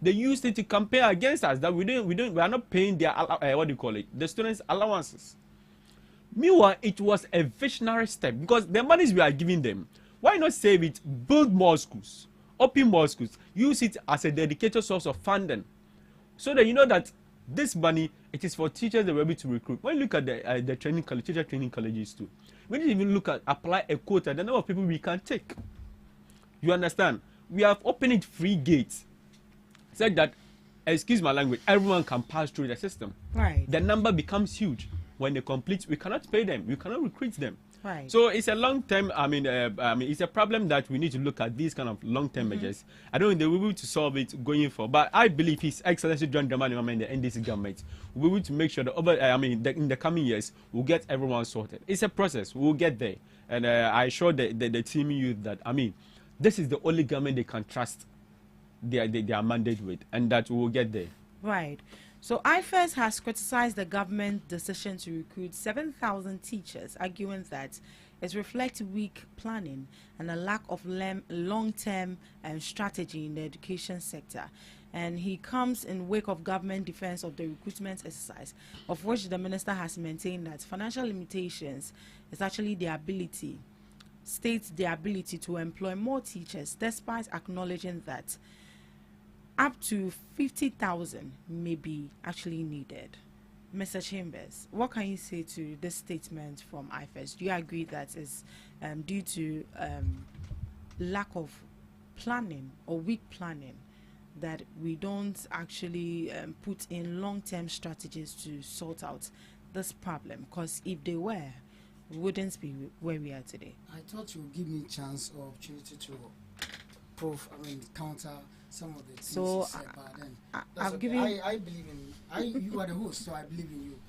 S14: They used it to compare against us that we are not paying their what do you call it, the students' allowances. Meanwhile, it was a visionary step because the monies we are giving them, why not save it, build more schools, open more schools, use it as a dedicated source of funding, so that you know that this money, it is for teachers that we're able to recruit. When you look at the training college, teacher training colleges too, we didn't even look at apply a quota, the number of people we can take. You understand? We have opened it free gates. Said that, excuse my language, everyone can pass through the system.
S2: Right.
S14: The number becomes huge. When they complete, we cannot pay them. We cannot recruit them.
S2: Right.
S14: So it's a long-term, it's a problem that we need to look at these kind of long-term measures. I don't think they will be able to solve it going forward. But I believe His Excellency John Dramani Mahama and the NDC government will be able to make sure that in the coming years, we'll get everyone sorted. It's a process. We'll get there. And I assure the team youth that, This is the only government they can trust their mandate with, and that we will get there.
S2: Right. So IFES has criticized the government decision to recruit 7,000 teachers, arguing that it reflects weak planning and a lack of long-term strategy in the education sector. And he comes in wake of government defense of the recruitment exercise, of which the minister has maintained that financial limitations is actually the ability, states the ability to employ more teachers, despite acknowledging that up to 50,000 may be actually needed. Mr. Chambers, what can you say to this statement from IFES? Do you agree that is due to lack of planning or weak planning, that we don't actually put in long-term strategies to sort out this problem? Because if they were, we wouldn't be where we are today.
S13: I thought you would give me a chance or opportunity to counter some of the things you said, but then
S2: I've
S13: okay.
S2: given.
S13: I believe in you are the host, so I believe in you.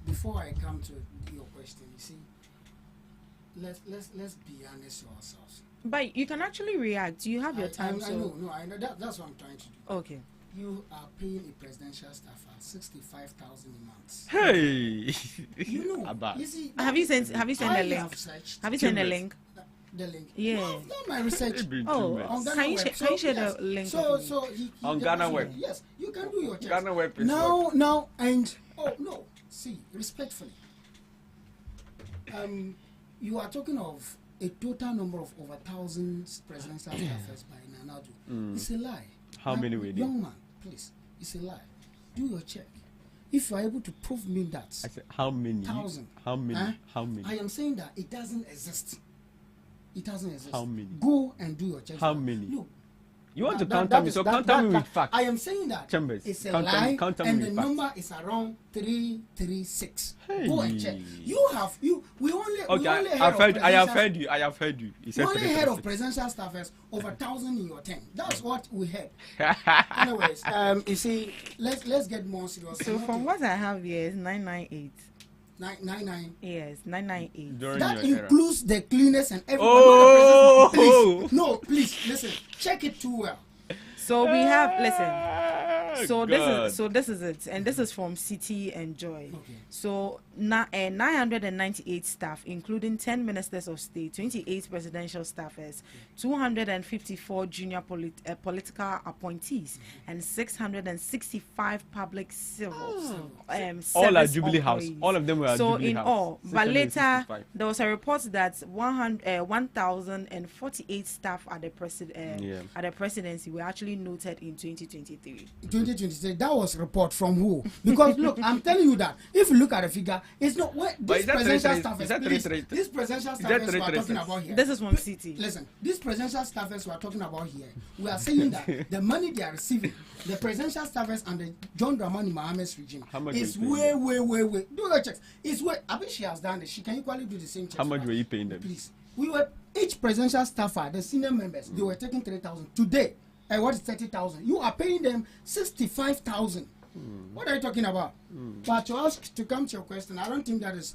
S13: Before I come to your question, you see, let's be honest with ourselves.
S2: But you can actually react. You have your time.
S13: I know. That's what I'm trying to do.
S2: Okay.
S13: You are paying a presidential staffer 65,000 a month.
S14: Hey,
S13: you know. You see,
S2: have you sent the link? Have you sent the link?
S13: The link.
S2: Yeah.
S13: No, I've done my research.
S2: Can you share the link?
S13: So
S14: on Ghana web.
S13: Yes, you can do your check.
S14: Ghana web.
S13: Now, and no. See, respectfully, you are talking of a total number of over 1,000 presidential staffers by Nanadu. It's a lie.
S14: How many were there?
S13: Young man, please. It's a lie. Do your check. If you are able to prove me that.
S14: I said, how many?
S13: 1,000.
S14: How many? How many?
S13: I am saying that it doesn't exist. It doesn't exist.
S14: How many?
S13: Go and do your check.
S14: How many?
S13: Look.
S14: You want to counter me, so counter me with facts.
S13: I am saying that
S14: Chambers,
S13: it's a lie, and the number
S14: facts.
S13: is around 336.
S14: Hey.
S13: Go and check. We only
S14: I have heard you. You
S13: said we only heard of presidential staffers over 1,000 in your term. That's what we heard. Anyways, you see, let's get more serious.
S2: So from what I have here is 998.
S13: 99.
S2: Yes, 998.
S13: That includes the cleaners and everyone.
S14: Oh!
S13: Please listen. Check it too well.
S2: So we have this is it, and this is from City and Joy.
S13: Okay.
S2: So 998 staff, including 10 ministers of state, 28 presidential staffers, 254 junior political appointees, and 665 public civils.
S14: All are Jubilee House. All of them were Jubilee House.
S2: So in all, but later there was a report that 1,048 staff at the presidency were actually noted in 2023.
S13: 2023, that was report from who? Because look, I'm telling you that if you look at the figure, it's not where this presidential staffers. This presidential staffers we are talking about here.
S2: This is from City.
S13: Listen, these presidential staffers we are talking about here, we are saying that the money they are receiving, the presidential staffers and the John Dramani Mohammed's regime is way. Do your checks. It's way. I bet she has done it. She can equally do the same checks.
S14: How much were you paying them?
S13: Please, each presidential staffer, the senior members, they were taking 3,000 today. What is 30,000? You are paying them 65,000. What are you talking about? But to come to your question, I don't think that is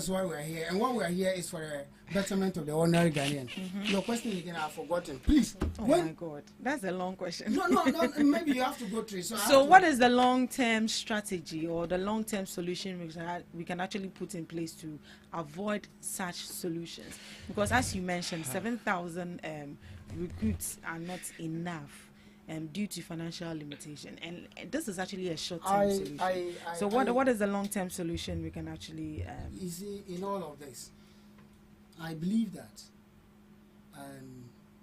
S13: why we are here. And why we are here is for the betterment of the ordinary Ghanaian. Your question again, I've forgotten. Please.
S2: My God, that's a long question.
S13: No. Maybe you have to go through it.
S2: So what is the long-term strategy or the long-term solution we can actually put in place to avoid such solutions? Because as you mentioned, 7,000 recruits are not enough due to financial limitation, and this is actually a short-term solution. So what is the long-term solution we can actually
S13: you see, in all of this, I believe that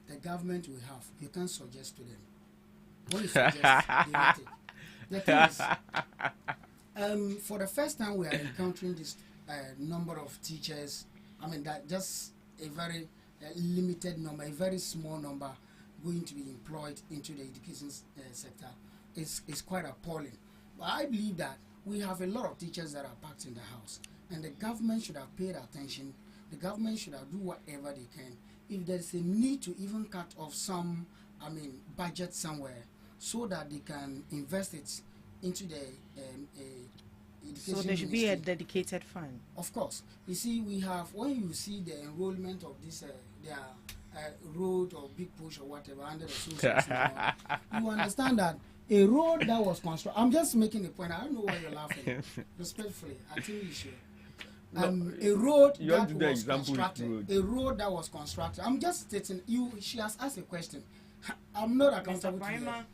S13: the government will have, you can suggest to them what you suggest, they will take. The thing is, for the first time we are encountering this number of teachers. I mean, that just a very limited number, a very small number going to be employed into the education sector is quite appalling. But I believe that we have a lot of teachers that are packed in the house, and the government should have paid attention. The government should have do whatever they can. If there's a need to even cut off some, budget somewhere, so that they can invest it into the education.
S2: So there should be a dedicated fund.
S13: Of course. You see, we have, when you see the enrollment of this, their road or big push or whatever under the social you understand that a road that was constructed. I'm just making a point. I don't know why you're laughing. Respectfully, I think you should. A road that was constructed. A road that was constructed. I'm just stating. She has asked a question. I'm not accountable to her.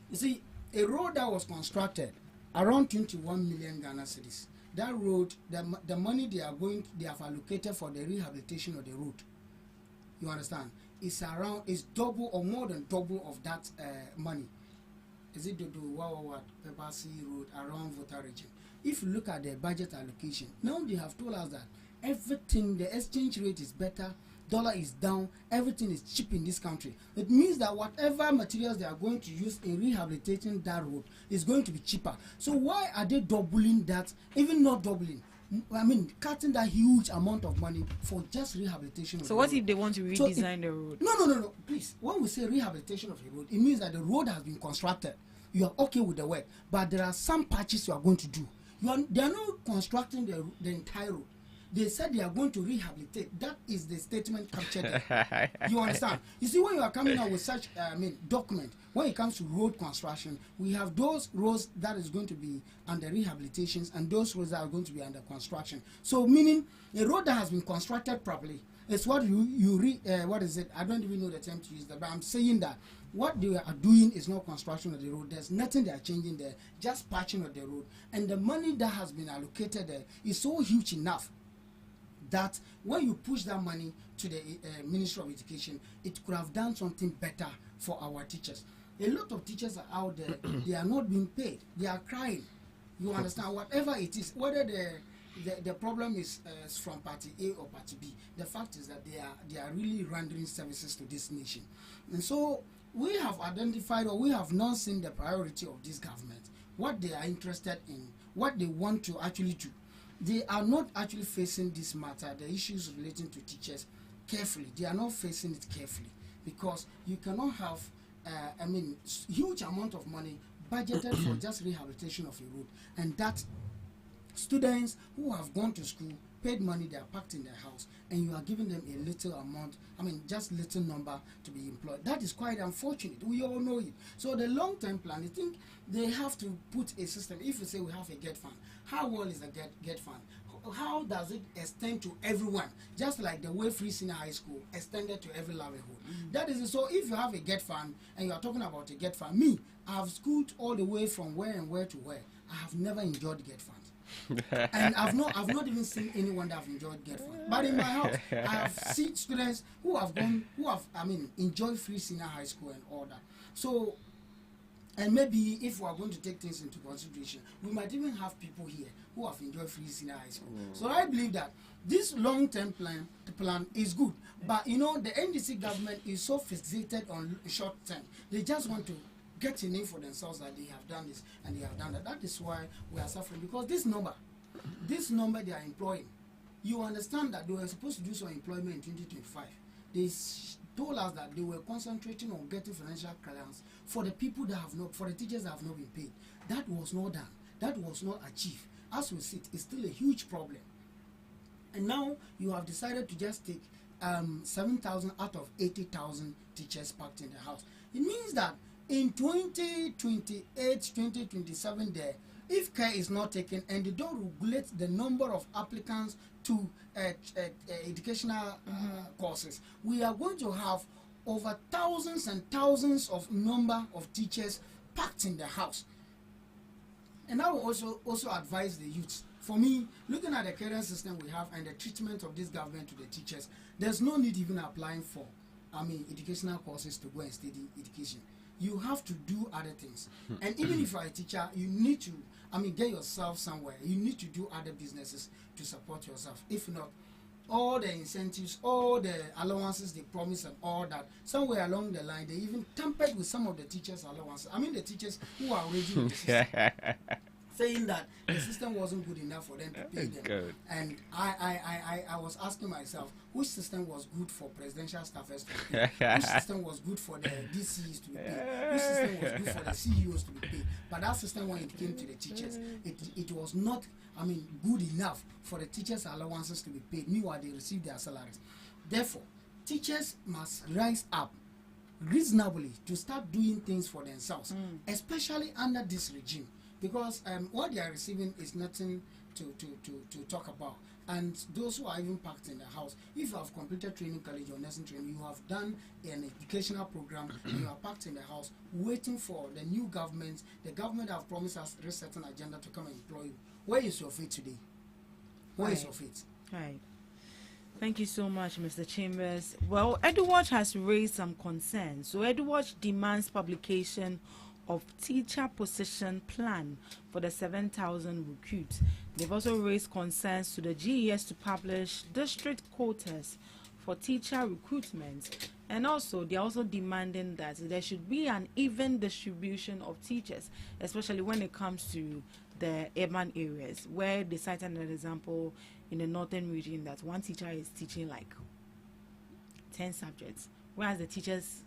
S13: You see, a road that was constructed around 21 million Ghana cedis. That road, the money they have allocated for the rehabilitation of the road. You understand? Is double or more than double of that money. Is it the Pepper C Road around Volta region? If you look at the budget allocation, now they have told us that everything, the exchange rate is better, dollar is down, everything is cheap in this country. It means that whatever materials they are going to use in rehabilitating that road is going to be cheaper. So why are they doubling that, even not doubling? I mean, cutting that huge amount of money for just rehabilitation.
S2: So what if they want to redesign the road?
S13: No. Please, when we say rehabilitation of a road, it means that the road has been constructed. You are okay with the work, but there are some patches you are going to do. They are not constructing the entire road. They said they are going to rehabilitate. That is the statement captured there. You understand? You see, when you are coming out with such document, when it comes to road construction, we have those roads that is going to be under rehabilitations and those roads that are going to be under construction. So meaning a road that has been constructed properly is what what is it? I don't even know the term to use that, but I'm saying that what they are doing is not construction of the road. There's nothing they are changing there, just patching of the road. And the money that has been allocated there is so huge enough that when you push that money to the Ministry of Education, it could have done something better for our teachers. A lot of teachers are out there, they are not being paid, they are crying. You understand? Whatever it is, whether the problem is from party A or party B, the fact is that they are really rendering services to this nation. And so we have identified, or we have not seen the priority of this government, what they are interested in, what they want to actually do. They are not actually facing this matter, the issues relating to teachers, carefully. They are not facing it carefully, because you cannot have huge amount of money budgeted for just rehabilitation of a road, and that students who have gone to school, paid money, they are packed in their house, and you are giving them a little amount, just little number to be employed. That is quite unfortunate. We all know it. So the long-term plan, I think they have to put a system. If you say we have a GET fund, how well is the GET fund? How does it extend to everyone? Just like the way Free Senior High School extended to every livelihood. That is it. So if you have a GET fund, and you are talking about a GET fund, me, I have schooled all the way from where to where. I have never enjoyed GET funds. And I've not even seen anyone that have enjoyed GET fund. But in my house, I have seen students who have enjoyed Free Senior High School and all that. So, and maybe if we are going to take things into consideration, we might even have people here who have enjoyed Free Senior High School. So I believe that this long-term plan is good. But the NDC government is so fixated on short term. They just want to get a name for themselves that they have done this and they have done that. That is why we are suffering, because this number they are employing, you understand that they were supposed to do some employment in 2025. They told us that they were concentrating on getting financial clearance for the people that have not, for the teachers that have not been paid. That was not done. That was not achieved. As we see, it's still a huge problem. And now you have decided to just take 7,000 out of 80,000 teachers packed in the house. It means that in 2028, 2027 there, if care is not taken and they don't regulate the number of applicants to educational courses, we are going to have over thousands and thousands of number of teachers packed in the house. And I will also advise the youths. For me, looking at the current system we have and the treatment of this government to the teachers, there's no need even applying for educational courses to go and study education. You have to do other things. And even if you are a teacher, you need to get yourself somewhere. You need to do other businesses to support yourself. If not, all the incentives, all the allowances they promise and all that, somewhere along the line, they even tampered with some of the teachers' allowances. The teachers who are already in the system, saying that the system wasn't good enough for them to pay them. Good. And I was asking myself, which system was good for presidential staffers to be paid? Which system was good for the DCs to be paid? Which system was good for the CEOs to be paid? But that system, when it came to the teachers, it was not good enough for the teachers' allowances to be paid. Meanwhile, they received their salaries. Therefore, teachers must rise up reasonably to start doing things for themselves, especially under this regime, because what they are receiving is nothing to talk about. And those who are even packed in the house, if you have completed training college or nursing training, you have done an educational program, you are packed in the house waiting for the new government. The government have promised us a certain agenda to come and employ you. Where is your faith today? Where is your faith?
S2: Right. Thank you so much, Mr. Chambers. Well, EduWatch has raised some concerns. So EduWatch demands publication of teacher position plan for the 7,000 recruits. They've also raised concerns to the GES to publish district quotas for teacher recruitment. And also, they're also demanding that there should be an even distribution of teachers, especially when it comes to the urban areas, where they cited an example in the northern region that one teacher is teaching like 10 subjects, whereas the teachers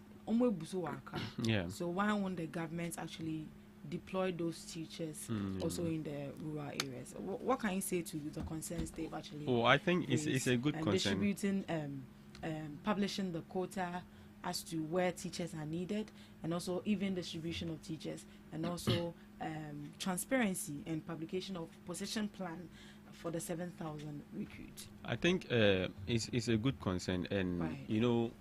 S14: yeah.
S2: So why won't the government actually deploy those teachers also in the rural areas? What can you say to the concerns they've actually?
S14: Oh, I think it's a good concern.
S2: Distributing, publishing the quota as to where teachers are needed, and also even distribution of teachers, and also transparency and publication of position plan for the 7,000 recruits.
S14: I think it's a good concern, and
S2: right.
S14: you know,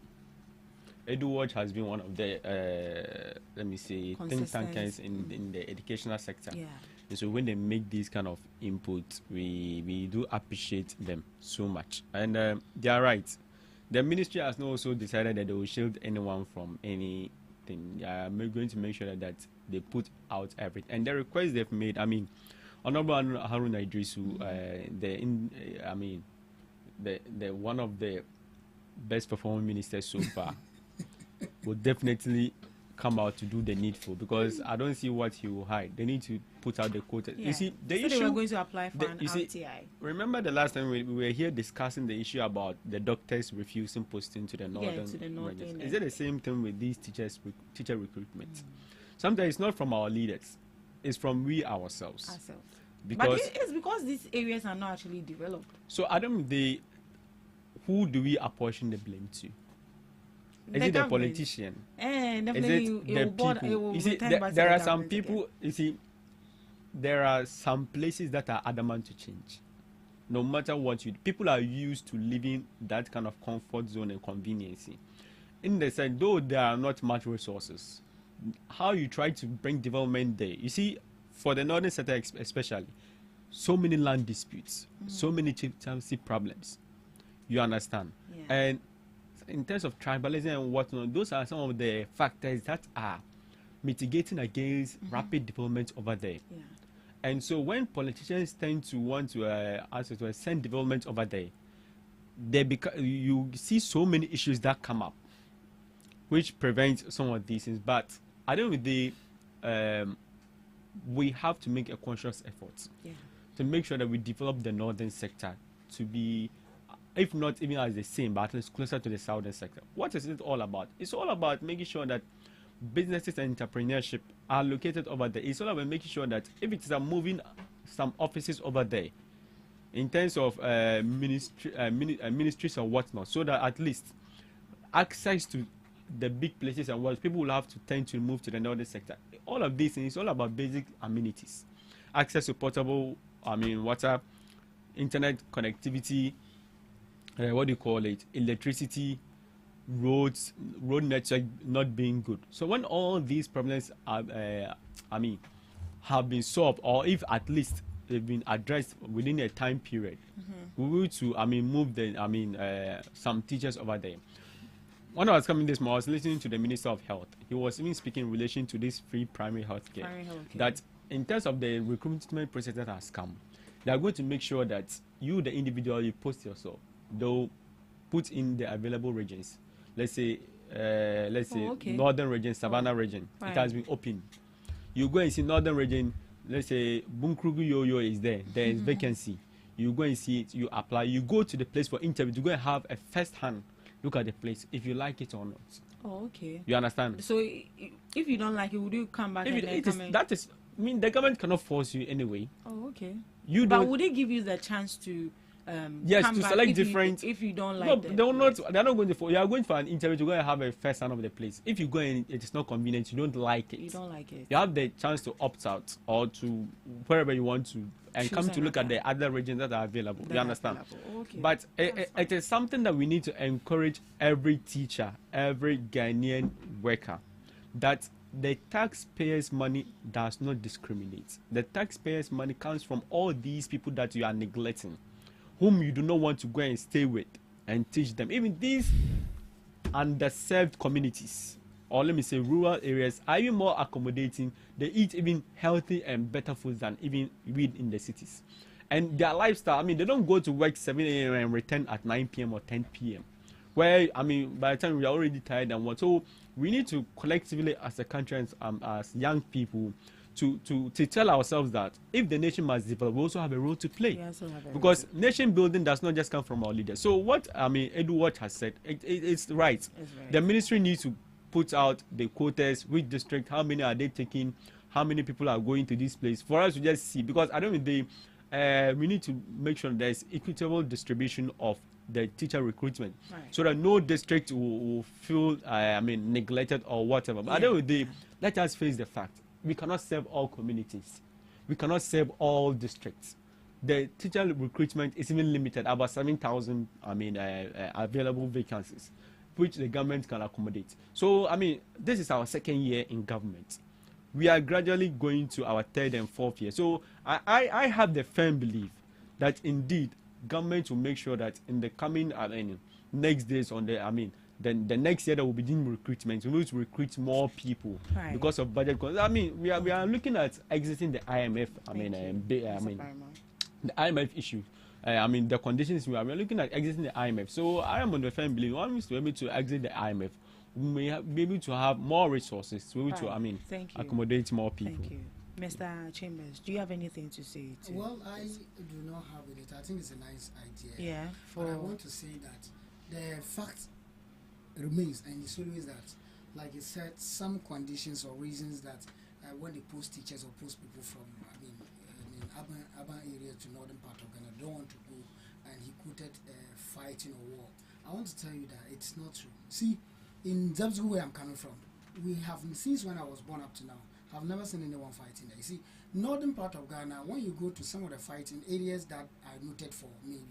S14: EduWatch has been one of the let me say think tankers in the educational sector.
S2: Yeah.
S14: And so when they make these kind of inputs, we do appreciate them so much. And they are right. The ministry has not also decided that they will shield anyone from anything. They are going to make sure that they put out everything. And the request they've made, I mean, Honorable Haruna Idrisu, the one of the best performing ministers so far, will definitely come out to do the needful, because I don't see what he will hide. They need to put out the quota.
S2: Yeah.
S14: You see, the
S2: so
S14: issue.
S2: They were going to apply for an RTI.
S14: Remember the last time we were here discussing the issue about the doctors refusing posting to the northern.
S2: Yeah, to the northern.
S14: Is it the same thing with these teacher recruitment? Sometimes it's not from our leaders; it's from we ourselves.
S2: But it's because these areas are not actually developed.
S14: So Adam, who do we apportion the blame to? Is it the politician?
S2: Definitely.
S14: Is it the people? You see, there are some people. Again. You see, there are some places that are adamant to change. No matter what you do, people are used to living that kind of comfort zone and convenience. In the sense, though there are not much resources, how you try to bring development there. You see, for the northern sector especially, so many land disputes, so many chieftaincy problems. You understand?
S2: Yeah.
S14: And in terms of tribalism and whatnot, those are some of the factors that are mitigating against rapid development over there.
S2: Yeah.
S14: And so when politicians tend to want to send development over there, you see so many issues that come up, which prevents some of these things. But I don't think we have to make a conscious effort to make sure that we develop the northern sector to be, if not even as the same, but at least closer to the southern sector. What is it all about? It's all about making sure that businesses and entrepreneurship are located over there. It's all about making sure that if it is moving some offices over there, in terms of ministries or whatnot, so that at least access to the big places and what people will have to tend to move to the northern sector. All of these things, it's all about basic amenities, access to potable, water, internet connectivity, electricity, roads, road network not being good. So when all these problems are, have been solved, or if at least they've been addressed within a time period, we will to move the some teachers over there. When I was coming this morning, I was listening to the Minister of Health. He was even speaking in relation to this free primary health care. That in terms of the recruitment process that has come, they are going to make sure that you, the individual, you post yourself. They'll put in the available regions. Let's say northern region, Savannah region. Right. It has been open. You go and see northern region. Let's say Bunkrugu Yoyo is there. There is vacancy. You go and see it. You apply. You go to the place for interview to go and have a first-hand look at the place if you like it or not.
S2: Oh, okay.
S14: You understand?
S2: So if you don't like it, would you come back
S14: that is, the government cannot force you anyway.
S2: Oh, okay.
S14: But
S2: would they give you the chance to
S14: yes,
S2: come
S14: to
S2: back
S14: select
S2: if
S14: different.
S2: if you don't like
S14: No,
S2: them.
S14: they're not. They're not going to. You are going for an interview. You're going to have a first hand of the place. If you go and it is not convenient, you don't like it.
S2: You don't like it.
S14: You have the chance to opt out or to wherever you want to and
S2: Choose
S14: come to look at
S2: another.
S14: the other regions that are available.
S2: That
S14: You
S2: are
S14: understand?
S2: available. Okay.
S14: But it is something that we need to encourage every teacher, every Ghanaian worker, that the taxpayers' money does not discriminate. The taxpayers' money comes from all these people that you are neglecting, whom you do not want to go and stay with and teach them. Even these underserved communities, or let me say rural areas, are even more accommodating. They eat even healthy and better foods than even we in the cities. And their lifestyle, I mean, they don't go to work 7 a.m. and return at 9 p.m. or 10 p.m. Where, I mean, by the time we are already tired and what. So we need to collectively, as a country and as young people, to tell ourselves that if the nation must develop, we also have a role to play. Because nation building does not just come from our leaders. So what, I mean, Edward has said, it's right.
S2: It's right.
S14: The ministry needs to put out the quotas, which district, how many are they taking, how many people are going to this place, for us to just see. Because I don't think we need to make sure there's equitable distribution of the teacher recruitment, so that no district will feel neglected or whatever. But at the end of the day, let us face the fact we cannot serve all communities, we cannot serve all districts. The teacher recruitment is even limited, about 7,000 available vacancies, which the government can accommodate. So I mean, this is our second year in government. We are gradually going to our third and fourth year. So I have the firm belief that indeed government will make sure that in the coming next days then the next year that will begin recruitment, we need to recruit more people because of budget. I mean, we are looking at exiting the IMF. The IMF issue. The conditions we are looking at exiting the IMF. So I am on the firm belief one is to be able to exit the IMF. We may be able to have more resources to be able to accommodate more people.
S2: Thank you. Mr. Chambers, do you have anything to say?
S13: Well, I do not have it. I think it's a nice idea.
S2: Yeah.
S13: But I want to say that the fact remains, and it's always that, like you said, some conditions or reasons that when they post teachers or post people from, urban area to northern part of Ghana don't want to go, and he quoted fighting or war. I want to tell you that it's not true. See, in Zabzu, where I'm coming from, we have, since when I was born up to now, I've never seen anyone fighting there. You see, northern part of Ghana, when you go to some of the fighting areas that are noted for maybe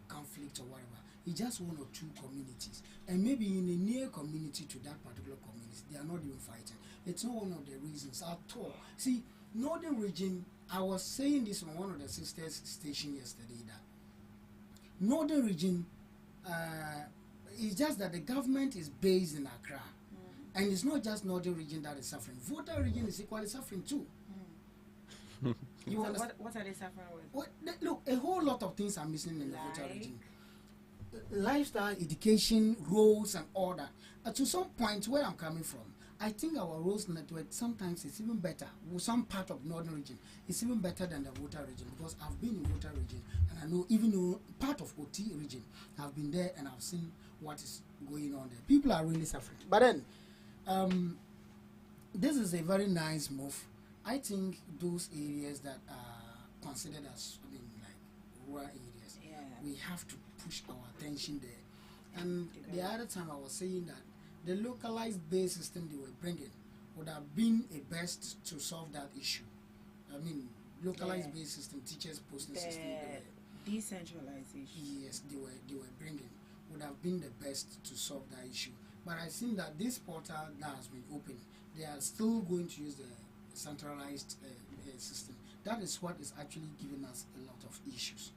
S13: conflict or whatever, it's just one or two communities. And maybe in a near community to that particular community, they are not even fighting. It's not one of the reasons at all. See, northern region, I was saying this on one of the sisters' station yesterday, that northern region, it's just that the government is based in Accra. And it's not just northern region that is suffering. Volta region is equally suffering too.
S2: What are they suffering with?
S13: Look, a whole lot of things are missing in the Volta region. Lifestyle, education, roads, and all that. To some point where I'm coming from, I think our roads network sometimes is even better. With some part of northern region, it's even better than the Volta region, because I've been in Volta region and I know even though part of OT region, I've been there and I've seen what is going on there. People are really suffering. But then, this is a very nice move. I think those areas that are considered as, rural areas, we have to push our attention there. And the other time I was saying that the localized base system they were bringing would have been a best to solve that issue. Localized base system, teachers posting system,
S2: decentralization.
S13: Yes, they were bringing would have been the best to solve that issue. But I think that this portal that has been opened, they are still going to use the centralized system. That is what is actually giving us a lot of issues.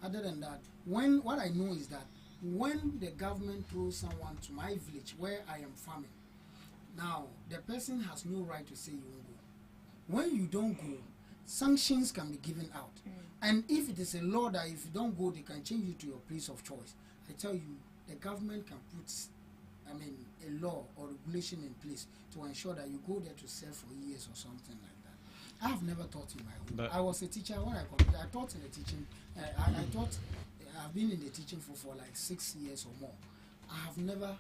S13: Other than that, what I know is that when the government throws someone to my village where I am farming, now the person has no right to say you won't go. When you don't go, sanctions can be given out. And if it is a law that if you don't go, they can change you to your place of choice. I tell you, the government can put a law or regulation in place to ensure that you go there to serve for years or something like that. I have never taught in my home. I was a teacher when I taught in the teaching. I've been in the teaching for like 6 years or more. I have never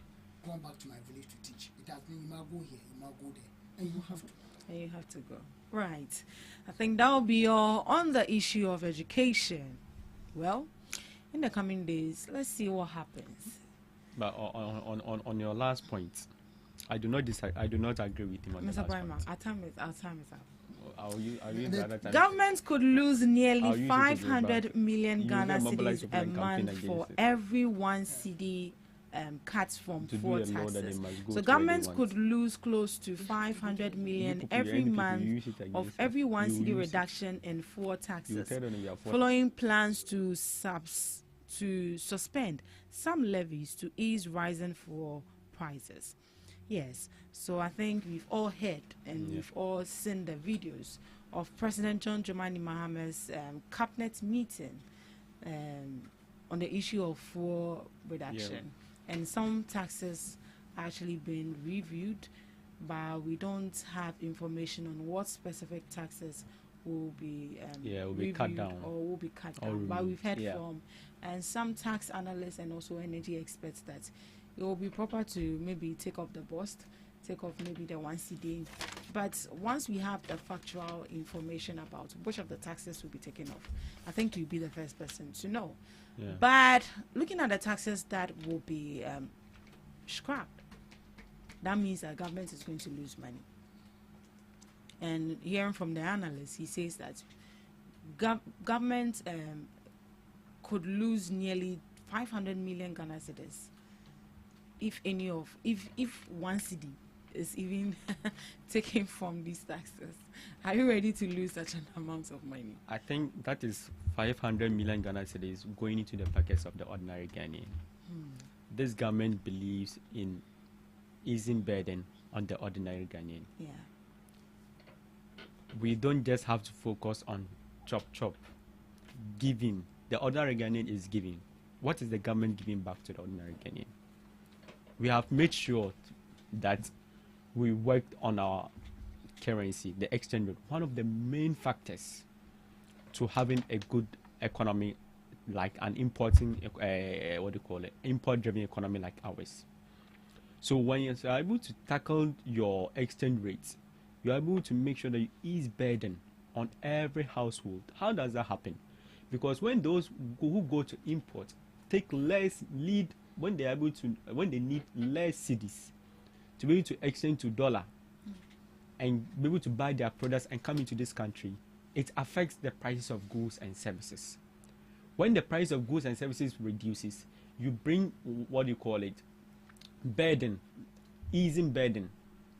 S13: gone back to my village to teach. It has been, you might go here, you might go there, and you have to.
S2: And you have to go. Right. I think that will be all on the issue of education. Well, in the coming days, let's see what happens.
S14: But on your last point, I do not agree with him on
S2: Mr.
S14: the last
S2: Brima,
S14: point.
S2: our time is up.
S14: I'll use the other time.
S2: Governments could lose
S14: I'll
S2: nearly
S14: use it to go
S2: 500
S14: back.
S2: million
S14: You
S2: Ghana
S14: get mobilized
S2: cedis
S14: people
S2: a
S14: and campaign
S2: month for
S14: against it.
S2: every 1 cedi cuts from
S14: To do
S2: four
S14: a law that they
S2: taxes.
S14: must go
S2: So
S14: to where they
S2: governments
S14: want.
S2: could lose close to 500 million
S14: people,
S2: every
S14: any people
S2: month
S14: use it against
S2: of
S14: us.
S2: every 1
S14: You
S2: cedi
S14: use it.
S2: reduction in four
S14: You
S2: taxes,
S14: tell them we are for
S2: following plans to suspend some levies to ease rising fuel prices. Yes, so I think we've all heard and we've all seen the videos of President John Dramani Mahama's cabinet meeting on the issue of fuel reduction. And some taxes actually been reviewed, but we don't have information on what specific taxes will be reviewed
S14: cut down
S2: or will be cut
S14: or
S2: down. But
S14: removed.
S2: we've heard from some tax analysts and also energy experts that it will be proper to maybe take off the bust, take off maybe the 1 cedi. But once we have the factual information about which of the taxes will be taken off, I think you'll be the first person to know. But looking at the taxes that will be scrapped, that means that government is going to lose money. And hearing from the analyst, he says that government could lose nearly 500 million Ghana cedis if 1 cedi is even taken from these taxes. Are you ready to lose such an amount of money?
S14: I think that is 500 million Ghana cedis going into the pockets of the ordinary Ghanaian. This government believes in easing burden on the ordinary Ghanaian.
S2: Yeah.
S14: We don't just have to focus on chop. Giving. The ordinary Ghanaian is giving. What is the government giving back to the ordinary Ghanaian? We have made sure that we worked on our currency, the exchange rate. One of the main factors to having a good economy, like an importing, import-driven economy like ours. So when you're able to tackle your exchange rates, you're able to make sure that you ease burden on every household. How does that happen? Because when those who go to import take less lead, when they need less cedis to be able to exchange to dollar and be able to buy their products and come into this country, it affects the prices of goods and services. When the price of goods and services reduces, you bring burden, easing burden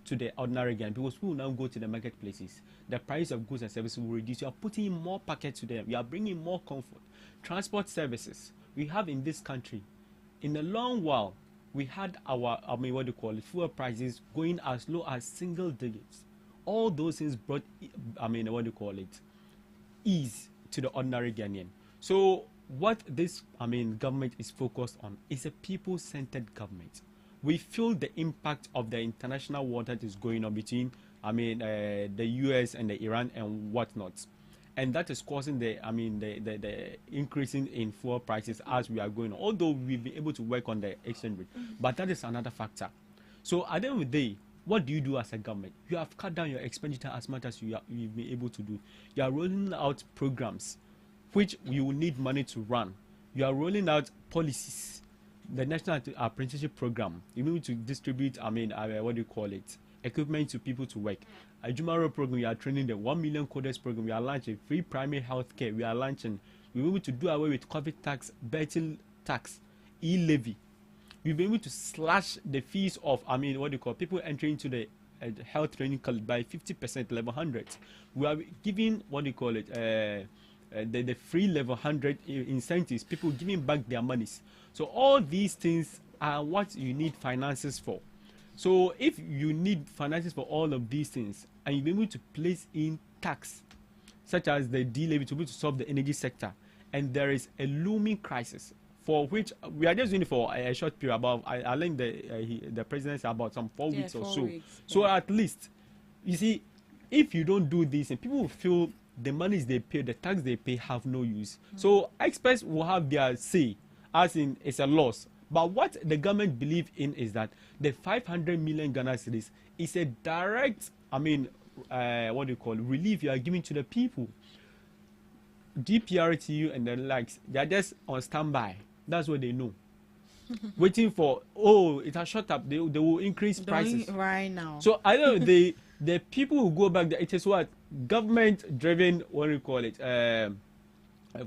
S14: to the ordinary Ghanaian, because we will now go to the marketplaces. The price of goods and services will reduce. You are putting in more packets to them. You are bringing more comfort. Transport services we have in this country. In a long while, we had our fuel prices going as low as single digits. All those things brought ease to the ordinary Ghanaian. So what this government is focused on is a people-centered government. We feel the impact of the international war that is going on between the US and the Iran and whatnot, and that is causing the increasing in fuel prices as we are going on. Although we've been able to work on the exchange rate, but that is another factor. So at the end of the day, what do you do as a government? You have cut down your expenditure as much as you've been able to do. You are rolling out programs which you will need money to run. You are rolling out policies. The National Apprenticeship Program, you need to distribute, equipment to people to work. A Jumaro program, we are training the 1 million coders program. We are launching free primary health care. We are launching. We're able to do away with COVID tax, betting tax, e-levy. We've been able to slash the fees of, people entering into the health training college by 50%, level 100. We are giving, the free level 100 incentives, people giving back their monies. So all these things are what you need finances for. So if you need finances for all of these things, and you're able to place in tax, such as the D-levy, to be able to solve the energy sector, and there is a looming crisis for which we are just doing it for a short period. I learned the president about some 4 weeks or so. So at least, you see, if you don't do this, and people will feel the monies they pay, the tax they pay, have no use. So experts will have their say, as in it's a loss. But what the government believe in is that the 500 million Ghana cedis is a direct, relief you are giving to the people. DPRTU and the likes, they are just on standby. That's what they know. Waiting for, oh, it has shot up. They will increase prices
S2: right now.
S14: So I don't know. The people who go back there, it is what government driven. What do you call it?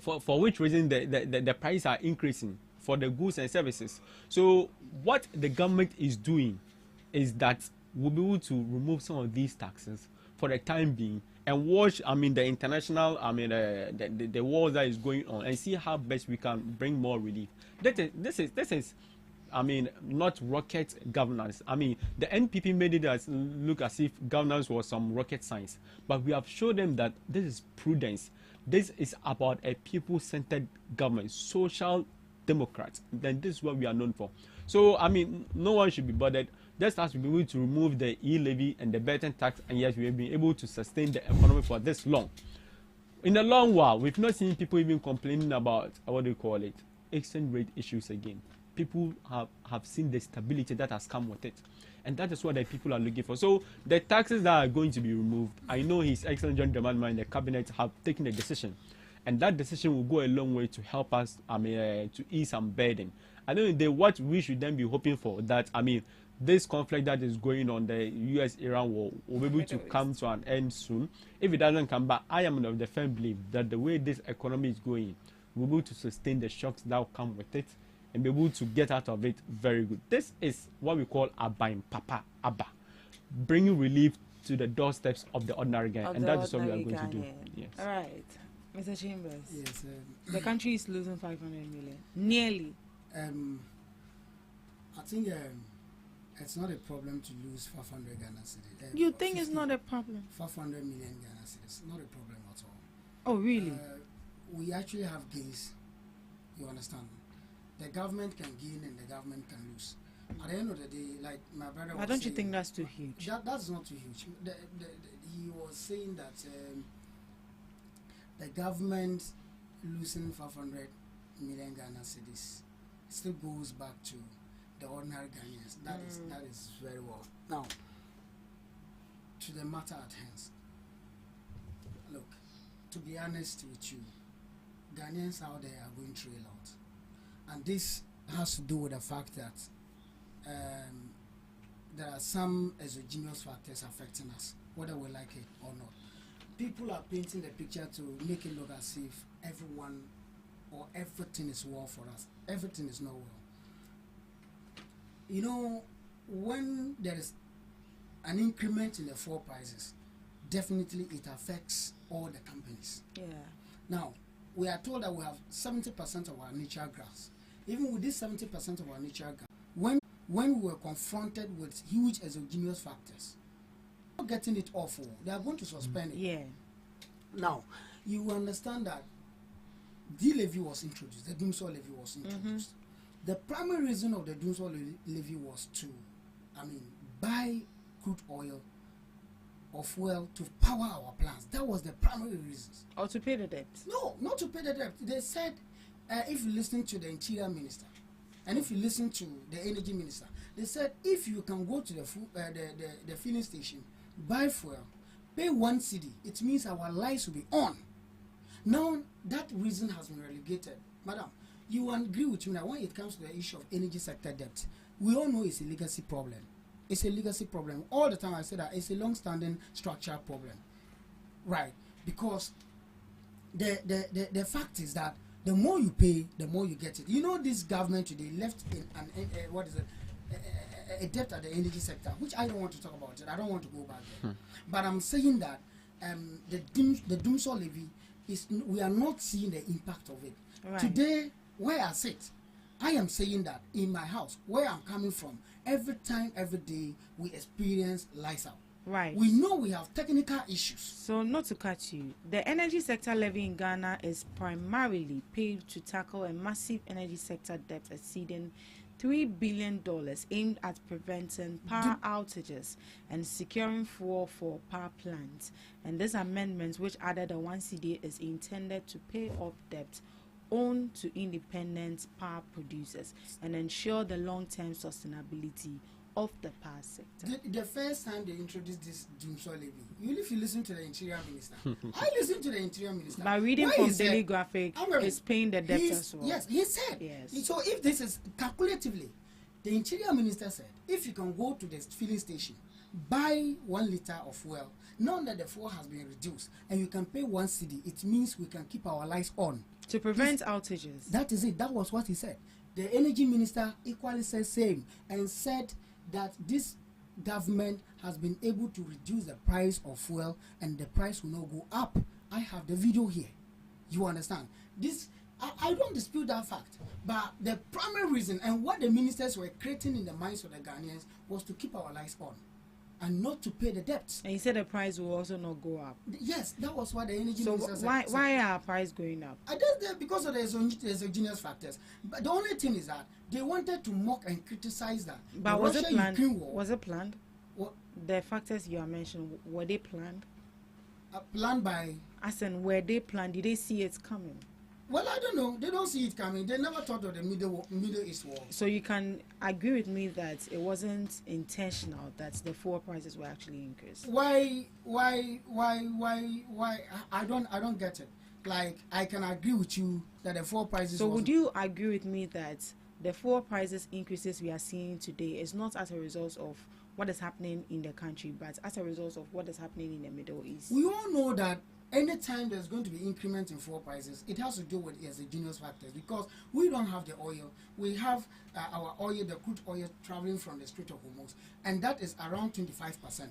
S14: For which reason the prices are increasing for the goods and services. So what the government is doing is that we'll be able to remove some of these taxes for the time being and watch, the international, the war that is going on and see how best we can bring more relief. This is not rocket governance. The NPP made it look as if governance was some rocket science, but we have shown them that this is prudence. This is about a people-centered government, social democrats. Then this is what we are known for. So no one should be bothered. Just as we've been able to remove the e-levy and the betting tax, and yet we have been able to sustain the economy for this long. In the long while, we've not seen people even complaining about exchange rate issues again. People have seen the stability that has come with it, and that is what the people are looking for. So the taxes that are going to be removed, I know His Excellency John Dramani and the cabinet have taken a decision, and that decision will go a long way to help us to ease some burden. I don't know what we should then be hoping for, that this conflict that is going on, the US-Iran war, will be able to come to an end soon. If it doesn't come back, I am of the firm belief that the way this economy is going, we'll be able to sustain the shocks that will come with it and be able to get out of it very good. This is what we call Abba in Papa Abba, bringing relief to the doorsteps of the ordinary guy, and that is what we are going to do. Yes.
S2: All right, Mr. Chambers.
S13: Yes.
S2: The country is losing 500 million, nearly.
S13: I think it's not a problem to lose 500 Ghana cedis.
S2: You think it's not a problem?
S13: 500 million Ghana cedis, not a problem at all.
S2: Oh, really?
S13: We actually have gains. You understand? The government can gain and the government can lose. At the end of the day, like my brother was
S2: Why don't you
S13: saying,
S2: think that's too huge?
S13: That's not too huge. He was saying that the government losing 500 million Ghana cedis still goes back to the ordinary Ghanaians. That is very well. Now, to the matter at hand. Look, to be honest with you, Ghanaians out there are going through a lot. And this has to do with the fact that there are some exogenous factors affecting us, whether we like it or not. People are painting the picture to make it look as if everyone or everything is well for us. Everything is not well. You know, when there is an increment in the fuel prices, definitely it affects all the companies.
S2: Yeah.
S13: Now, we are told that we have 70% of our natural gas. Even with this 70% of our natural gas, when we were confronted with huge exogenous factors, not getting it off, they are going to suspend it.
S2: Yeah.
S13: Now, you understand that the levy was introduced, the Doomsday levy was introduced. The primary reason of the Doomsday levy was to, buy crude oil or fuel to power our plants. That was the primary reason.
S2: Or to pay the debt?
S13: No, not to pay the debt. They said, if you listen to the Interior Minister, and if you listen to the Energy Minister, they said if you can go to the filling station, buy fuel, pay 1 cedi, it means our lives will be on. Now, that reason has been relegated. Madam, you agree with me that when it comes to the issue of energy sector debt, we all know it's a legacy problem. It's a legacy problem. All the time I say that it's a long-standing structural problem. Right. Because the fact is that the more you pay, the more you get it. You know, this government today left in a debt at the energy sector, which I don't want to talk about it. I don't want to go back there. But I'm saying that the Doomsday levy, we are not seeing the impact of it. Right. Today, where I sit, I am saying that in my house, where I'm coming from, every time, every day, we experience lights out.
S2: Right.
S13: We know we have technical issues.
S2: So, not to cut you, the energy sector levy in Ghana is primarily paid to tackle a massive energy sector debt exceeding $3 billion aimed at preventing power outages and securing fuel for power plants. And this amendment, which added a 1 cedi, is intended to pay off debt owed to independent power producers and ensure the long-term sustainability of the power sector.
S13: The first time they introduced this doomsday levy, if you listen to the interior minister, I listened to the interior minister.
S2: By reading from Daily Graphic, it's paying the debt as well.
S13: Yes, he said.
S2: Yes.
S13: So if this is calculatively, the interior minister said, if you can go to the filling station, buy 1 liter of fuel, now that the fuel has been reduced, and you can pay 1 cedi, it means we can keep our lights on.
S2: To prevent outages.
S13: That is it. That was what he said. The energy minister equally said same and said that this government has been able to reduce the price of fuel and the price will not go up. I have the video here. You understand? This I don't dispute that fact, but the primary reason and what the ministers were creating in the minds of the Ghanaians was to keep our lights on and not to pay the debts.
S2: And he said the price will also not go up.
S13: Yes, that was what the energy
S2: so
S13: minister said.
S2: Why are price going up?
S13: I just because of the exogenous factors. But the only thing is that they wanted to mock and criticize that.
S2: But was it planned? Was it planned?
S13: What?
S2: The factors you are mentioning, were they planned?
S13: Planned by?
S2: As in, were they planned? Did they see it coming?
S13: Well, I don't know. They don't see it coming. They never thought of the Middle East war.
S2: So you can agree with me that it wasn't intentional that the fuel prices were actually increased.
S13: Why? I don't get it. Like, I can agree with you that the fuel prices.
S2: So would you agree with me that the fuel prices increases we are seeing today is not as a result of what is happening in the country, but as a result of what is happening in the Middle East?
S13: We all know that anytime there's going to be increment in fuel prices, it has to do with exogenous factors because we don't have the oil. We have our oil, the crude oil traveling from the Strait of Hormuz, and that is around 25%.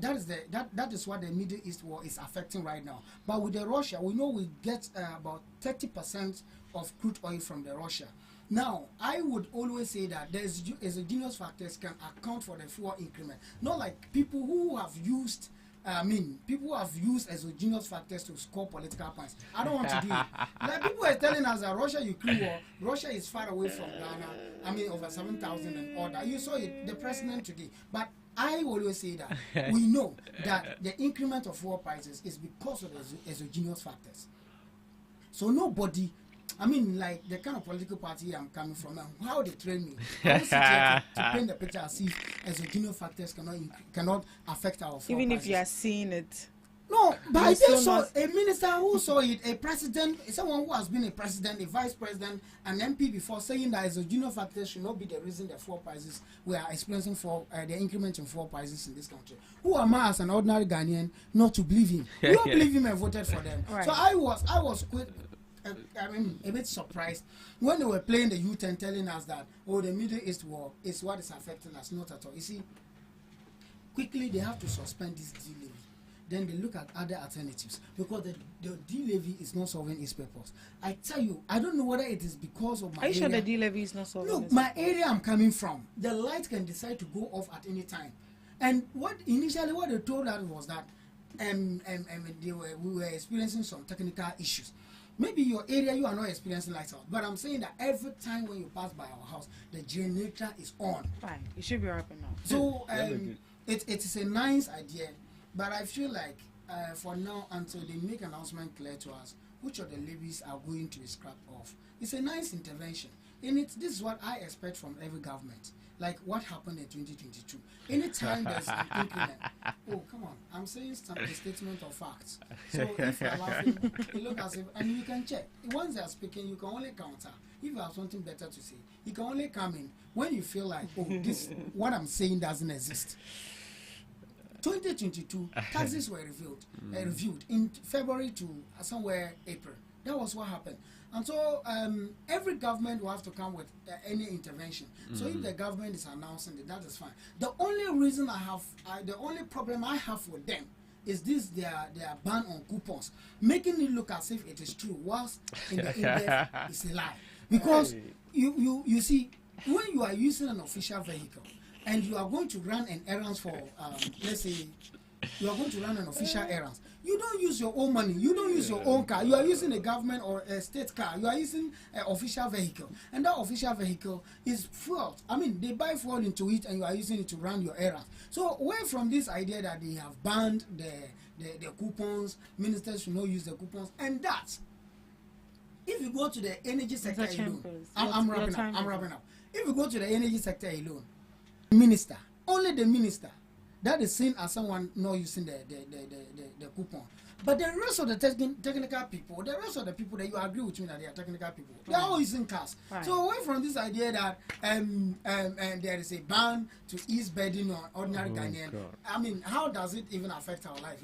S13: That is what the Middle East war is affecting right now. But with the Russia, we know we get about 30% of crude oil from the Russia. Now, I would always say that the exogenous factors can account for the fuel increment. Not like people who have used people have used exogenous factors to score political points. I don't want to do it. Like people are telling us that Russia-Ukraine war, Russia is far away from Ghana. Over 7,000 and all that. You saw it, the president today. But I always say that we know that the increment of fuel prices is because of the exogenous factors. So nobody, like the kind of political party I'm coming from and how they train me, I don't sit here to paint the picture as if exogenous factors cannot affect our fuel
S2: even
S13: prices.
S2: if you are seeing it.
S13: No, but I just saw a minister who saw it, a president, someone who has been a president, a vice president, an MP before, saying that exogenous factors should not be the reason the fuel prices we are experiencing for the increment in fuel prices in this country. Who am I as an ordinary Ghanaian not to believe him? You don't believe him and voted for them. Right. So I was quite, a bit surprised when they were playing the youth and telling us that, the Middle East war is what is affecting us, not at all. You see, quickly they have to suspend this delay. Then they look at other alternatives because the D-levy is not solving its purpose. I tell you, I don't know whether it is because of my area.
S2: Are you sure the D-levy is not solving
S13: Look, my area I'm coming from, the light can decide to go off at any time. And what they told us was that we were experiencing some technical issues. Maybe your area you are not experiencing lights out, but I'm saying that every time when you pass by our house, the generator is on.
S2: Fine, it should be open now.
S13: So it is a nice idea. But I feel like for now, until they make an announcement clear to us, which of the levies are going to be scrapped off, it's a nice intervention. And this is what I expect from every government. Like what happened in 2022. Anytime there's an increment, come on, I'm saying a statement of facts. So if you're laughing, you look as if, and you can check. Once they're speaking, you can only counter. If you have something better to say, you can only come in when you feel like, what I'm saying doesn't exist. 2022 taxes were reviewed in February to somewhere April. That was what happened. And so every government will have to come with any intervention. So if the government is announcing it, that is fine. The only problem I have with them is their ban on coupons, making it look as if it is true, whilst in the index it's a lie. Because you see, when you are using an official vehicle, and you are going to run an errand for, let's say, you are going to run an official errand. You don't use your own money. You don't use your own car. You are using a government or a state car. You are using an official vehicle. And that official vehicle is fuel. They buy fuel into it and you are using it to run your errands. So away from this idea that they have banned the coupons, ministers should not use the coupons, and that, if you go to the energy sector alone, I'm wrapping up. If you go to the energy sector alone, Minister, only the minister that is seen as someone not using the coupon. But the rest of the technical people, the rest of the people that you agree with me that they are technical people, they are all using cars. Right. So away from this idea that there is a ban to ease burden on ordinary Ghanaian, God. I mean, how does it even affect our life,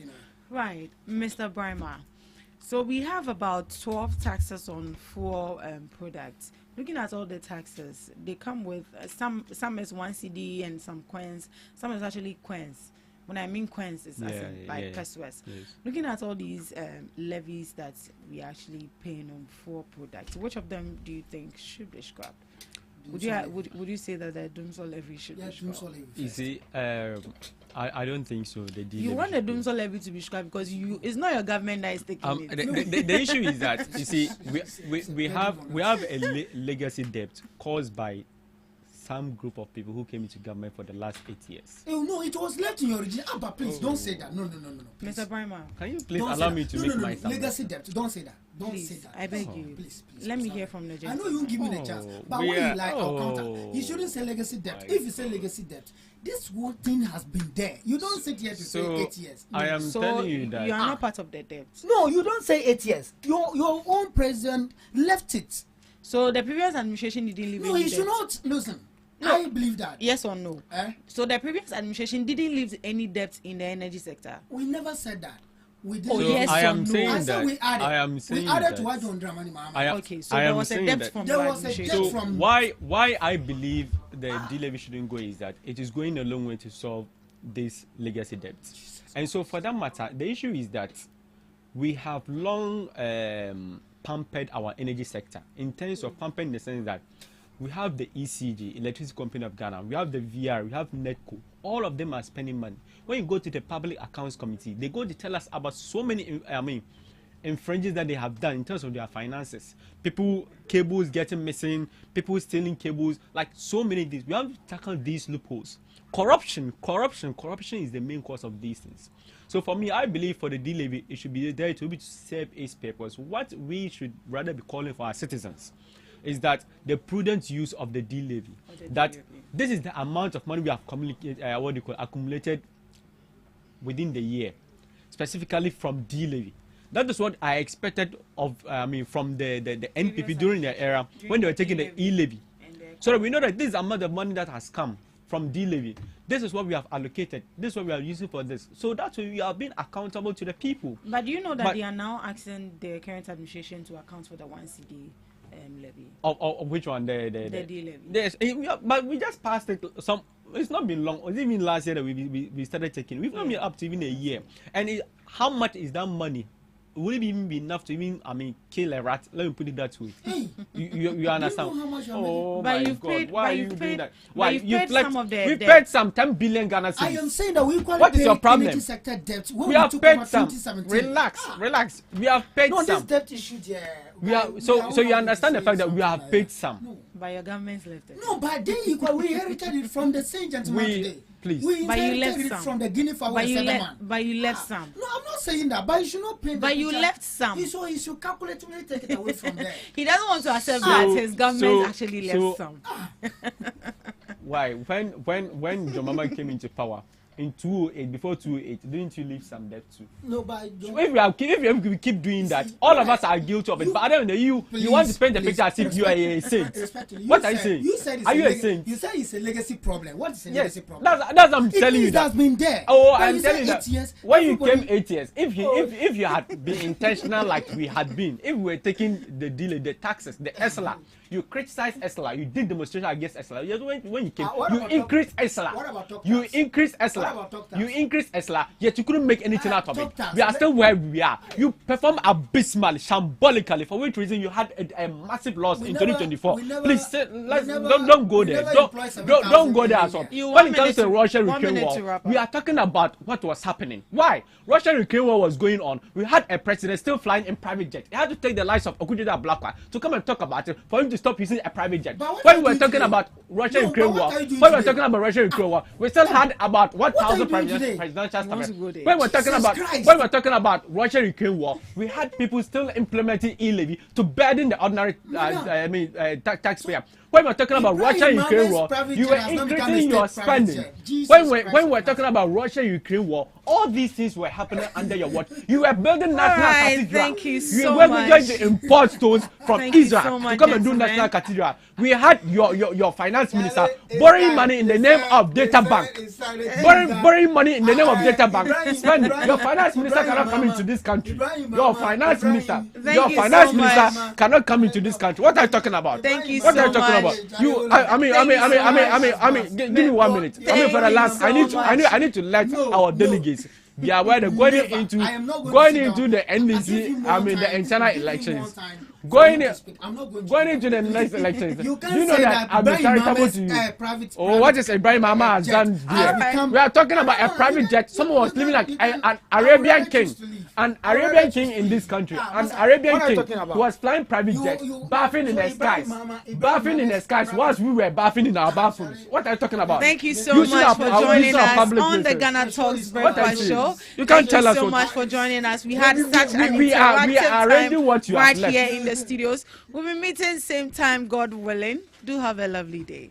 S2: Right, Mr. Brima. So we have about 12 taxes on 4 products. Looking at all the taxes, they come with some is 1 CD and some coins. Some is actually coins. When I mean coins, it's pesos. Yes. Looking at all these levies that we are actually paying on 4 products, which of them do you think should be scrapped? Would you say that the Dumsor levy should be scrapped?
S14: You see, I don't think so.
S2: You want the Dumsor levy to be scrapped because it's not your government that is taking it.
S14: The issue is that you see we have a legacy debt caused by some group of people who came into government for the last 8 years.
S13: Oh no, it was left in your origin. Abba, please don't say that. No.
S2: Mr. Brima,
S14: can you please allow me to make my summary?
S13: Legacy debt. Don't say that. Don't say that.
S2: I beg you.
S13: Please.
S2: Let me hear from the gentleman.
S13: I know you give me the chance, but when you like our counter, you shouldn't say legacy debt. If you say legacy debt, this whole thing has been there. You don't sit here to say 8 years.
S14: No. I am telling you that
S2: you are not part of the debt.
S13: No, you don't say 8 years. Your own president left it.
S2: So the previous administration didn't leave.
S13: No, he should not listen. No. I believe that.
S2: Yes or no? So the previous administration didn't leave any debt in the energy sector.
S13: We never said that. We did.
S2: Oh, yes
S14: I
S2: or
S14: am
S2: no?
S14: saying that.
S13: We added to what John Dramani Mahama.
S2: Okay, so there was a debt from the administration.
S14: So why I believe the D-levy shouldn't go is that it is going a long way to solve this legacy debt. And so for that matter, the issue is that we have long pampered our energy sector in terms of pampering in the sense that we have the ECG, Electricity Company of Ghana, we have the VR, we have NETCO. All of them are spending money. When you go to the Public Accounts Committee, they go to tell us about so many, infringements that they have done in terms of their finances. Cables getting missing, people stealing cables, like so many things. We have to tackle these loopholes. Corruption is the main cause of these things. So for me, I believe for the D-levy, it should be there to serve its purpose. What we should rather be calling for our citizens is that the prudent use of the D-levy. This is the amount of money we have accumulated within the year, specifically from D-levy. That is what I expected of from the NPP during their era when they were taking the E-levy. So that we know that this is the amount of money that has come from D-levy. This is what we have allocated. This is what we are using for this. So that's why we are being accountable to the people.
S2: But do you know that they are now asking the current administration to account for the 1 CD levy?
S14: Of which one? The
S2: D-levy.
S14: Yes, but we just passed it. It's not been long. It was even last year that we started taking. We've not been up to even a year. And how much is that money? Will it even be enough to even kill a rat? Let me put it that way. You understand? Oh my God! Why are you doing that? Why you paid some 10 billion Ghana cedis?
S13: I am saying that we
S14: what is your problem?
S13: Sector debt.
S14: We have paid some. Relax. We have paid some.
S13: No, this debt issue there.
S14: So you understand the fact that we have paid some.
S13: No.
S2: By your government's left it.
S13: No, but then we inherited it from the same gentleman today.
S14: Please.
S13: We inherited it from the Guinea Fowl settlement.
S2: But you left some.
S13: No, I'm not saying that. But you should not pay.
S2: But you left some.
S13: So you should calculatively take it away from there.
S2: He doesn't want to accept that his government actually left some.
S14: Why? When your mama came into power in 2008, before 2008, didn't you leave some debt too?
S13: No, but
S14: so if we keep doing that, all of us are guilty of it. But other than you want to paint the picture as if you are a saint. What are you saying?
S13: You said
S14: are you a saint?
S13: You said it's a legacy problem. What is a legacy problem?
S14: That's what I'm telling you.
S13: That has been there.
S14: Oh, I'm telling you that. When you came 8 years, if you had been intentional like we had been, if we were taking the delay, the taxes, the ESLA, you criticized ESLA, you did demonstration against ESLA. When you came, you increased ESLA. You increased ESLA. You increased ESLA, yet you couldn't make anything out of it. We are still where we are. You perform abysmally, symbolically, for which reason you had a massive loss in 2024. Please, don't go there. Don't go there as well. When it comes to Russia-Ukraine war, we are talking about what was happening. Why? Russia-Ukraine war was going on. We had a president still flying in private jet. He had to take the lives of Okudida Blakwa to come and talk about it for him to stop using a private jet. When we were talking about Russia-Ukraine war, we still had about 1,000 presidential staff. When we're talking about Russia-Ukraine war, we had people still implementing e-levy to burden the ordinary taxpayer. when we're talking about Russia-Ukraine war, you were increasing your spending. When we're talking about Russia-Ukraine war, all these things were happening under your watch. You were building national cathedral.
S2: Thank you so
S14: You were
S2: much.
S14: going to import stones from Israel
S2: so much,
S14: to come and do
S2: gentlemen.
S14: national cathedral. We had your finance minister borrowing money in the name of data bank. Borrowing money in the name of data bank. Your finance minister cannot come into this country. Your finance minister cannot come into this country. What are you talking about?
S2: Thank you
S14: what
S2: so
S14: are you talking
S2: much.
S14: about? Give me 1 minute. For the last, I need to let our delegates be aware that going into the NDC, the internal elections. Going into the next elections, do you know that I'm charitable to you? What is Ibrahim Mama has done here? We are talking about a private jet. Someone was living like an Arabian king. An Arabian king in this country. An Arabian king who was flying private jets, bathing in the skies. Bathing in the skies whilst we were bathing in our bathrooms. What are you talking about?
S2: Thank you so much for joining us on the Ghana Talks Breakfast Show.
S14: You can't tell us
S2: so much for joining us. We had such an interactive time right here in the studios. We'll be meeting same time, God willing. Do have a lovely day.